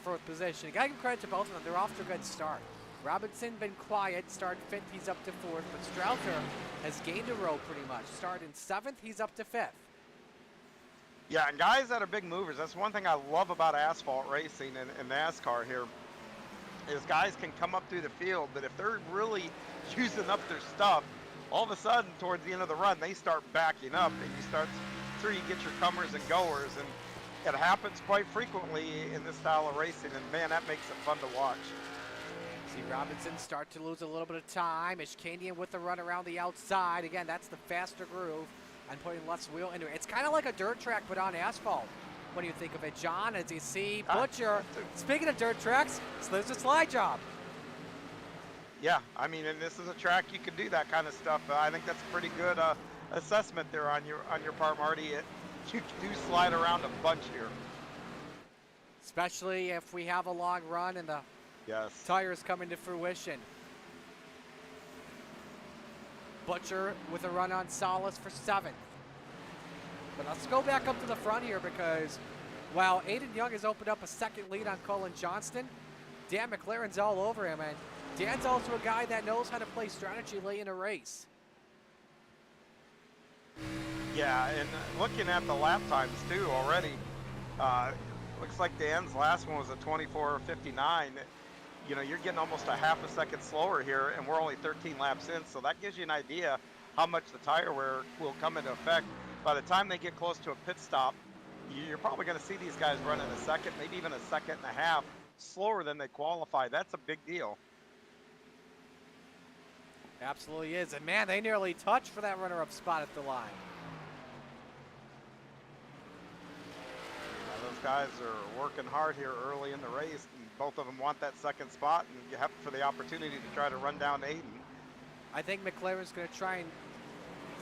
4th position. Gotta give credit to both of them. They're off to a good start. Robinson been quiet, started 5th, he's up to 4th, but Strouser has gained a row pretty much. Started 7th, he's up to 5th. Yeah, and guys that are big movers, that's one thing I love about asphalt racing and NASCAR here, is guys can come up through the field, but if they're really using up their stuff, all of a sudden towards the end of the run, they start backing up, and you get your comers and goers, and it happens quite frequently in this style of racing, and man, that makes it fun to watch. See Robinson start to lose a little bit of time. Ishkanian with the run around the outside. Again, that's the faster groove and putting less wheel into it. It's kind of like a dirt track but on asphalt when you think of it, John, as you see Butcher. Speaking of dirt tracks, so there's a slide job. Yeah, I mean, and this is a track you can do that kind of stuff. I think that's a pretty good assessment there on your part, Marty. You do slide around a bunch here. Especially if we have a long run and the tires come into fruition. Butcher with a run on Salas for 7th. But let's go back up to the front here because while Aiden Young has opened up a second lead on Cullen Johnston, Dan McLaren's all over him, and Dan's also a guy that knows how to play strategy late in a race. Yeah, and looking at the lap times too already, looks like Dan's last one was a 24:59. You know, you're getting almost a half a second slower here, and we're only 13 laps in, so that gives you an idea how much the tire wear will come into effect. By the time they get close to a pit stop, you're probably going to see these guys running a second, maybe even a second and a half slower than they qualify. That's a big deal. Absolutely is. And man, they nearly touched for that runner-up spot at the line. Those guys are working hard here early in the race, and both of them want that second spot, and you have for the opportunity to try to run down Aiden. I think McLaren's going to try and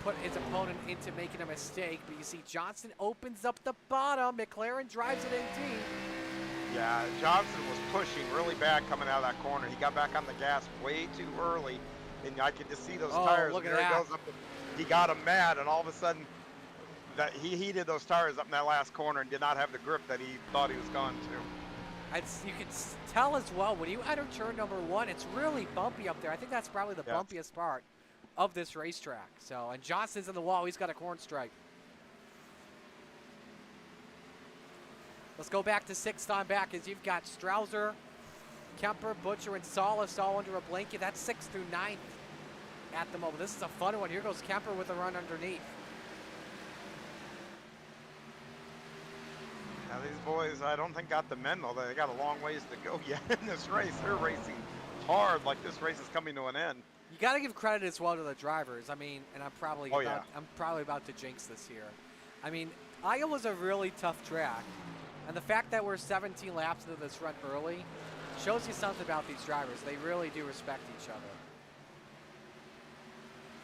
put his opponent into making a mistake, but you see Johnson opens up the bottom. McLaren drives it in deep. Yeah, Johnson was pushing really bad coming out of that corner. He got back on the gas way too early, and I could just see those tires. Look at there that. He goes up. He got him mad, and all of a sudden, that he heated those tires up in that last corner and did not have the grip that he thought he was going to. You can tell as well, when you enter turn number 1, it's really bumpy up there. I think that's probably the bumpiest part of this racetrack. So, and Johnson's in the wall. He's got a corn stripe. Let's go back to 6th on back as you've got Strouser, Kemper, Butcher, and Salas all under a blanket. That's 6th through 9th at the moment. This is a fun one. Here goes Kemper with a run underneath. Now these boys, I don't think got the memo. They got a long ways to go yet in this race. They're racing hard like this race is coming to an end. You got to give credit as well to the drivers. I mean, and I'm probably about to jinx this here. I mean, Iowa's a really tough track, and the fact that we're 17 laps into this run early shows you something about these drivers. They really do respect each other.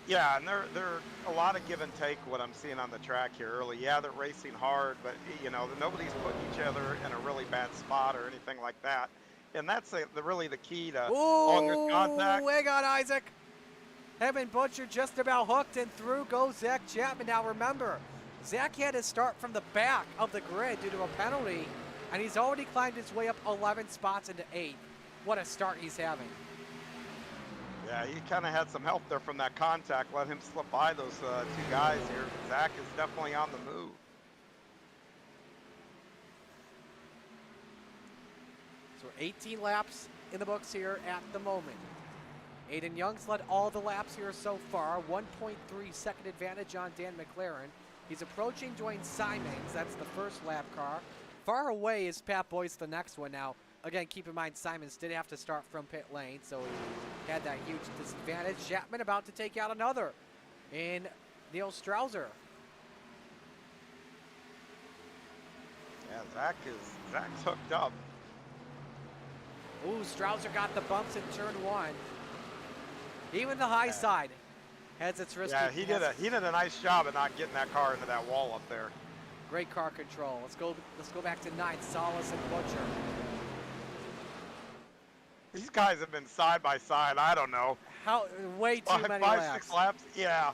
Yeah, and they're a lot of give and take what I'm seeing on the track here early. Yeah, they're racing hard, but you know, nobody's putting each other in a really bad spot or anything like that. And that's really the key to on this contact. Hang on, Isaac. Him and Butcher just about hooked, and through goes Zach Chapman. Now remember, Zach had to start from the back of the grid due to a penalty, and he's already climbed his way up 11 spots into 8th. What a start he's having. Yeah, he kind of had some help there from that contact. Let him slip by those 2 guys here. Zach is definitely on the move. So 18 laps in the books here at the moment. Aiden Young's led all the laps here so far. 1.3 second advantage on Dan McLaren. He's approaching Dwayne Simons. That's the first lap car. Far away is Pat Boyce, the next one. Now, again, keep in mind, Simons did have to start from pit lane, so he had that huge disadvantage. Chapman about to take out another in Neil Strouser. Yeah, Zach's hooked up. Ooh, Strouser got the bumps in turn 1. Even the high side has its risky. Yeah, he did a nice job of not getting that car into that wall up there. Great car control. Let's go back to 9th, Salas and Butcher. These guys have been side by side. I don't know. Way too many laps. 5, 6 laps. Yeah.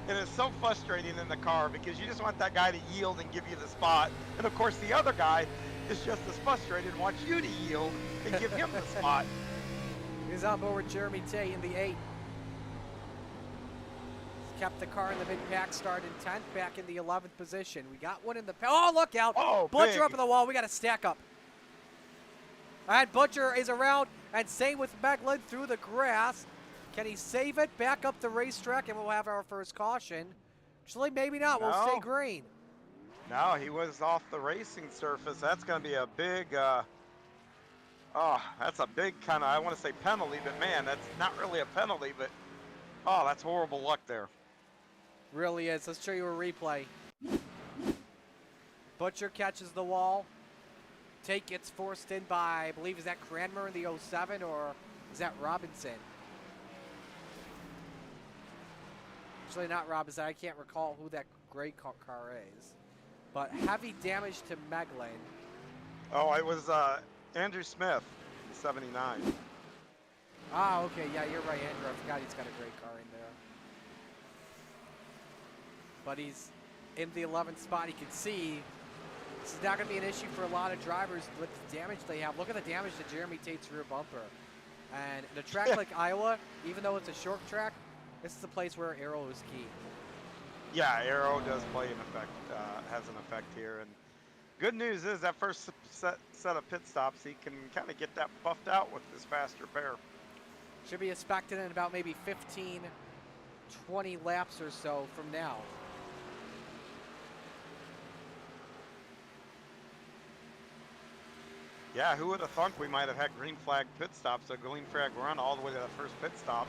It is so frustrating in the car because you just want that guy to yield and give you the spot. And of course, the other guy is just as frustrated and wants you to yield and give him the spot. He's on board with Jeremy Tay in the 8th. He's kept the car in the mid-pack, started 10th, back in the 11th position. We got one in the... Oh, look out. Oh, Butcher big. up in the wall. We got to stack up. And Butcher is around, and same with Meglin through the grass. Can he save it? Back up the racetrack, and we'll have our first caution. Actually, maybe not. We'll stay green. No, he was off the racing surface. That's going to be a big Oh, that's a big kind of, I want to say penalty, but man, that's not really a penalty, but oh, that's horrible luck there. Really is. Let's show you a replay. Butcher catches the wall. Tate gets forced in by, I believe, is that Cranmer in the 07 or is that Robinson? Actually, not Robinson. I can't recall who that gray car is. But heavy damage to Meglin. Oh, it was Andrew Smith, 79. Ah, okay. Yeah, you're right, Andrew. I forgot he's got a great car in there. But he's in the 11th spot. You can see this is not going to be an issue for a lot of drivers with the damage they have. Look at the damage to Jeremy Tate's rear bumper. And in a track like Iowa, even though it's a short track, this is a place where aero is key. Yeah, aero does play an effect, has an effect here. And good news is that first set of pit stops, he can kind of get that buffed out with this faster pair. Should be expected in about maybe 15, 20 laps or so from now. Yeah, who would have thunk we might have had green flag pit stops, so green flag run all the way to the first pit stop.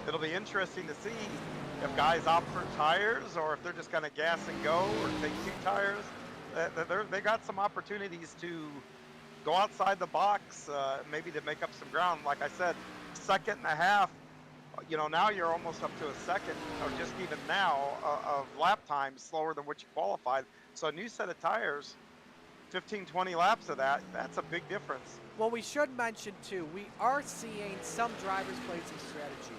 It'll be interesting to see if guys opt for tires or if they're just going to gas and go or take 2 tires. They got some opportunities to go outside the box, maybe to make up some ground. Like I said, 1.5 seconds, you know, now you're almost up to a second, or just even now, of lap time slower than what you qualified. So a new set of tires, 15, 20 laps of that, that's a big difference. Well, we should mention, too, we are seeing some drivers play some strategy.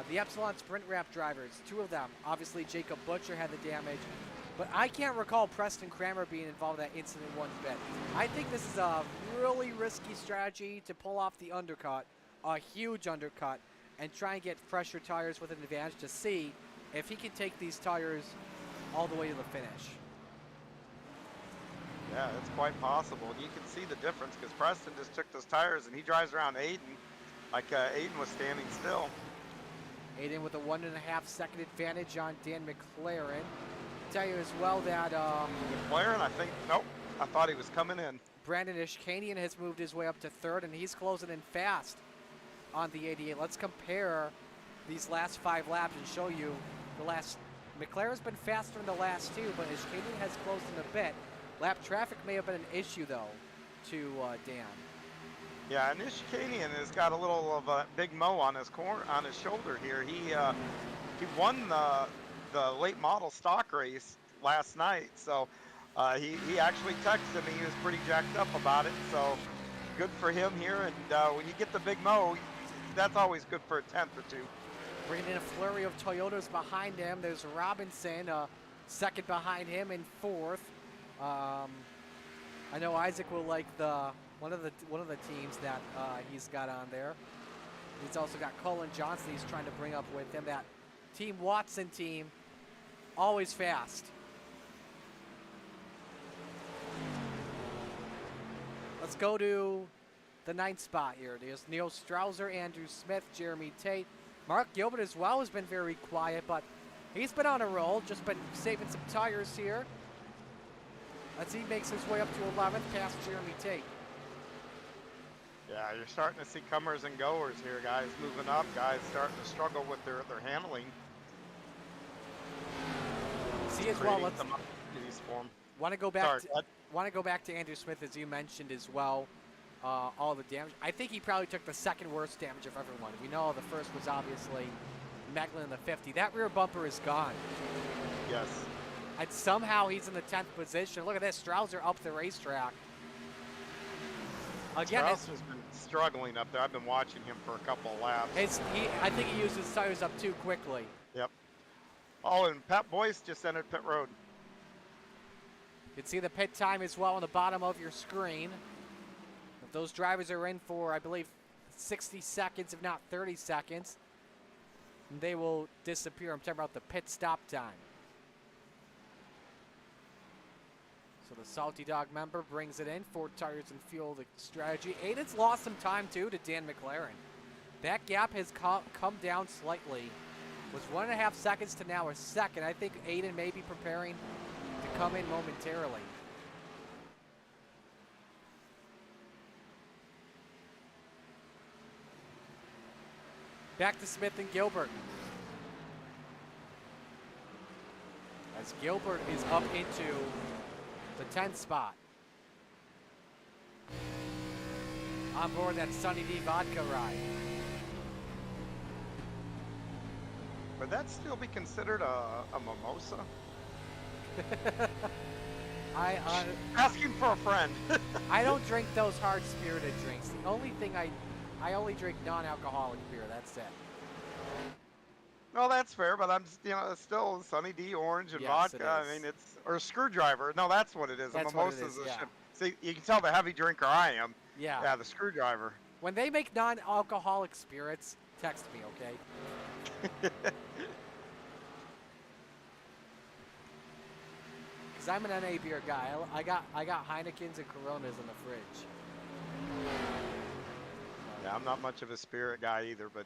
The Epsilon Sprint Wrap drivers, 2 of them. Obviously, Jacob Butcher had the damage. But I can't recall Preston Cranmer being involved in that incident one bit. I think this is a really risky strategy to pull off the undercut, a huge undercut, and try and get fresher tires with an advantage to see if he can take these tires all the way to the finish. Yeah, it's quite possible. And you can see the difference because Preston just took those tires and he drives around Aiden like Aiden was standing still. Aiden with a 1.5 second advantage on Dan McLaren. Tell you as well that McLaren, I think, nope, I thought he was coming in. Brandon Ishkanian has moved his way up to 3rd, and he's closing in fast on the 88. Let's compare these last 5 laps and show you the last. McLaren's been faster in the last 2, but Ishkanian has closed in a bit. Lap traffic may have been an issue, though, to Dan. Yeah, and Ishkanian has got a little of a big mo on his shoulder here. He won the late model stock race last night, so he actually texted me. He was pretty jacked up about it, so good for him here. And when you get the big mo, that's always good for a 10th or 2. Bringing in a flurry of Toyotas behind him. There's Robinson, second behind him in 4th. I know Isaac will like one of the teams that he's got on there. He's also got Colin Johnson he's trying to bring up with him. That Team Watson team, always fast. Let's go to the 9th spot here. There's Neil Strauser, Andrew Smith, Jeremy Tate. Mark Gilbert as well has been very quiet, but he's been on a roll, just been saving some tires here as he makes his way up to 11th past Jeremy Tate. Yeah, you're starting to see comers and goers here, guys moving up, guys starting to struggle with their handling. See as well, let's want to go back to Andrew Smith, as you mentioned as well. All the damage. I think he probably took the second worst damage of everyone. We know the first was obviously Meglin in the 50. That rear bumper is gone. Yes. And somehow he's in the 10th position. Look at this, Strauser up the racetrack. Again, Strauser's been struggling up there. I've been watching him for a couple of laps. I think he used his tires up too quickly. Yep. Oh, and Pat Boyce just entered pit road. You can see the pit time as well on the bottom of your screen. If those drivers are in for, I believe, 60 seconds, if not 30 seconds, they will disappear. I'm talking about the pit stop time. So the Salty Dog member brings it in. 4 tires and fuel, the strategy. Aiden's lost some time, too, to Dan McLaren. That gap has come down slightly. It was 1.5 seconds to now a second. I think Aiden may be preparing to come in momentarily. Back to Smith and Gilbert. As Gilbert is up into the 10th spot. On board that Sunny D vodka ride. Would that still be considered a mimosa? Asking for a friend. I don't drink those hard spirited drinks. The only thing I only drink non-alcoholic beer. That's it. No, that's fair, but I'm it's still Sunny D orange and Yes, vodka. it I is. mean, it's or screwdriver. No, that's what it is. That's a what it mimosa is, is a yeah. ship. See, you can tell the heavy drinker I am. Yeah. Yeah, the screwdriver. When they make non-alcoholic spirits, text me, okay? Because I'm an NA beer guy. I got Heinekens and Coronas in the fridge. Yeah, I'm not much of a spirit guy either, but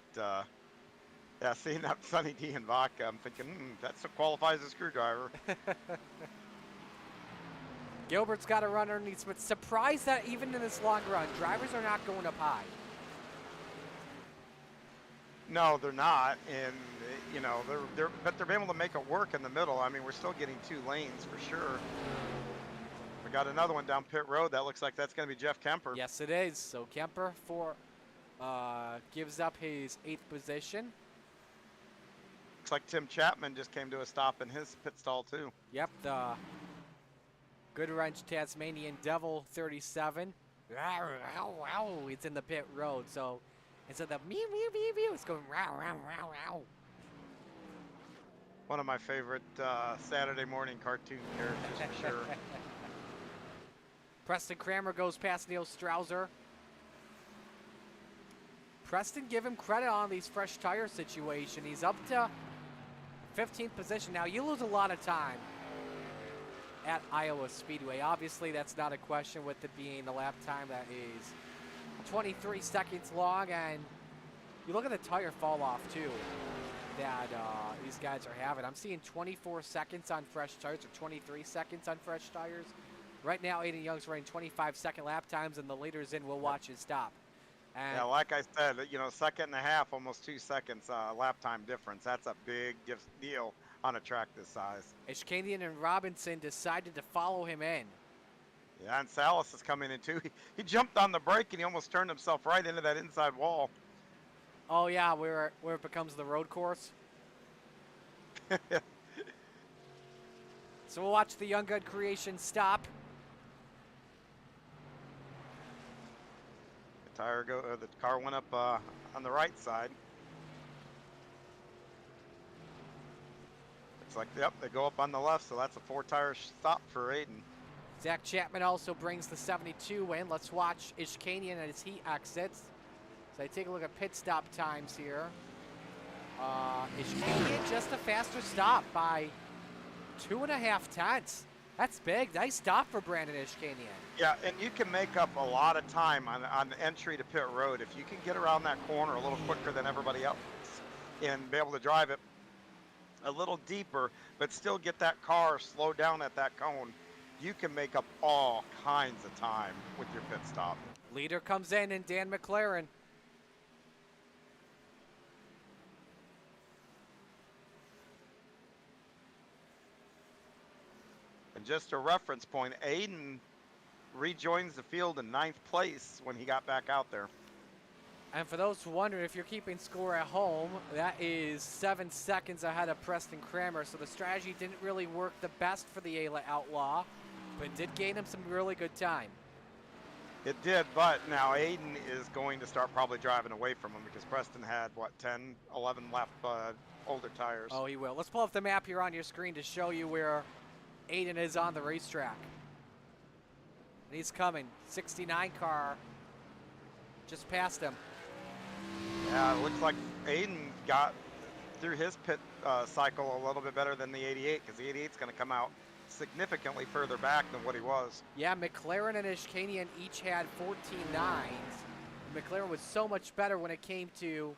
yeah, seeing that Sunny D and vodka, I'm thinking that qualifies as a screwdriver. Gilbert's got a run underneath, but surprised that even in this long run, drivers are not going up high. No, they're not, and but they're able to make it work in the middle. I mean, we're still getting 2 lanes for sure. We got another one down pit road. That looks like that's going to be Jeff Kemper. Yes, it is. So Kemper gives up his 8th position. Looks like Tim Chapman just came to a stop in his pit stall too. Yep, the Good Wrench Tasmanian Devil 37. It's in the pit road, so instead of meow meow meow meow, it's going row row row row. One of my favorite Saturday morning cartoon characters for sure. Preston Kramer goes past Neil Strauser. Preston, give him credit on these fresh tire situation. He's up to 15th position. Now, you lose a lot of time at Iowa Speedway. Obviously, that's not a question with it being the lap time that is 23 seconds long. And you look at the tire fall off, too, that these guys are having. I'm seeing 24 seconds on fresh tires or 23 seconds on fresh tires. Right now, Aiden Young's running 25-second lap times, and the leaders in will watch his stop. And yeah, like I said, second and a half, almost 2 seconds lap time difference. That's a big deal on a track this size. Ishkanian and Robinson decided to follow him in. Yeah, and Salas is coming in too. He jumped on the brake and he almost turned himself right into that inside wall. Oh yeah, where it becomes the road course. So we'll watch the Young Gun Creation stop. The car went up on the right side. Looks like, yep, they go up on the left, so that's a 4-tire stop for Aiden. Zach Chapman also brings the 72 in. Let's watch Ishkanian as he exits. So I take a look at pit stop times here. Ishkanian just a faster stop by 2.5 tenths. That's big. Nice stop for Brandon Ishkanian. Yeah, and you can make up a lot of time on the entry to pit road. If you can get around that corner a little quicker than everybody else and be able to drive it a little deeper, but still get that car slowed down at that cone, you can make up all kinds of time with your pit stop. Leader comes in and Dan McLaren. And just a reference point, Aiden rejoins the field in 9th place when he got back out there. And for those who wonder if you're keeping score at home, that is 7 seconds ahead of Preston Kramer. So the strategy didn't really work the best for the Ayla Outlaw, but did gain him some really good time. It did, but now Aiden is going to start probably driving away from him because Preston had, what, 10, 11 lap older tires. Oh, he will. Let's pull up the map here on your screen to show you where Aiden is on the racetrack. And he's coming. 69 car just passed him. Yeah, it looks like Aiden got through his pit cycle a little bit better than the 88 because the 88 is going to come out significantly further back than what he was. Yeah, McLaren and Ishkanian each had 14.9s. McLaren was so much better when it came to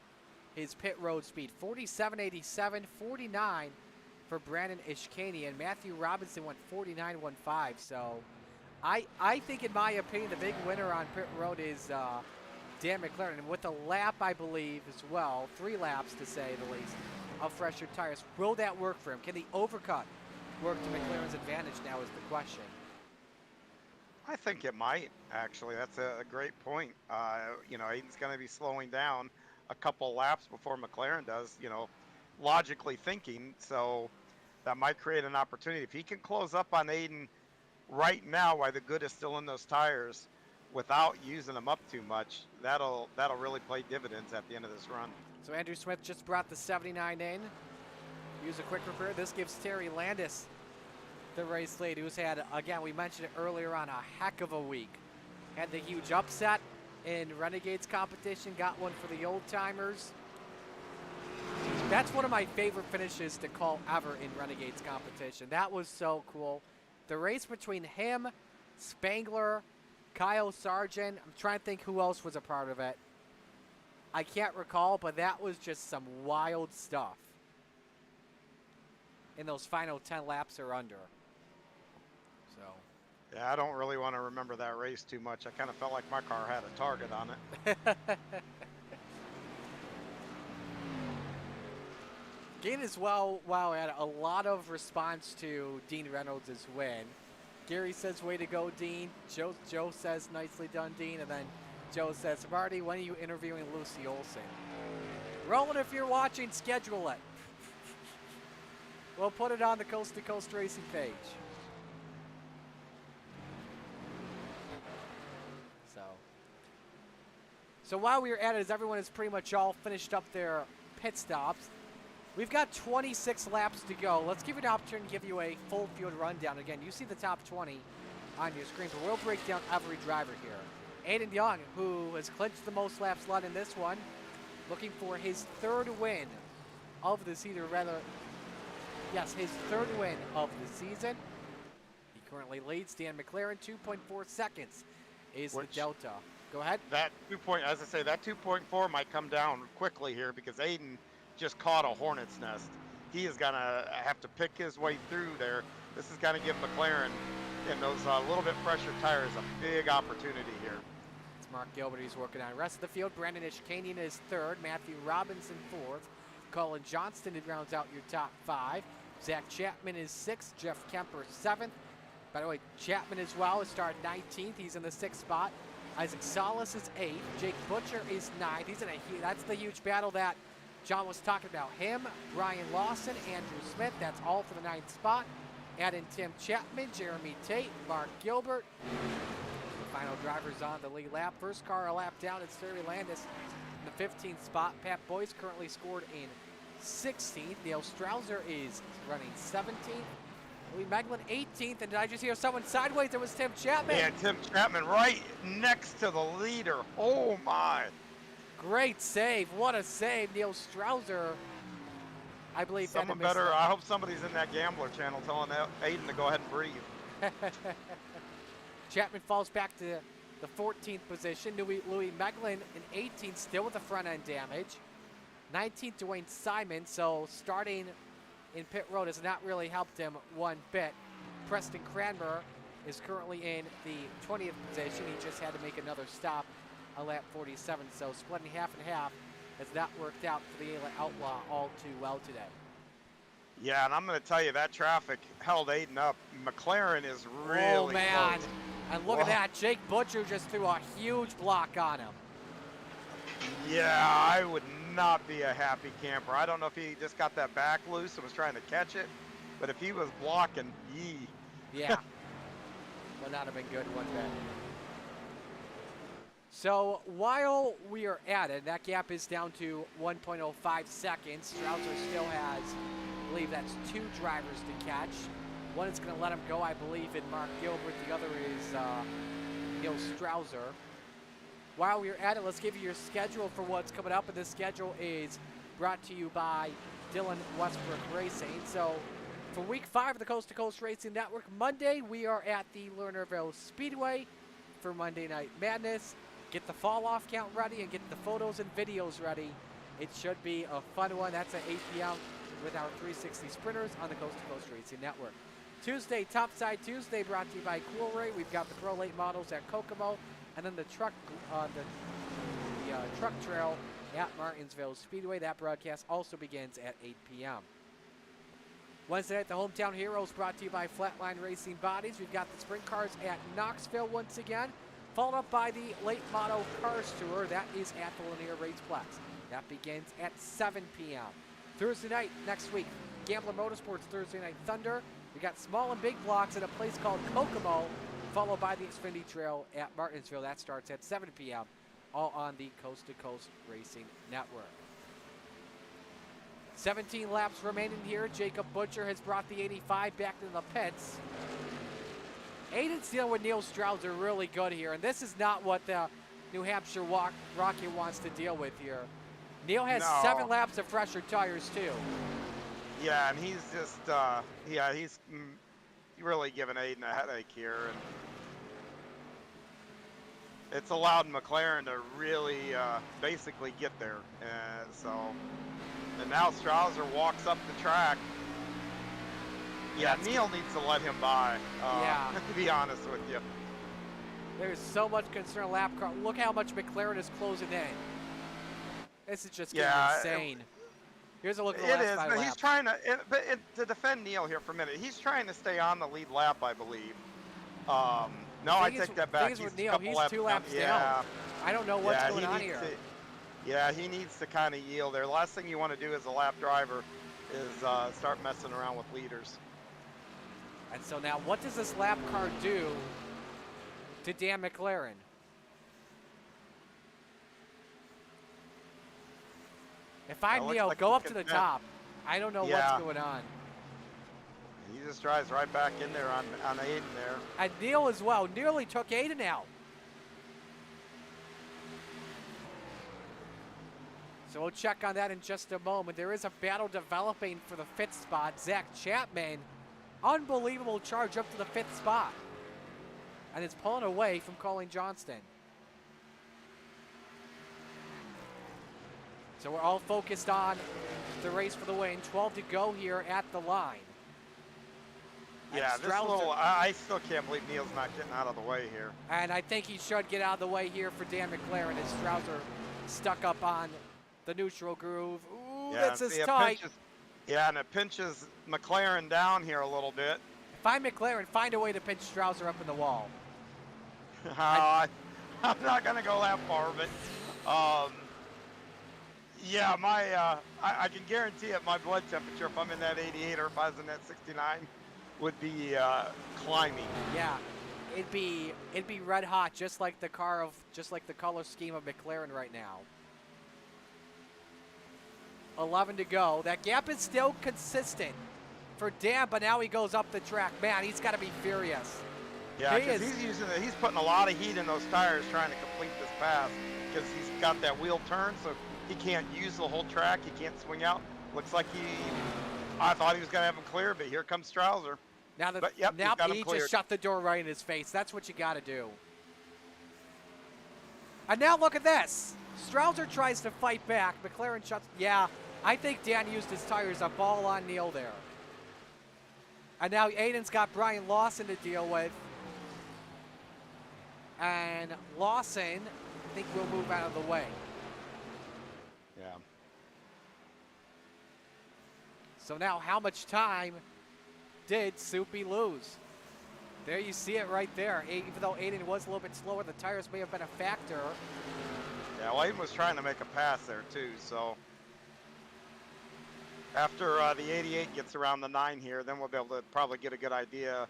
his pit road speed. 47.87, 49 for Brandon Ishkanian. Matthew Robinson went 49.15. So I think, in my opinion, the big winner on pit road is Dan McLaren. And with a lap, I believe, as well, 3 laps to say the least, of fresher tires. Will that work for him? Can the overcut work to McLaren's advantage now is the question. I think it might, actually. That's a great point. Aiden's going to be slowing down a couple laps before McLaren does, logically thinking. So that might create an opportunity. If he can close up on Aiden right now while the good is still in those tires without using them up too much, that'll really play dividends at the end of this run. So Andrew Smith just brought the 79 in. Use a quick repair. This gives Terry Landis the race lead, who's had, again, we mentioned it earlier on, a heck of a week. Had the huge upset in Renegades competition, got one for the old timers. That's one of my favorite finishes to call ever in Renegades competition. That was so cool. The race between him, Spangler, Kyle Sargent, I'm trying to think who else was a part of it. I can't recall, but that was just some wild stuff in those final 10 laps or under. So. Yeah, I don't really want to remember that race too much. I kind of felt like my car had a target on it. Gain as well, wow, had a lot of response to Dean Reynolds' win. Gary says, way to go, Dean. Joe says, nicely done, Dean. And then Joe says, Marty, when are you interviewing Lucy Olson? Roland, if you're watching, schedule it. We'll put it on the Coast to Coast Racing page. So while we were at it, as everyone has pretty much all finished up their pit stops, we've got 26 laps to go. Let's give you an opportunity to give you a full field rundown. Again, you see the top 20 on your screen, but we'll break down every driver here. Aiden Young, who has clinched the most laps led in this one, looking for his 3rd win of the season, his 3rd win of the season. He currently leads. Dan McLaren, 2.4 seconds is the delta. Go ahead. That 2.4 might come down quickly here because Aiden just caught a hornet's nest. He is going to have to pick his way through there. This is going to give McLaren and those little bit fresher tires a big opportunity here. It's Mark Gilbert he's working on. Rest of the field, Brandon Ishkanian is 3rd, Matthew Robinson 4th, Colin Johnston rounds out your top 5. Zach Chapman is 6th, Jeff Kemper 7th. By the way, Chapman as well is started 19th. He's in the 6th spot. Isaac Salas is 8th. Jake Butcher is 9th. That's the huge battle that John was talking about. Him, Brian Lawson, Andrew Smith. That's all for the 9th spot. Add in Tim Chapman, Jeremy Tate, Mark Gilbert. The final drivers on the lead lap. First car a lap down. It's Terry Landis in the 15th spot. Pat Boyce currently scored in 16th. Neil Strauser is running 17th. Louis Meglin 18th, and did I just hear someone sideways? It was Tim Chapman. Yeah, Tim Chapman right next to the leader. Oh, my. Great save. What a save. Neil Strauser, I believe. Someone better. I hope somebody's in that Gambler channel telling Aiden to go ahead and breathe. Chapman falls back to the 14th position. Louis Meglin in 18th, still with the front end damage. 19th, Dwayne Simon. So starting in pit road has not really helped him one bit. Preston Cranmer is currently in the 20th position. He just had to make another stop on lap 47. So splitting half and half has not worked out for the Outlaw all too well today. Yeah, and I'm going to tell you, that traffic held Aiden up. McLaren is really Oh, man. close. And look at that. Jake Butcher just threw a huge block on him. Yeah, I would not be a happy camper. I don't know if he just got that back loose and was trying to catch it, but if he was blocking, yee. Yeah. Would not have been good one bit. So while we are at it, that gap is down to 1.05 seconds. Strauser still has, I believe that's 2 drivers to catch. One is going to let him go, I believe, in Mark Gilbert. The other is Neil Strauser. While we're at it, let's give you your schedule for what's coming up. And this schedule is brought to you by Dylan Westbrook Racing. So for week 5 of the Coast to Coast Racing Network, Monday we are at the Lernerville Speedway for Monday Night Madness. Get the fall off count ready and get the photos and videos ready. It should be a fun one. That's at 8 p.m. with our 360 sprinters on the Coast to Coast Racing Network. Tuesday, Topside Tuesday, brought to you by Coolray. We've got the Pro Late models at Kokomo. And then the truck, the truck trail at Martinsville Speedway. That broadcast also begins at 8 p.m. Wednesday night, the Hometown Heroes brought to you by Flatline Racing Bodies. We've got the sprint cars at Knoxville once again, followed up by the Late Model Cars Tour. That is at the Lanier Raceplex. That begins at 7 p.m. Thursday night next week, Gambler Motorsports Thursday Night Thunder. We got small and big blocks at a place called Kokomo, followed by the Xfinity Trail at Martinsville. That starts at 7 p.m., all on the Coast to Coast Racing Network. 17 laps remaining here. Jacob Butcher has brought the 85 back into the pits. Aiden's dealing with Neil Strauser really good here, and this is not what the New Hampshire Rocky wants to deal with here. Neil has 7 laps of fresher tires, too. Yeah, and he's just, he's really giving Aiden a headache here. And it's allowed McLaren to really basically get there. And now Strauser walks up the track. Yeah, Neil needs to let him by, to be honest with you. There's so much concern lap car. Look how much McLaren is closing in. This is just getting insane. Here's a look at the last 5 laps. He's trying to, to defend Neil here for a minute, he's trying to stay on the lead lap, I believe. No, I take that back. He's with Neil. He's 2 laps down. I don't know what's going on here. He needs to kind of yield there. Last thing you want to do as a lap driver is start messing around with leaders. And so now, what does this lap car do to Dan McLaren? If I'm Neil, go up to the top. I don't know what's going on. He just drives right back in there on Aiden there. And Neil as well. Nearly took Aiden out. So we'll check on that in just a moment. There is a battle developing for the 5th spot. Zach Chapman, unbelievable charge up to the 5th spot. And it's pulling away from Colin Johnston. So we're all focused on the race for the win. 12 to go here at the line. Yeah, I still can't believe Neil's not getting out of the way here. And I think he should get out of the way here for Dan McLaren as Strauser stuck up on the neutral groove. Ooh, this is tight. And it pinches McLaren down here a little bit. If I'm McLaren, find a way to pinch Strauser up in the wall. I'm not going to go that far, but yeah, I can guarantee it, my blood temperature, if I'm in that 88 or if I was in that 69, would be climbing. Yeah, it'd be red hot, just like the color scheme of McLaren right now. 11 to go. That gap is still consistent for Dan, but now he goes up the track. Man, he's got to be furious. Yeah, because he's putting a lot of heat in those tires trying to complete this pass because he's got that wheel turn, so he can't use the whole track. He can't swing out. Looks like I thought he was going to have him clear, but here comes Strauser. Now, he just shut the door right in his face. That's what you got to do. And now look at this. Strauser tries to fight back. McLaren shuts. Yeah, I think Dan used his tires up all on Neil there. And now Aiden's got Brian Lawson to deal with. And Lawson, I think, will move out of the way. Yeah. So now how much time did Soupy lose? There you see it right there. Even though Aiden was a little bit slower, the tires may have been a factor. Yeah, well, Aiden was trying to make a pass there too, so after the 88 gets around the 9 here, then we'll be able to probably get a good idea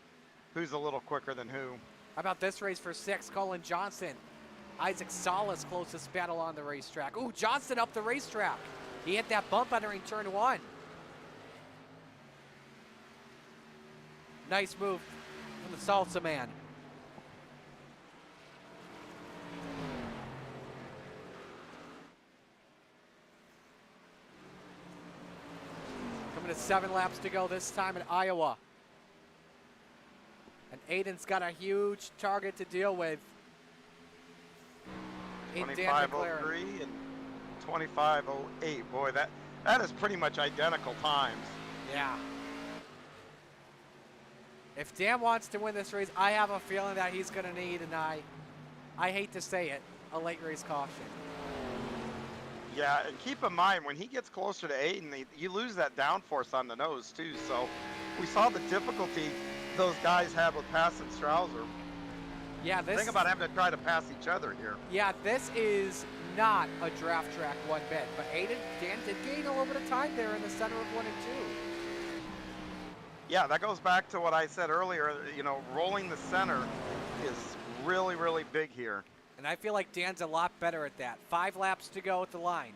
who's a little quicker than who. How about this race for 6? Colin Johnson. Isaac Salas closest battle on the racetrack. Ooh, Johnson up the racetrack. He hit that bump entering turn 1. Nice move from the Salsa man. Coming to 7 laps to go this time in Iowa. And Aiden's got a huge target to deal with. 25:03 and 25:08. Boy, that is pretty much identical times. Yeah. If Dan wants to win this race, I have a feeling that he's going to need, and I hate to say it, a late race caution. Yeah, and keep in mind when he gets closer to Aiden, you lose that downforce on the nose too. So we saw the difficulty those guys had with passing Strouser. Yeah, this. Think about having to try to pass each other here. Yeah, this is not a draft track one bit, but Dan did gain a little bit of time there in the center of 1 and 2. Yeah, that goes back to what I said earlier. You know, rolling the center is really, really big here. And I feel like Dan's a lot better at that. 5 laps to go at the line.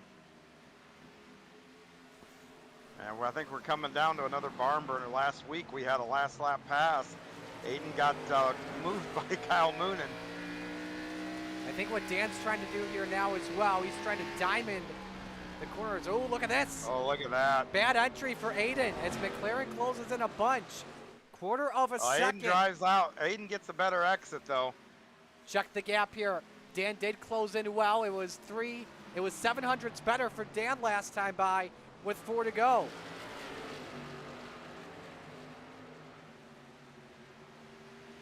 And I think we're coming down to another barn burner. Last week we had a last lap pass. Aiden got moved by Kyle Moonen. I think what Dan's trying to do here now as well, he's trying to diamond the corners. Oh, look at this. Oh, look at that. Bad entry for Aiden as McLaren closes in a bunch. Quarter of a second. Aiden drives out. Aiden gets a better exit, though. Check the gap here. Dan did close in well. It was 700s better for Dan last time by with 4 to go.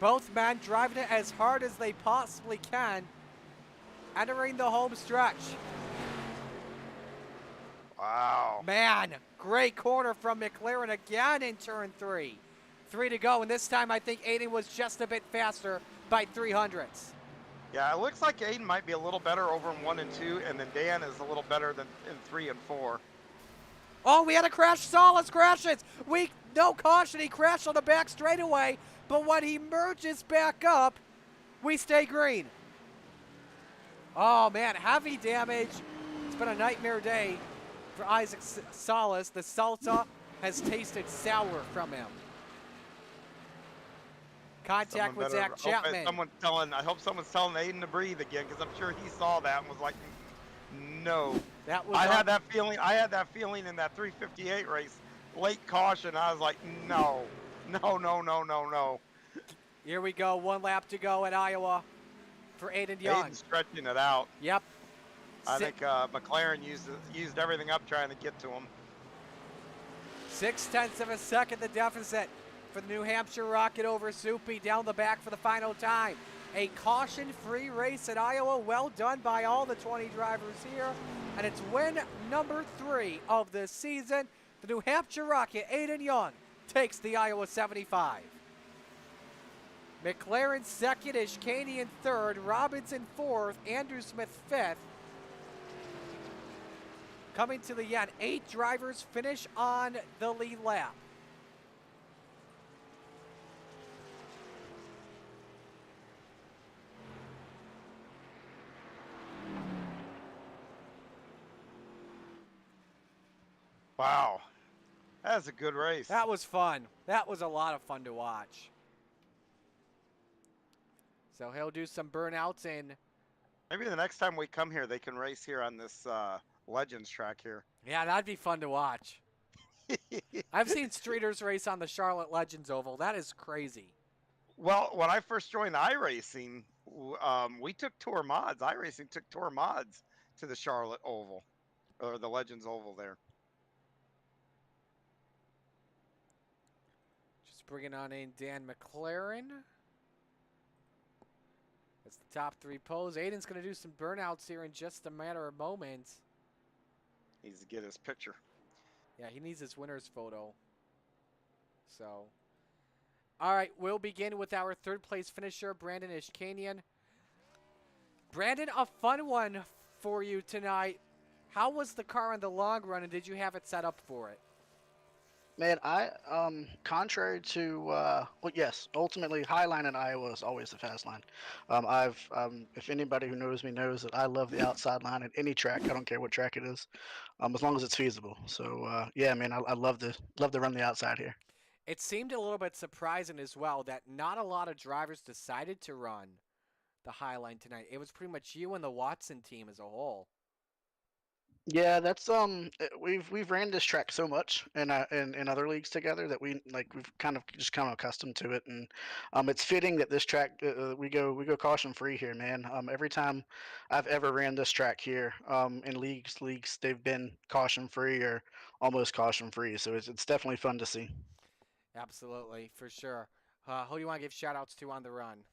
Both men driving it as hard as they possibly can, entering the home stretch. Wow. Man, great corner from McLaren again in turn 3. 3 to go, and this time I think Aiden was just a bit faster by 300ths. Yeah, it looks like Aiden might be a little better over in 1 and 2, and then Dan is a little better than in 3 and 4. Oh, we had a crash. Salas crashes. No caution. He crashed on the back straightaway, but when he merges back up, we stay green. Oh, man, heavy damage. It's been a nightmare day for Isaac Salas. The salsa has tasted sour from him. Contact with Zach Chapman. I hope someone's telling Aiden to breathe again, because I'm sure he saw that and was like, no. I had that feeling in that 358 race. Late caution. I was like, no. Here we go. 1 lap to go at Iowa for Aiden Young. Aiden's stretching it out. Yep. I think McLaren used everything up trying to get to him. 0.6 of a second the deficit for the New Hampshire Rocket over Soupy down the back for the final time. A caution-free race at Iowa. Well done by all the 20 drivers here. And it's win number 3 of the season. The New Hampshire Rocket, Aiden Young, takes the Iowa 75. McLaren second, Ishkanian third, Robinson fourth, Andrew Smith fifth. Coming to the end, 8 drivers finish on the lead lap. Wow. That was a good race. That was fun. That was a lot of fun to watch. So he'll do some burnouts and maybe the next time we come here, they can race here on this Legends track here. yeah, that'd be fun to watch. I've seen streeters race on the Charlotte Legends Oval. That is crazy. Well, when I first joined iRacing, we took Tour Mods. iRacing took Tour Mods to the Charlotte Oval, or the Legends Oval there. Just bringing on in Dan McLaren. That's the top 3 pose. Aiden's going to do some burnouts here in just a matter of moments. Needs to get his picture. Yeah, he needs his winner's photo. So, all right, we'll begin with our 3rd place finisher, Brandon Ishkanian. Brandon, a fun one for you tonight. How was the car in the long run, and did you have it set up for it? Man, contrary to, well, yes, ultimately, Highline in Iowa is always the fast line. If anybody who knows me knows that I love the outside line at any track. I don't care what track it is, as long as it's feasible. So, yeah, man, I love to run the outside here. It seemed a little bit surprising as well that not a lot of drivers decided to run the Highline tonight. It was pretty much you and the Watson team as a whole. Yeah, that's we've ran this track so much in other leagues together that we've kind of accustomed to it, and it's fitting that this track we go caution free here, man. Every time I've ever ran this track here in leagues they've been caution free or almost caution free, so it's definitely fun to see. Absolutely, for sure. Who do you want to give shout outs to on the run?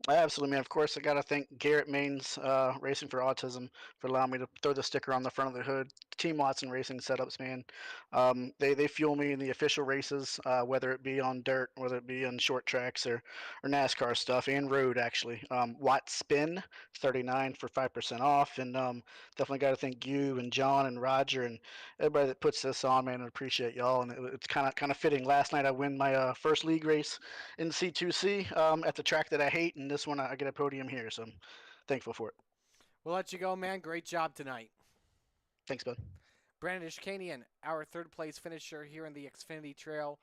Absolutely, man. Of course, I got to thank Garrett Maines Racing for Autism for allowing me to throw the sticker on the front of the hood. Team Watson Racing setups, man. They fuel me in the official races, whether it be on dirt, whether it be on short tracks or NASCAR stuff, and road, actually. Watt Spin 39 for 5% off. And definitely got to thank you and John and Roger and everybody that puts this on, man. I appreciate y'all. And it's kind of fitting. Last night I win my first league race in C2C at the track that I hate, and this one I get a podium here, so I'm thankful for it. We'll let you go, man. Great job tonight. Thanks, bud. Brandon Ishkanian, our third place finisher here in the Xfinity Trail.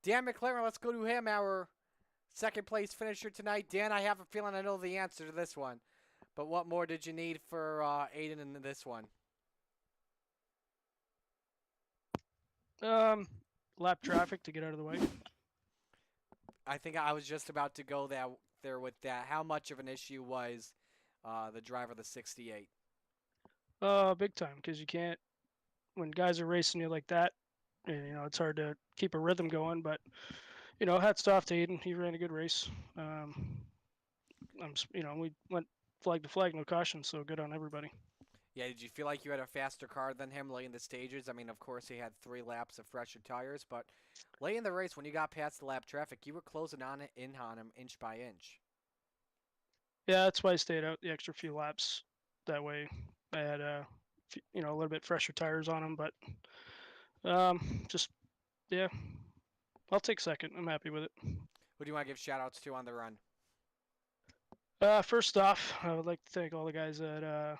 Dan McLaren, let's go to him, our second place finisher tonight. Dan, I have a feeling I know the answer to this one, but what more did you need for Aiden in this one? Lap traffic to get out of the way. I think I was just about to go there with that. How much of an issue was the driver of the 68? Big time, because you can't, when guys are racing you like that, and, it's hard to keep a rhythm going, but, hats off to Aiden. He ran a good race. We went flag to flag, no caution, so good on everybody. Yeah, did you feel like you had a faster car than him late in the stages? I mean, of course, he had 3 laps of fresher tires, but late in the race, when you got past the lap traffic, you were closing in on him inch by inch. Yeah, that's why I stayed out the extra few laps. That way, I had a little bit fresher tires on him, but yeah, I'll take second. I'm happy with it. Who do you want to give shout-outs to on the run? First off, I would like to thank all the guys at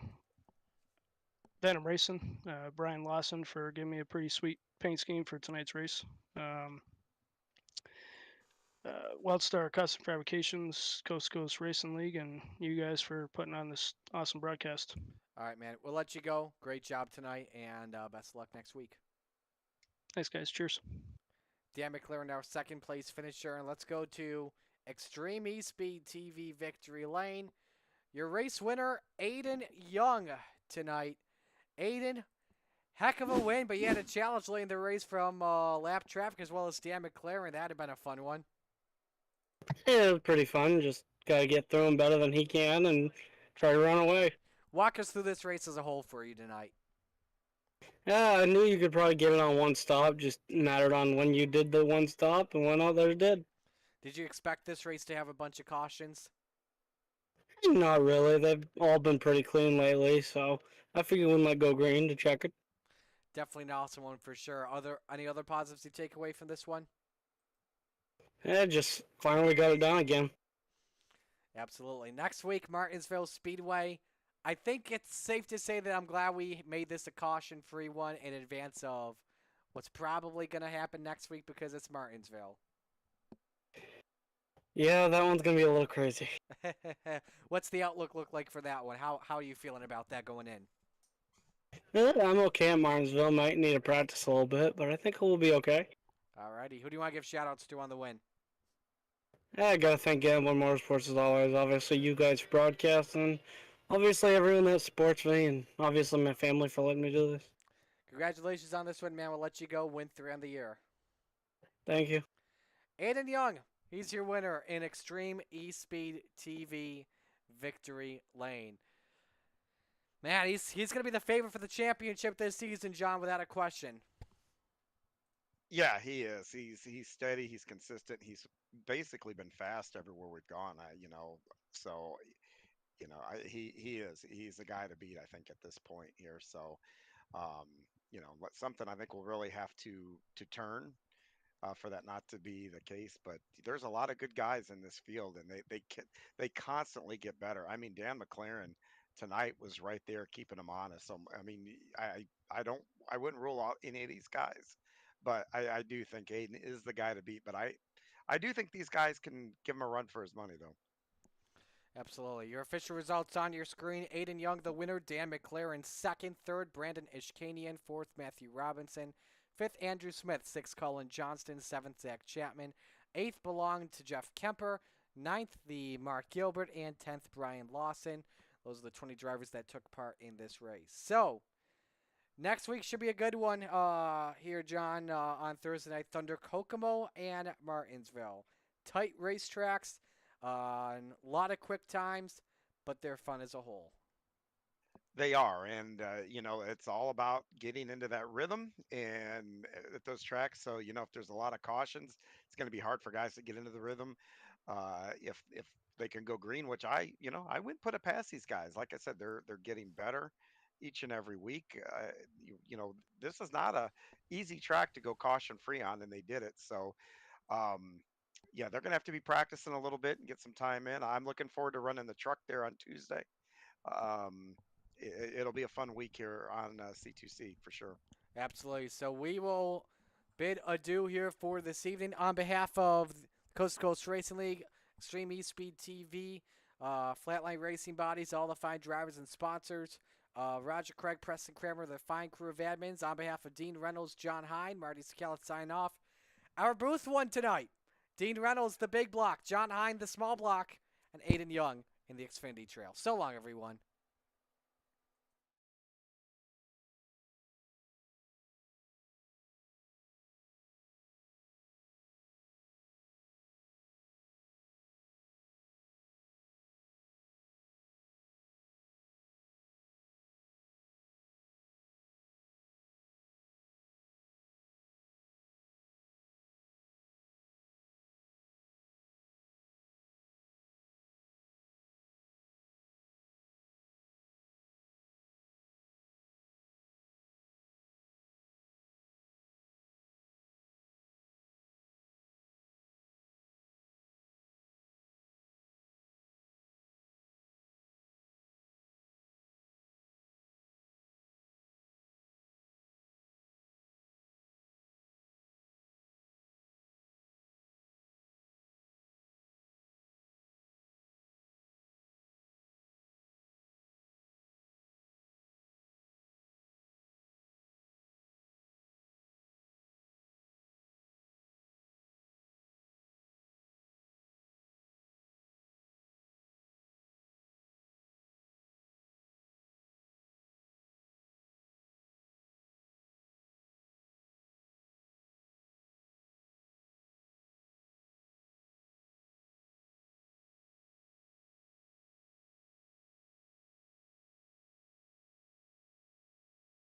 Venom Racing, Brian Lawson for giving me a pretty sweet paint scheme for tonight's race. Wildstar Custom Fabrications, Coast to Coast Racing League, and you guys for putting on this awesome broadcast. All right, man. We'll let you go. Great job tonight, and best of luck next week. Thanks, guys. Cheers. Dan McLaren, our second place finisher, and let's go to Extreme E-Speed TV Victory Lane. Your race winner, Aiden Young, tonight. Aiden, heck of a win, but you had a challenge late in the race from lap traffic as well as Dan McLaren. That had been a fun one. Yeah, it was pretty fun. Just got to get through him better than he can and try to run away. Walk us through this race as a whole for you tonight. Yeah, I knew you could probably get it on one stop. Just mattered on when you did the one stop and when others did. Did you expect this race to have a bunch of cautions? Not really. They've all been pretty clean lately, so I figured we might go green to check it. Definitely an awesome one for sure. Any other positives you take away from this one? Yeah, just finally got it done again. Absolutely. Next week, Martinsville Speedway. I think it's safe to say that I'm glad we made this a caution-free one in advance of what's probably going to happen next week because it's Martinsville. Yeah, that one's going to be a little crazy. What's the outlook look like for that one? How are you feeling about that going in? Yeah, I'm okay at Martinsville. Might need to practice a little bit, but I think we'll be okay. Alrighty. Who do you want to give shout-outs to on the win? Yeah, I got to thank Gambling Motorsports as always. Obviously, you guys for broadcasting. Obviously, everyone that supports me, and obviously my family for letting me do this. Congratulations on this one, man. We'll let you go. Win 3 on the year. Thank you. Aiden Young, he's your winner in Extreme E-Speed TV Victory Lane. Man, he's going to be the favorite for the championship this season, John, without a question. Yeah, he is. He's steady. He's consistent. He's basically been fast everywhere we've gone. So he is. He's the guy to beat. I think at this point here. So, something I think we'll really have to turn for that not to be the case. But there's a lot of good guys in this field, and they constantly get better. I mean, Dan McLaren tonight was right there keeping them honest. So I mean, I wouldn't rule out any of these guys, but I do think Aiden is the guy to beat. But I do think these guys can give him a run for his money though. Absolutely. Your official results on your screen. Aiden Young, the winner. Dan McLaren, second. Third, Brandon Ishkanian. Fourth, Matthew Robinson. Fifth, Andrew Smith. Sixth, Colin Johnston. Seventh, Zach Chapman. Eighth belonged to Jeff Kemper. Ninth, the Mark Gilbert. And 10th, Brian Lawson. Those are the 20 drivers that took part in this race. So, next week should be a good one here, John, on Thursday Night Thunder. Kokomo and Martinsville. Tight racetracks. And a lot of quick times, but they're fun as a whole. They are, and it's all about getting into that rhythm and at those tracks. So if there's a lot of cautions, it's going to be hard for guys to get into the rhythm. If they can go green, which I wouldn't put it past these guys. Like I said, they're getting better each and every week. This is not a easy track to go caution free on, and they did it. So um, yeah, they're going to have to be practicing a little bit and get some time in. I'm looking forward to running the truck there on Tuesday. um, it'll be a fun week here on C2C for sure. Absolutely. So we will bid adieu here for this evening on behalf of Coast to Coast Racing League, Extreme eSpeed TV, Flatline Racing Bodies, all the fine drivers and sponsors. Roger Craig, Preston Kramer, the fine crew of admins. On behalf of Dean Reynolds, John Hine, Marty Scallett sign off. Our booth won tonight. Dean Reynolds, the big block, John Hine, the small block, and Aiden Young in the Xfinity Trail. So long, everyone.